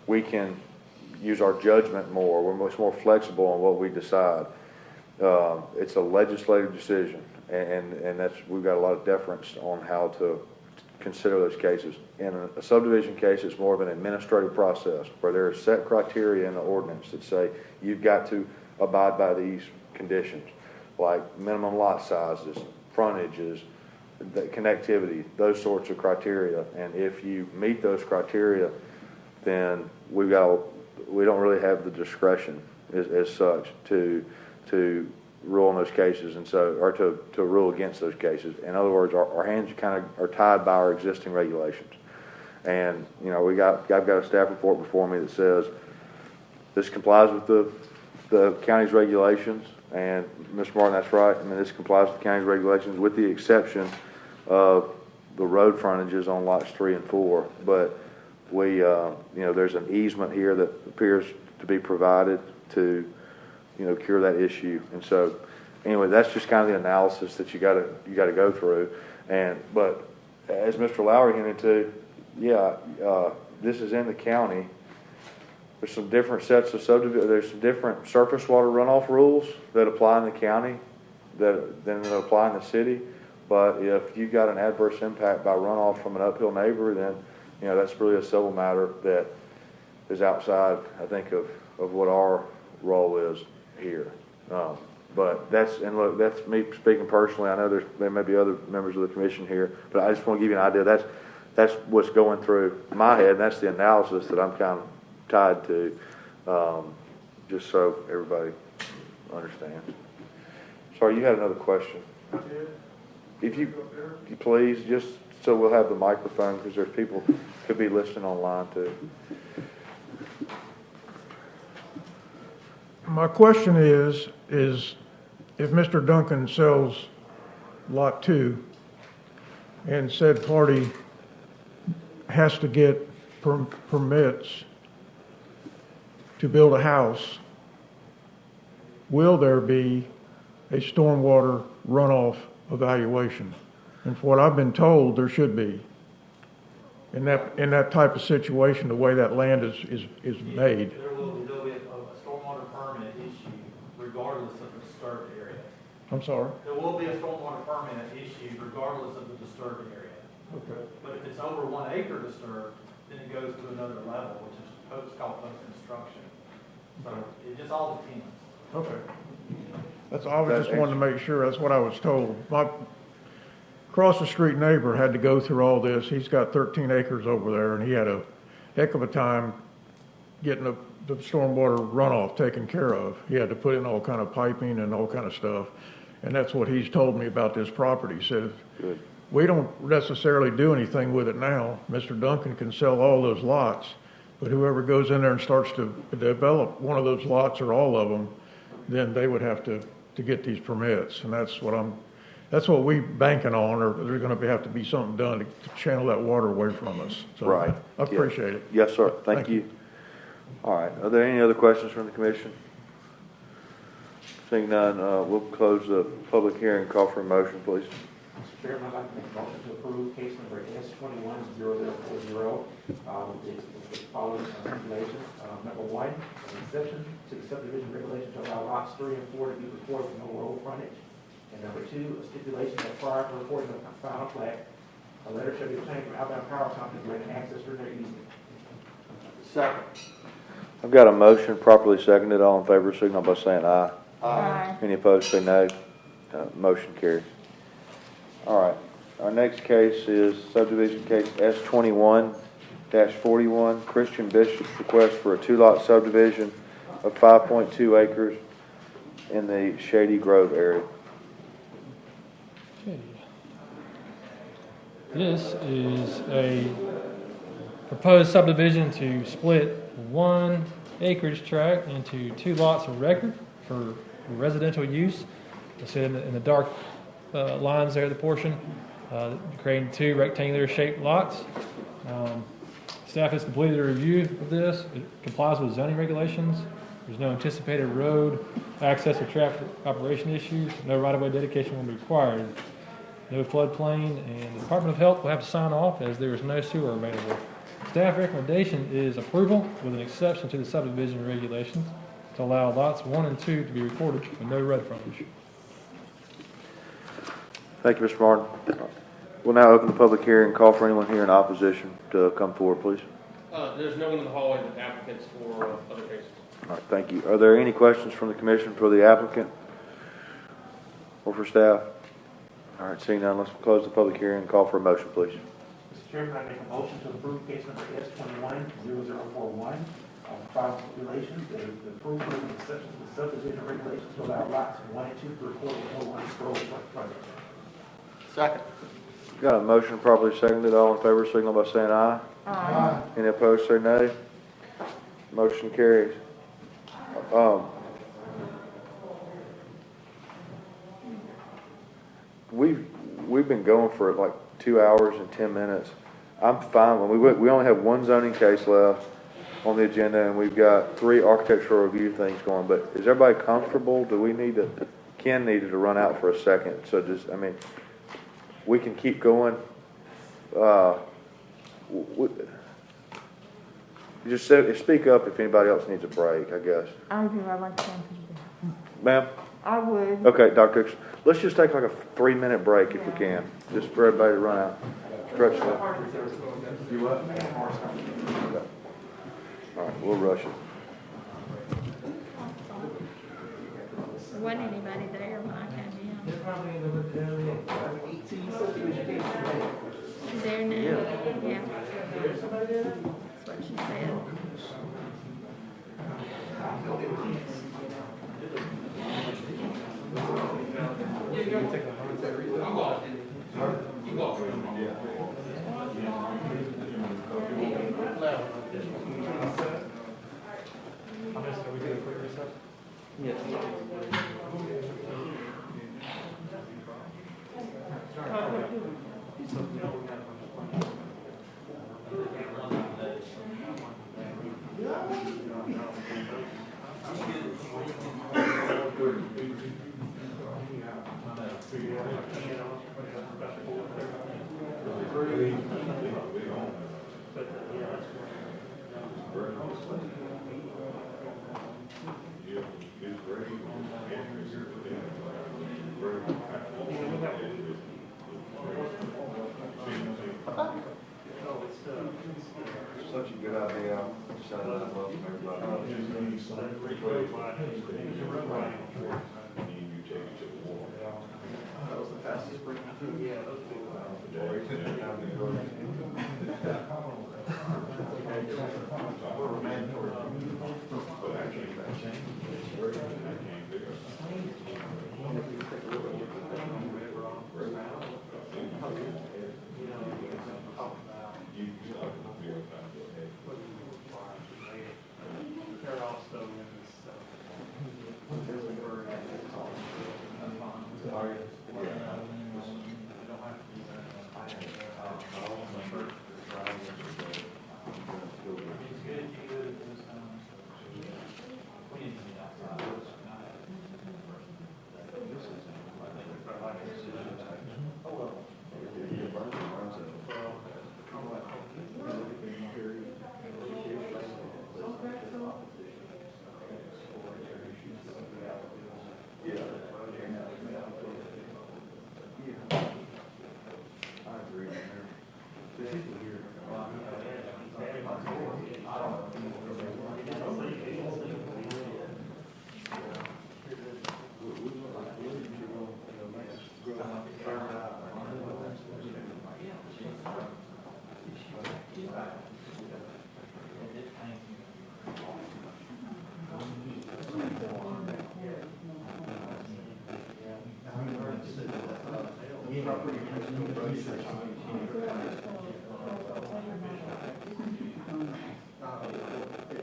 we can use our judgment more. We're much more flexible on what we decide. It's a legislative decision, and that's, we've got a lot of deference on how to consider those cases. In a subdivision case, it's more of an administrative process where there are set criteria in the ordinance that say you've got to abide by these conditions, like minimum lot sizes, frontages, the connectivity, those sorts of criteria. And if you meet those criteria, then we don't really have the discretion as such to rule in those cases, and so, or to rule against those cases. In other words, our hands kind of are tied by our existing regulations. And you know, I've got a staff report before me that says this complies with the county's regulations. And Mr. Martin, that's right. I mean, this complies with the county's regulations with the exception of the road frontages on lots 3 and 4. But we, you know, there's an easement here that appears to be provided to, you know, cure that issue. And so, anyway, that's just kind of the analysis that you got to go through. But as Mr. Lowry hinted to, yeah, this is in the county. There's some different sets of subdivision. There's some different surface water runoff rules that apply in the county than that apply in the city. But if you've got an adverse impact by runoff from an uphill neighbor, then you know that's really a civil matter that is outside, I think, of what our role is here. But that's me speaking personally. I know there may be other members of the commission here, but I just want to give you an idea. That's what's going through my head, and that's the analysis that I'm kind of tied to, just so everybody understands. Sorry, you had another question. If you please, just so we'll have the microphone, because there's people could be listening online too. My question is if Mr. Duncan sells Lot 2 and said party has to get permits to build a house, will there be a stormwater runoff evaluation? And from what I've been told, there should be. In that type of situation, the way that land is made. There will be a stormwater permit issued regardless of the disturbed area. I'm sorry? There will be a stormwater permit issued regardless of the disturbed area. Okay. But if it's over 1 acre disturbed, then it goes to another level, which is called post-construction. So it just all depends. Okay. I was just wanted to make sure. That's what I was told. My across the street neighbor had to go through all this. He's got 13 acres over there, and he had a heck of a time getting the stormwater runoff taken care of. He had to put in all kind of piping and all kind of stuff. And that's what he's told me about this property. He said, good. We don't necessarily do anything with it now. Mr. Duncan can sell all those lots, but whoever goes in there and starts to develop one of those lots or all of them, then they would have to get these permits. And that's what we banking on, or there's going to have to be something done to channel that water away from us. So right. I appreciate it. Yes, sir. Thank you. All right. Are there any other questions from the commission? Seeing none, we'll close the public hearing. Call for a motion, please. Mr. Chairman, I'd like to make a motion to approve case number S210040 with the following stipulations. Number 1, an exception to the subdivision regulation to allow lots 3 and 4 to be recorded with no road frontage. And number 2, a stipulation that prior to recording of the final plat, A letter shall be obtained from Alabama Power Company granting access to their easement. Second. I've got a motion properly seconded. All in favor, signal by saying aye. Aye. Any opposed, say no. Motion carries. All right. Our next case is subdivision case S21-41, Christian Bishop's request for a two-lot subdivision of 5.2 acres in the Shady Grove area. Okay. This is a proposed subdivision to split 1 acreage tract into 2 lots of record for residential use. You see in the dark lines there, the portion, creating 2 rectangular shaped lots. Staff has completed a review of this. It complies with zoning regulations. There's no anticipated road access or traffic operation issues. No right-of-way dedication will be required. No floodplain, and the Department of Health will have to sign off as there is no sewer available. Staff recommendation is approval with an exception to the subdivision regulations to allow lots 1 and 2 to be recorded with no road frontage. Thank you, Mr. Martin. We'll now open the public hearing and call for anyone here in opposition to come forward, please. There's no one in the hallway but applicants for other cases. All right, thank you. Are there any questions from the commission for the applicant or for staff? All right, seeing none, let's close the public hearing and call for a motion, please. Mr. Chairman, I make a motion to approve case number S21-0041 on filed regulations, the approval of the exception to the subdivision regulations to allow lots 1 and 2 to record with no one road frontage. Second. Got a motion properly seconded. All in favor, signal by saying aye. Aye. Any opposed, say nay. Motion carries. We've been going for like 2 hours and 10 minutes. I'm fine. We only have 1 zoning case left on the agenda, and we've got 3 architectural review things going. But is everybody comfortable? Do we need to? Ken needed to run out for a second, so we can keep going. Just speak up if anybody else needs a break, I guess. I do, I'd like to. Ma'am? I would. Okay, Dr. Dixon. Let's just take like a 3-minute break if we can, just for everybody to run out. Stretch it. All right, we'll rush it. There wasn't anybody there when I came in. There now? Yeah. That's what she said. Such a good idea. That was the fastest break. Yeah, those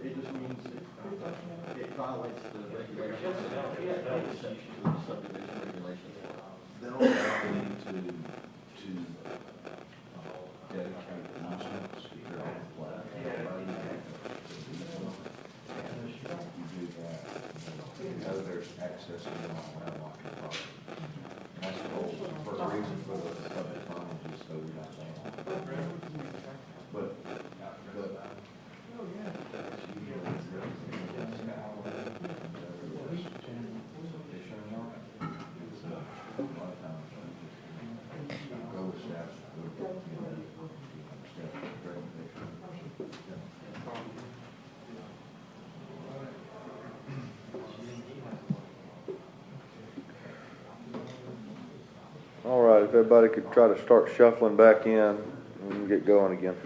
It just means it violates the regulations. Subdivision regulations. They'll allow you to dedicate easements to their own plat. You do that. You know there's access to your landlocked property. And that's the whole, for the reason for the public frontage is so we don't land. But, All right, if everybody could try to start shuffling back in, we can get going again.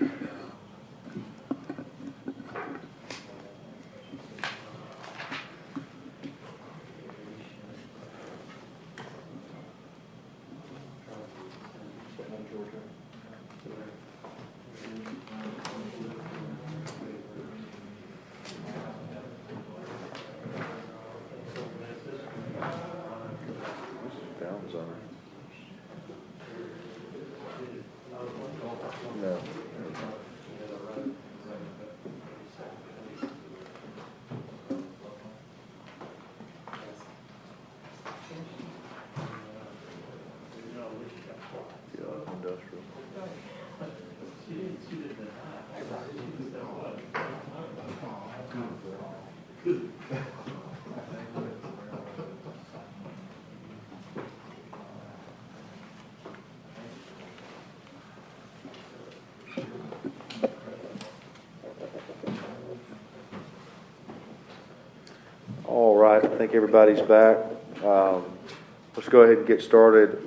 No. Industrial. All right, I think everybody's back. Let's go ahead and get started.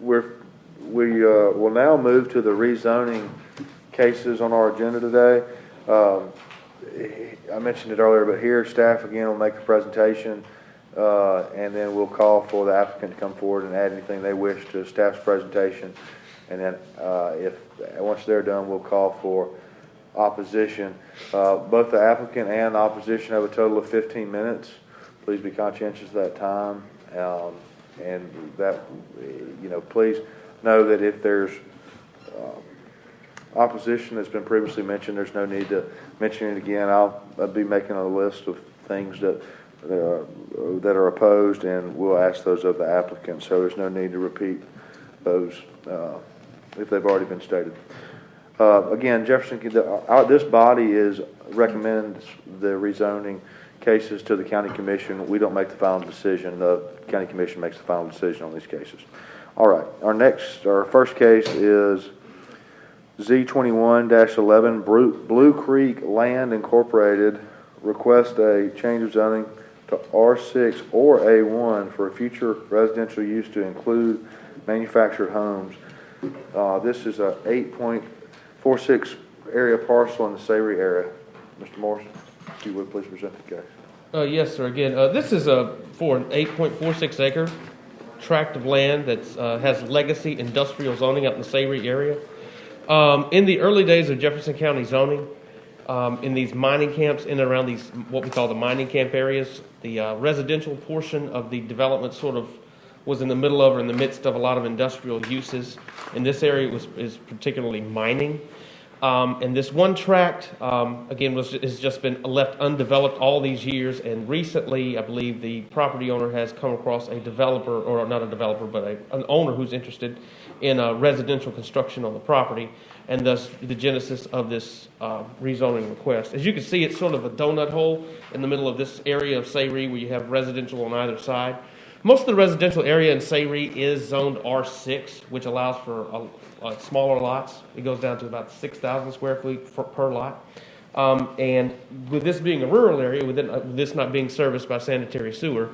We will now move to the rezoning cases on our agenda today. I mentioned it earlier, but here staff again will make a presentation, and then we'll call for the applicant to come forward and add anything they wish to staff's presentation. And then once they're done, we'll call for opposition. Both the applicant and the opposition have a total of 15 minutes. Please be conscientious of that time. And that, please know that if there's opposition that's been previously mentioned, there's no need to mention it again. I'll be making a list of things that are opposed, and we'll ask those of the applicant. So there's no need to repeat those if they've already been stated. Again, Jefferson, this body recommends the rezoning cases to the county commission. We don't make the final decision. The county commission makes the final decision on these cases. All right, our first case is Z21-11, Blue Creek Land Incorporated, request a change of zoning to R6 or A1 for a future residential use to include manufactured homes. This is a 8.46 area parcel in the Sayre area. Mr. Morrison, if you would please present the case. Yes, sir. Again, this is for an 8.46 acre tract of land that has legacy industrial zoning out in the Sayre area. In the early days of Jefferson County zoning, in these mining camps in and around these, what we call the mining camp areas, the residential portion of the development sort of was in the middle of or in the midst of a lot of industrial uses. In this area is particularly mining. And this one tract, again, has just been left undeveloped all these years. And recently, I believe the property owner has come across a developer, or not a developer, but an owner who's interested in residential construction on the property, and thus the genesis of this rezoning request. As you can see, it's sort of a donut hole in the middle of this area of Sayre where you have residential on either side. Most of the residential area in Sayre is zoned R6, which allows for smaller lots. It goes down to about 6,000 square feet per lot. And with this being a rural area, with this not being serviced by sanitary sewer,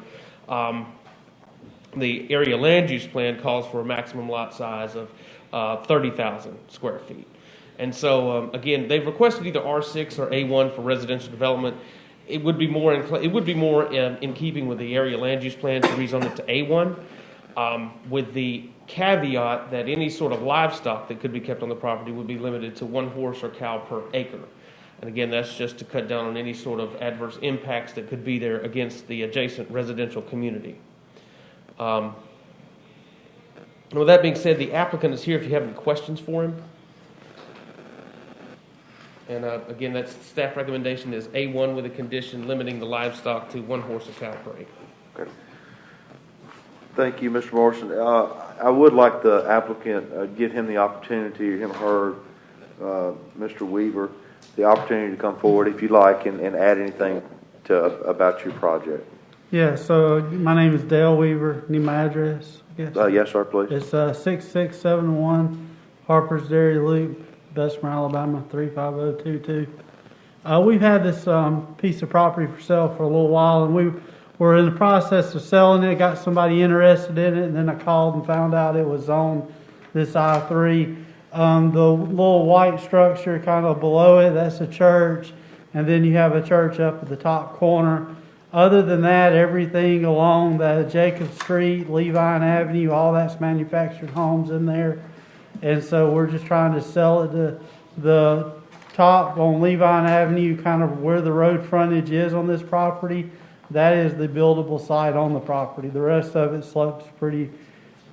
The area land use plan calls for a maximum lot size of 30,000 square feet. And so, again, they've requested either R6 or A1 for residential development. It would be more in keeping with the area land use plan to rezone it to A1, with the caveat that any sort of livestock that could be kept on the property would be limited to 1 horse or cow per acre. And again, that's just to cut down on any sort of adverse impacts that could be there against the adjacent residential community. With that being said, the applicant is here if you have any questions for him. And again, that's staff recommendation is A1 with a condition limiting the livestock to 1 horse or cow per acre. Okay. Thank you, Mr. Morrison. I would like the applicant, give him the opportunity, him or her, Mr. Weaver, the opportunity to come forward if you like and add anything about your project. Yeah, so my name is Dale Weaver. Need my address, I guess? Yes, sir, please. It's 6671 Harper's Dairy Loop, Bessemer, Alabama, 35022. We've had this piece of property for sale for a little while, and we were in the process of selling it, got somebody interested in it, and then I called and found out it was on this I-3. The little white structure kind of below it, that's a church, and then you have a church up at the top corner. Other than that, everything along the Jacob Street, Levine Avenue, all that's manufactured homes in there. And so we're just trying to sell it to the top on Levine Avenue, kind of where the road frontage is on this property. That is the buildable site on the property. The rest of it slopes pretty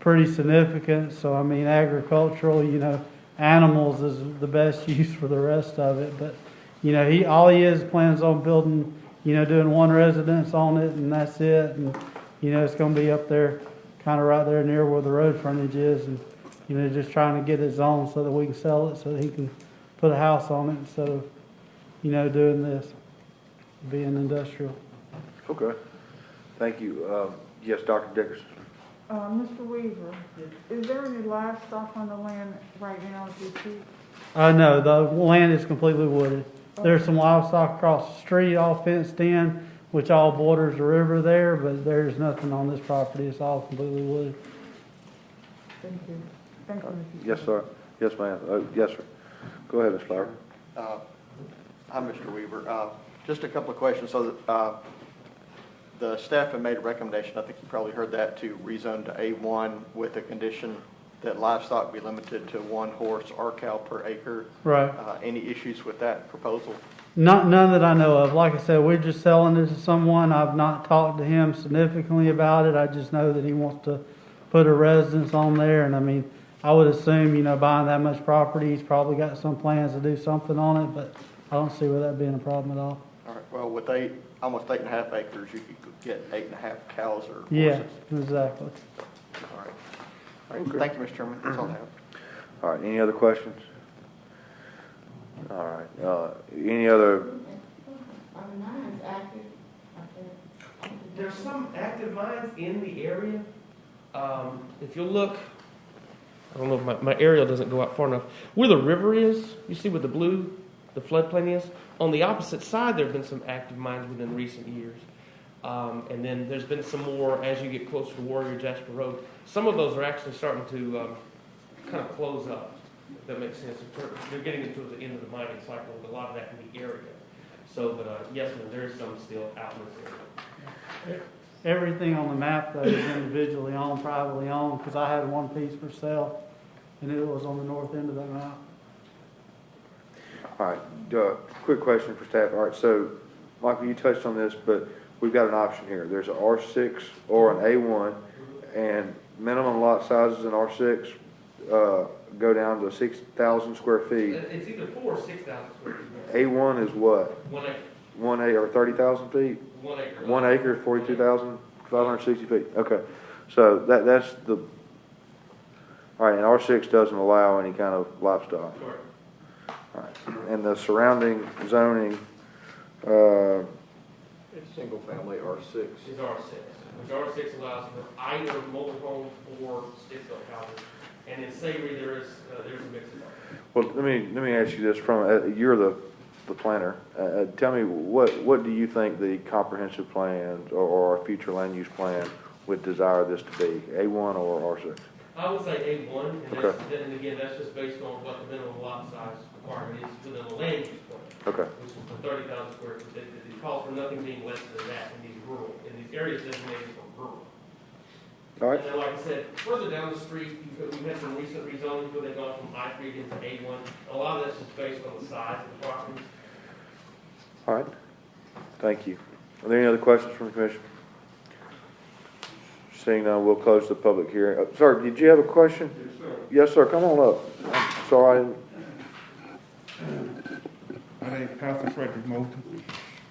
significant. So, I mean, agricultural, animals is the best use for the rest of it. But, all he plans on building, doing one residence on it, and that's it. And, it's going to be up there, kind of right there near where the road frontage is. And, just trying to get it zoned so that we can sell it, so that he can put a house on it instead of, doing this, being industrial. Okay. Thank you. Yes, Dr. Dickerson. Mr. Weaver, is there any livestock on the land right now as you speak? No, the land is completely wooded. There's some livestock across the street, all fenced in, which all borders the river there, but there's nothing on this property. It's all completely wooded. Thank you. Thank you. Yes, sir. Yes, ma'am. Yes, sir. Go ahead, Ms. Flower. Hi, Mr. Weaver. Just a couple of questions. So the staff had made a recommendation, I think you probably heard that, to rezone to A1 with a condition that livestock be limited to 1 horse or cow per acre. Right. Any issues with that proposal? None that I know of. Like I said, we're just selling it to someone. I've not talked to him significantly about it. I just know that he wants to put a residence on there. And I mean, I would assume, buying that much property, he's probably got some plans to do something on it, but I don't see where that being a problem at all. All right. Well, with almost 8.5 acres, you could get 8.5 cows or horses. Yeah, exactly. All right. All right. Thank you, Mr. Chairman. That's all I have. All right. Any other questions? All right. Any other? There's some active mines in the area. If you look, I don't know if my aerial doesn't go out far enough. Where the river is, you see where the floodplain is? On the opposite side, there have been some active mines within recent years. And then there's been some more as you get closer to Warrior Jasper Road. Some of those are actually starting to kind of close up, if that makes sense. They're getting into the end of the mining cycle with a lot of that in the area. So, but yes, there is some still out in this area. Everything on the map, though, is individually owned, privately owned, because I had one piece for sale, and it was on the north end of that map. All right. Quick question for staff. All right. So, Michael, you touched on this, but we've got an option here. There's an R6 or an A1, and minimum lot sizes in R6 go down to 6,000 square feet. It's either 4 or 6,000 square feet. A1 is what? 1 acre. 1 acre, or 30,000 feet? 1 acre. 1 acre, 42,560 feet. Okay. So that's the. All right, and R6 doesn't allow any kind of livestock. Correct. All right. And the surrounding zoning. It's single family R6. Is R6. Which R6 allows for either mobile homes or stick-built houses. And in Savory, there's a mix of both. Well, let me ask you this: from you're the planner. Tell me what do you think the comprehensive plan or a future land use plan would desire this to be, A1 or R6? I would say A1, and Okay. and again, that's just based on what the minimum lot size requirement is within the land use plan. Okay. Which is the 30,000 square foot. It calls for nothing being less than that in these areas designated for rural. All right. And then, like I said, further down the street, we've had some recent rezonings where they've gone from I-3 into A1. A lot of that's just based on the size of the properties. All right. Thank you. Are there any other questions from the commission? Seeing none, we'll close the public hearing. Sir, did you have a question? Yes, sir. Yes, sir. Come on up. I'm sorry. My name is Pastor Frederick Moulton,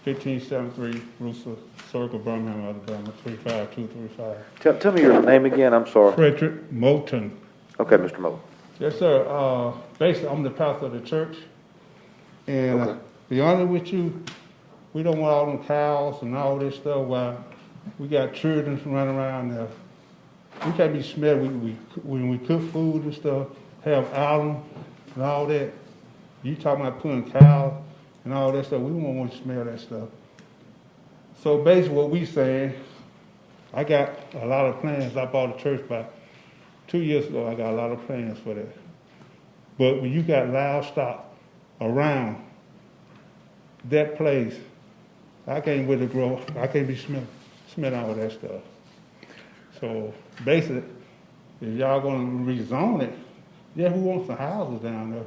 1573 Rooster Circle, Birmingham, Alabama, 35235. Tell me your name again. I'm sorry. Frederick Moulton. Okay, Mr. Moulton. Yes, sir. Basically, I'm the pastor of the church. And Okay. be honest with you, we don't want all them cows and all this stuff while we got children running around there. We can't be smelling when we cook food and stuff, have alum and all that. You talking about putting cows and all that stuff, we don't want to smell that stuff. So basically what we saying, I got a lot of plans. I bought a church about 2 years ago. I got a lot of plans for that. But when you got livestock around that place, I can't really grow. I can't be smelling all that stuff. So basically, if y'all gonna rezone it, yeah, who wants the houses down there?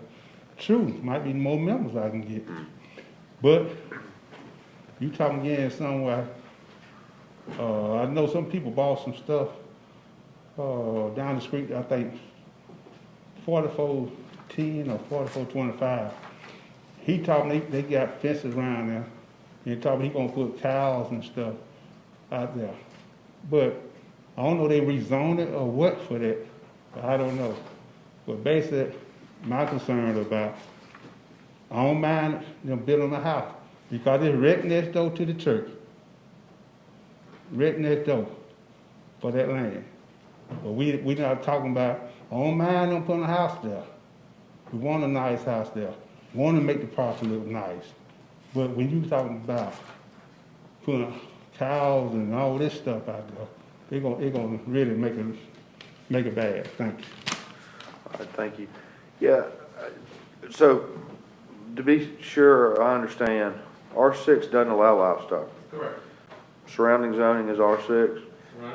True, might be more members I can get. But you talking again somewhere, I know some people bought some stuff down the street, I think 4410 or 4425. He told me they got fences around there. He told me he gonna put cows and stuff out there. But I don't know they rezoned it or what for that. I don't know. But basically, my concern about, I don't mind them building a house because it's right next door to the church. Right next door for that land. But we not talking about, I don't mind them putting a house there. We want a nice house there. We want to make the property look nice. But when you talking about putting cows and all this stuff out there, they're gonna really make it bad. Thank you. All right, thank you. Yeah, so to be sure I understand, R6 doesn't allow livestock. Correct. Surrounding zoning is R6.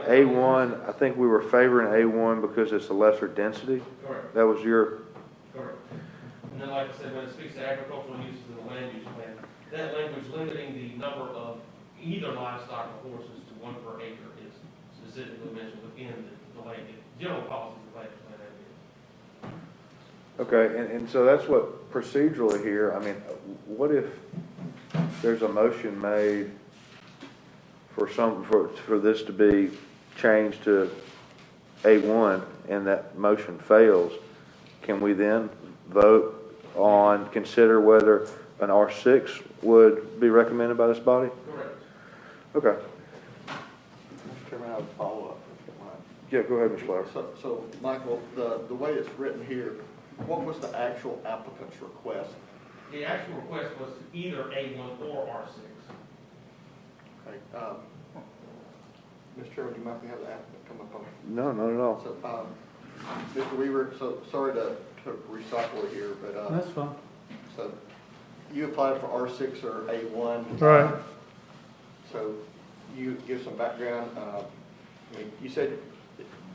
A1, I think we were favoring A1 because it's a lesser density. Correct. That was your... Correct. And then, like I said, when it speaks to agricultural uses in the land use plan, that language limiting the number of either livestock or horses to 1 per acre is specifically mentioned within the land, general policies of land use plan. Okay, and so that's what procedurally here, I mean, what if there's a motion made for this to be changed to A1 and that motion fails? Can we then vote on, consider whether an R6 would be recommended by this body? Correct. Okay. Mr. Chairman, I have a follow-up, if you don't mind. Yeah, go ahead, Mr. Flower. So, Michael, the way it's written here, what was the actual applicant's request? The actual request was either A1 or R6. Okay, Mr. Chairman, do you mind if we have the applicant come up on? No, not at all. So, Mr. Weaver, so sorry to recycle it here, but, That's fine. so you applied for R6 or A1. Right. So you give some background. I mean, you said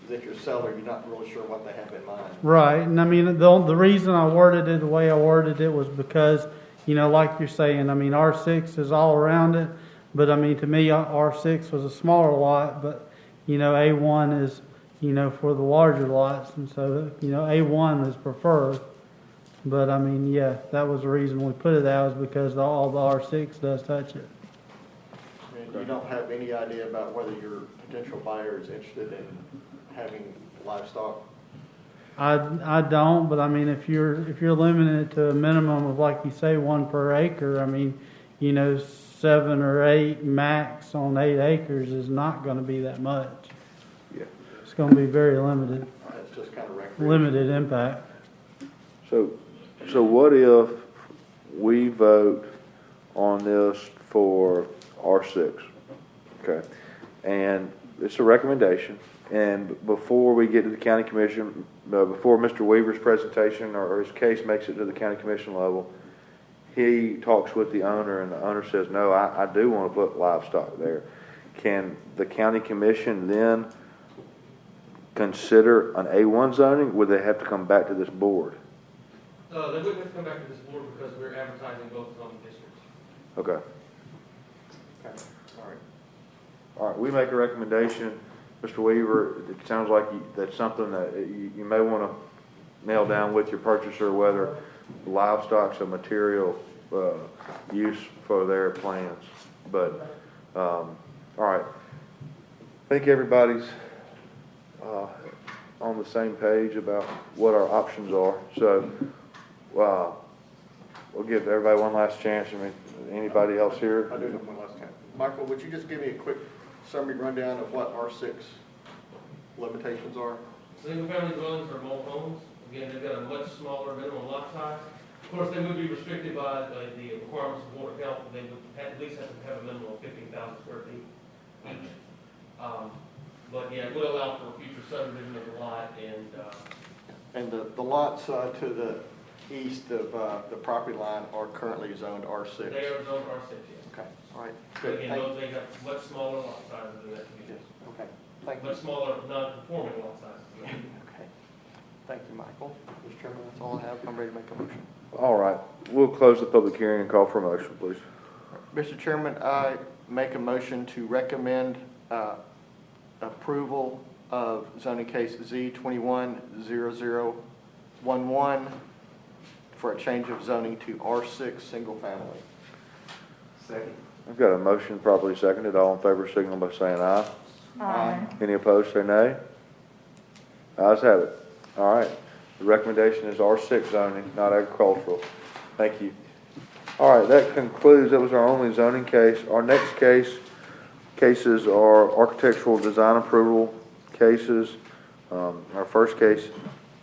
that you're a seller, you're not really sure what they have in mind. Right, and I mean, the reason I worded it the way I worded it was because, you know, like you're saying, I mean, R6 is all around it, but I mean, to me, R6 was a smaller lot, but, you know, A1 is, you know, for the larger lots, and so, you know, A1 is preferred. But I mean, yeah, that was the reason we put it out, is because all the R6 does touch it. And you don't have any idea about whether your potential buyer is interested in having livestock? I don't, but I mean, if you're limiting it to a minimum of, like you say, 1 per acre, I mean, you know, 7 or 8 max on 8 acres is not going to be that much. Yeah. It's going to be very limited. It's just kind of recreational. Limited impact. So what if we vote on this for R6, okay? And it's a recommendation, and before we get to the county commission, before Mr. Weaver's presentation or his case makes it to the county commission level, he talks with the owner, and the owner says, no, I do want to put livestock there. Can the county commission then consider an A1 zoning? Would they have to come back to this board? They wouldn't have to come back to this board because we're advertising both zoning districts. Okay. All right, we make a recommendation. Mr. Weaver, it sounds like that's something that you may want to nail down with your purchaser, whether livestock's a material use for their plans. But, all right. I think everybody's on the same page about what our options are. So, we'll give everybody one last chance. I mean, anybody else here? I do have one last chance. Michael, would you just give me a quick summary rundown of what R6 limitations are? Single-family dwellings are mobile homes. Again, they've got a much smaller minimum lot size. Of course, they would be restricted by the requirements of Board of Health. They would at least have to have a minimum of 15,000 square feet each. But yeah, it would allow for a future subdivision of the lot and the lots to the east of the property line are currently zoned R6. They are zoned R6, yes. Okay, all right. But again, those, they have much smaller lot sizes than that. Yes. Okay, thank you. Much smaller non-conforming lot sizes. Okay, thank you, Michael. Mr. Chairman, that's all I have. I'm ready to make a motion. All right, we'll close the public hearing and call for a motion, please. Mr. Chairman, I make a motion to recommend approval of zoning case Z210011 for a change of zoning to R6 single family. Second. I've got a motion properly seconded. All in favor signal by saying aye. Aye. Any opposed, say nay. Ayes have it. All right. The recommendation is R6 zoning, not agricultural. Thank you. All right, that was our only zoning case. Our next cases are architectural design approval cases. Our first case,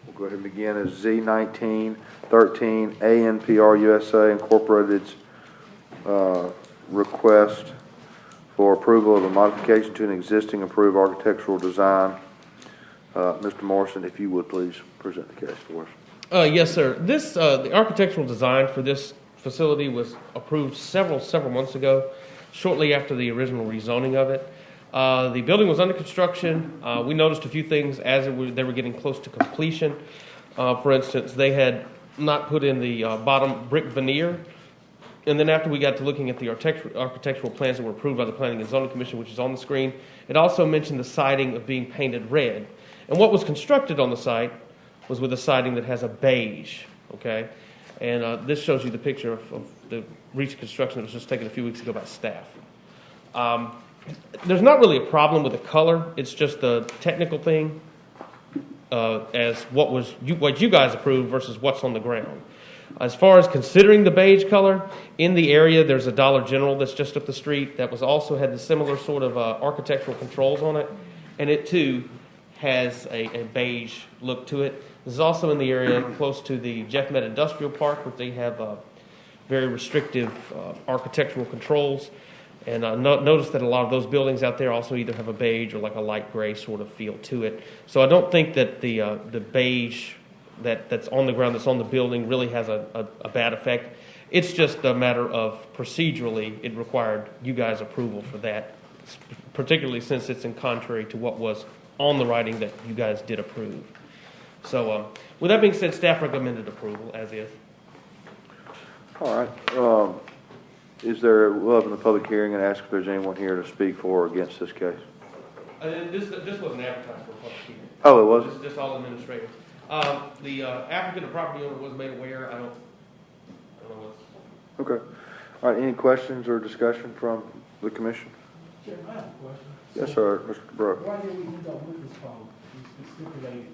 we'll go ahead and begin, is Z1913 ANPR USA Incorporated's request for approval of a modification to an existing approved architectural design. Mr. Morrison, if you would please present the case for us. Yes, sir. This the architectural design for this facility was approved several months ago, shortly after the original rezoning of it. The building was under construction. We noticed a few things as they were getting close to completion. For instance, they had not put in the bottom brick veneer. And then after we got to looking at the architectural plans that were approved by the Planning and Zoning Commission, which is on the screen, it also mentioned the siding of being painted red. And what was constructed on the site was with a siding that has a beige, okay? And this shows you the picture of the recent construction that was just taken a few weeks ago by staff. There's not really a problem with the color. It's just a technical thing as what you guys approved versus what's on the ground. As far as considering the beige color, in the area there's a Dollar General that's just up the street that was also had the similar sort of architectural controls on it, and it too has a beige look to it. This is also in the area close to the Jeff Met Industrial Park, where they have very restrictive architectural controls. And notice that a lot of those buildings out there also either have a beige or like a light gray sort of feel to it. So I don't think that the beige that's on the ground, that's on the building, really has a bad effect. It's just a matter of procedurally, it required you guys' approval for that, particularly since it's in contrary to what was on the writing that you guys did approve. So with that being said, staff recommended approval, as is. All right. We'll open the public hearing and ask if there's anyone here to speak for or against this case. This wasn't advertised for a public hearing. Oh, it wasn't? This is just all administrative. The applicant or property owner was made aware. I don't know what's... Okay. All right, any questions or discussion from the commission? Chairman, I have a question. Yes, sir, Mr. Brooks. Why did we end up with this color? We stipulated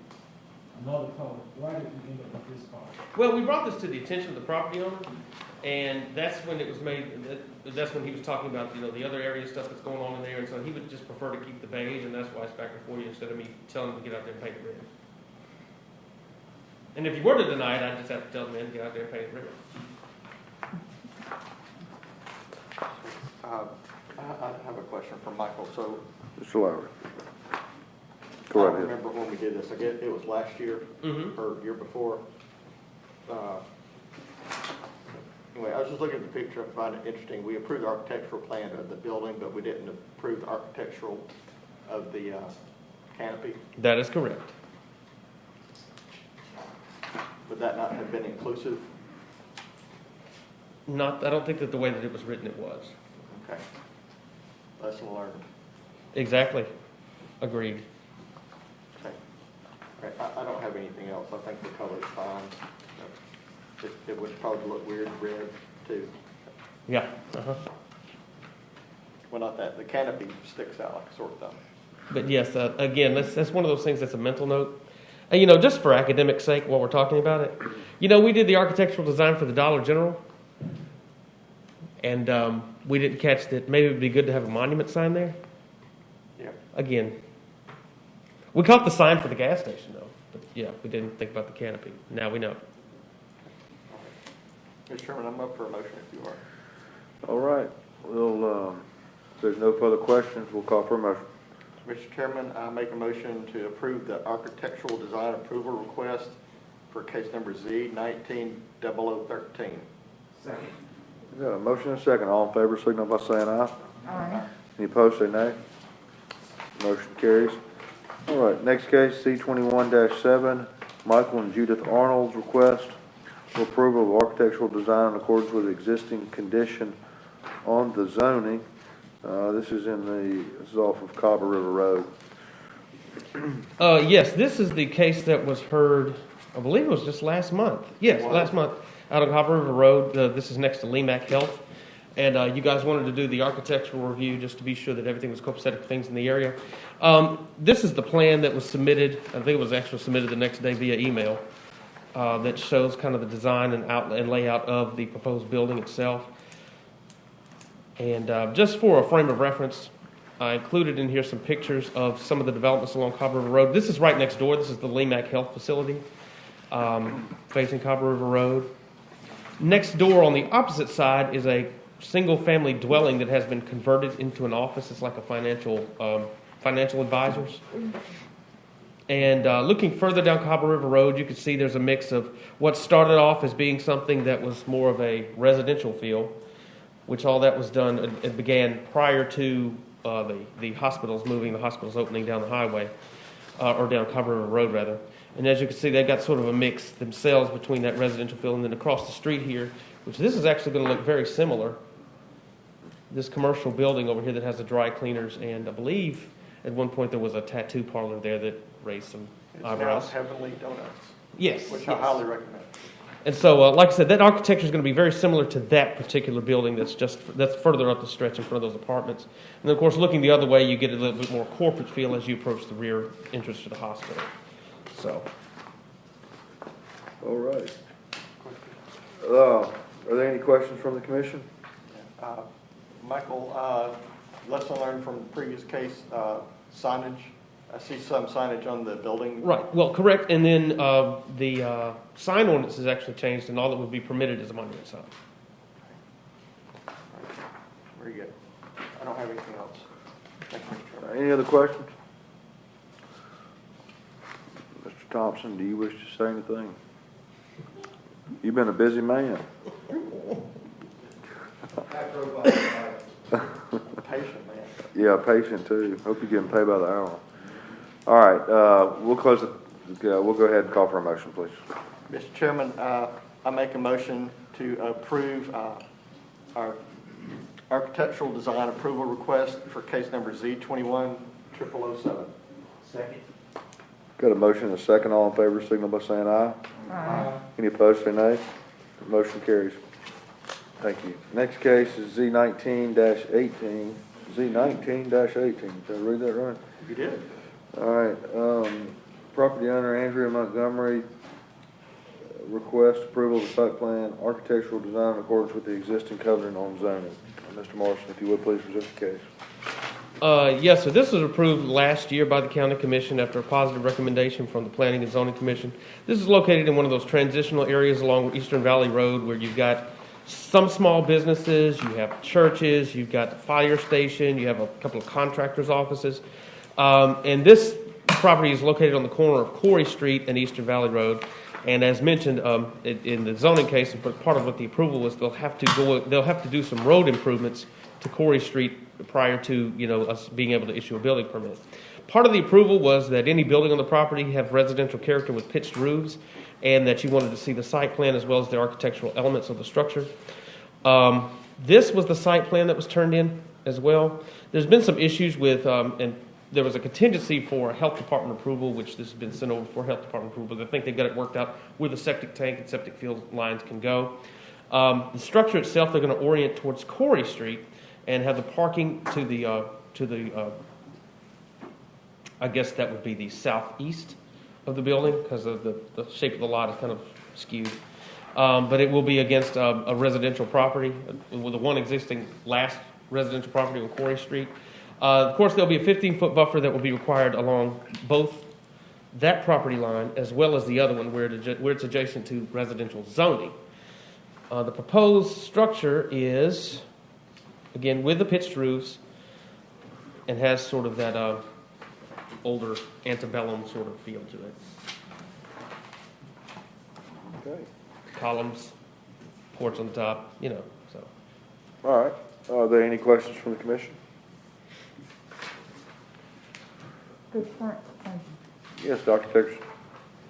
another color. Why did we end up with this color? Well, we brought this to the attention of the property owner, and that's when it was made. That's when he was talking about the other area stuff that's going on in there, and so he would just prefer to keep the beige, and that's why it's back before you instead of me telling him to get out there and paint it red. And if you were to deny it, I'd just have to tell the man to get out there and paint it red. I have a question for Michael. So Mr. Lowry. I Go don't right ahead. remember when we did this. I guess it was last year or year before. Anyway, I was just looking at the picture. I find it interesting. We approved the architectural plan of the building, but we didn't approve the architectural of the canopy. That is correct. Would that not have been inclusive? I don't think that the way that it was written it was. Okay. Lesson learned. Exactly. Agreed. Okay. Okay. I don't have anything else. I think the color's fine. It would probably look weird red too. Yeah. Uh-huh. Well, not that. The canopy sticks out like a sore thumb. But yes, again, that's one of those things that's a mental note. And, just for academic sake, while we're talking about it, we did the architectural design for the Dollar General, and we didn't catch that maybe it would be good to have a monument sign there. Yeah. Again, we caught the sign for the gas station, though. But, yeah, we didn't think about the canopy. Now we know. Mr. Chairman, I'm up for a motion if you are. All right. We'll, if there's no further questions, we'll call for a motion. Mr. Chairman, I make a motion to approve the architectural design approval request for case number Z190013. Second. We got a motion and a second. All in favor, signal by saying aye. Aye. Any opposed, say nay. Motion carries. All right, next case, C21-7, Michael and Judith Arnold's request for approval of architectural design in accordance with existing condition on the zoning. This is off of Cobber River Road. Yes, this is the case that was heard, I believe it was just last month. Yes, last month, out on Cobber River Road. This is next to Lemac Health. And you guys wanted to do the architectural review just to be sure that everything was copacetic for things in the area. This is the plan that was submitted. I think it was actually submitted the next day via email that shows kind of the design and layout of the proposed building itself. And just for a frame of reference, I included in here some pictures of some of the developments along Cobber River Road. This is right next door. This is the Lemac Health Facility facing Cobber River Road. Next door on the opposite side is a single-family dwelling that has been converted into an office. It's like a financial advisors. And looking further down Cobber River Road, you can see there's a mix of what started off as being something that was more of a residential feel, which all that was done, it began prior to the hospitals moving, the hospitals opening down the highway, or down Cobber River Road, rather. And as you can see, they've got sort of a mix themselves between that residential feel and then across the street here, which this is actually going to look very similar. This commercial building over here that has the dry cleaners, and I believe at one point there was a tattoo parlor there that raised some eyebrows. It's now Heavenly Donuts. Yes. Which I highly recommend. And so, like I said, that architecture is going to be very similar to that particular building that's further up the stretch in front of those apartments. And then, of course, looking the other way, you get a little bit more corporate feel as you approach the rear entrance to the hospital. So. All right. Are there any questions from the commission? Michael, lesson learned from the previous case, signage. I see some signage on the building. Right. Well, correct. And then the sign ordinance is actually changed, and all that would be permitted is a monument sign. Very good. I don't have anything else. Thank you, Mr. Chairman. Any other questions? Mr. Thompson, do you wish to say anything? You've been a busy man. Patient man. Yeah, patient too. Hope you're getting paid by the hour. All right, we'll close it. We'll go ahead and call for a motion, please. Mr. Chairman, I make a motion to approve our architectural design approval request for case number Z210007. Second. Got a motion and a second. All in favor, signal by saying aye. Aye. Any opposed, say nay. Motion carries. Thank you. Next case is Z19-18. Z19-18. Did I read that right? You did. All right. Property owner Andrea Montgomery requests approval of the site plan, architectural design in accordance with the existing covenant on zoning. Mr. Morrison, if you would please present the case. Yes, so this was approved last year by the County Commission after a positive recommendation from the Planning and Zoning Commission. This is located in one of those transitional areas along Eastern Valley Road where you've got some small businesses, you have churches, you've got the fire station, you have a couple of contractors' offices. And this property is located on the corner of Corey Street and Eastern Valley Road. And as mentioned in the zoning case, part of what the approval was, they'll have to do some road improvements to Corey Street prior to us being able to issue a building permit. Part of the approval was that any building on the property have residential character with pitched roofs, and that you wanted to see the site plan as well as the architectural elements of the structure. This was the site plan that was turned in as well. There's been some issues with, and there was a contingency for a health department approval, which this has been sent over for health department approval, but I think they've got it worked out where the septic tank and septic field lines can go. The structure itself, they're going to orient towards Corey Street and have the parking to the I guess that would be the southeast of the building because of the shape of the lot is kind of skewed. But it will be against a residential property with the one existing last residential property on Corey Street. Of course, there'll be a 15-foot buffer that will be required along both that property line as well as the other one where it's adjacent to residential zoning. The proposed structure is, again, with the pitched roofs and has sort of that older antebellum sort of feel to it. Okay. Columns, porch on the top, so. All right. Are there any questions from the commission? The front, Yes, Dr. Dixon.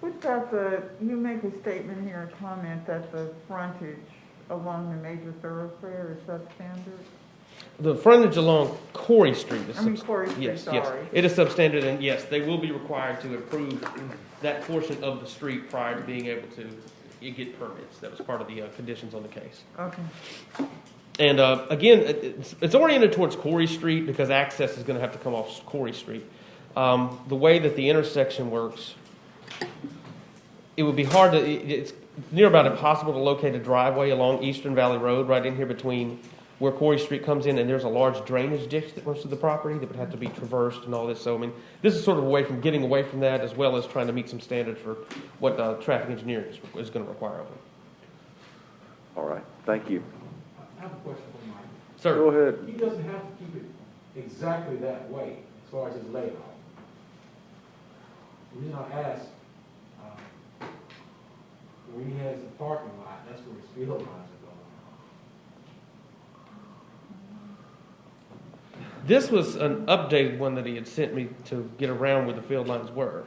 what about you make a statement here, a comment that the frontage along the major thoroughfare is substandard? The frontage along Corey Street is Corey Street, yes, sorry. yes. It is substandard, and yes, they will be required to improve that portion of the street prior to being able to get permits. That was part of the conditions on the case. Okay. And again, it's oriented towards Corey Street because access is going to have to come off Corey Street. The way that the intersection works, it would be hard to, it's near about impossible to locate a driveway along Eastern Valley Road right in here between where Corey Street comes in, and there's a large drainage ditch that runs through the property that would have to be traversed and all this. So, I mean, this is sort of a way from getting away from that as well as trying to meet some standards for what traffic engineering is going to require of them. All right. Thank you. I have a question for Mike. Sir. Go ahead. He doesn't have to keep it exactly that way as far as his layout. The reason I ask, when he has a parking lot, that's where his field lines are going. This was an updated one that he had sent me to get around where the field lines were.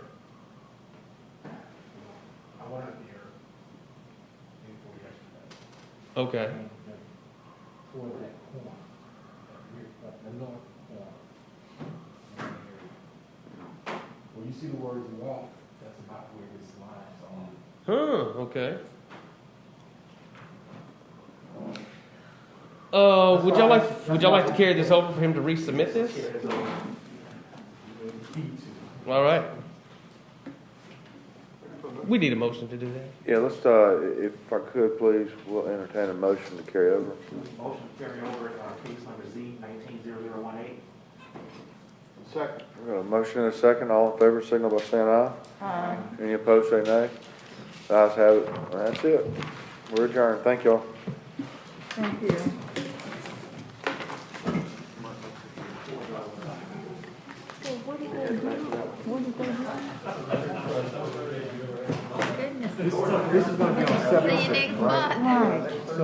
I went out there before yesterday. Okay. Toward that corner, the north corner. Where you see the words walk, that's about where his lines are. Huh, okay. Would y'all like to carry this over for him to resubmit this? All right. We need a motion to do that. Yeah, let's, if I could, please, we'll entertain a motion to carry over. Motion to carry over case number Z 190018. Second. We got a motion and a second. All in favor, signal by saying aye. Aye. Any opposed, say nay. The ayes have it. That's it. We're adjourned. Thank y'all. Thank you. So what did they do? What did they do? This is going to be on 7th. See you next month. Right. So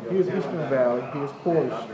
here's Eastern Valley, here's Corey Street.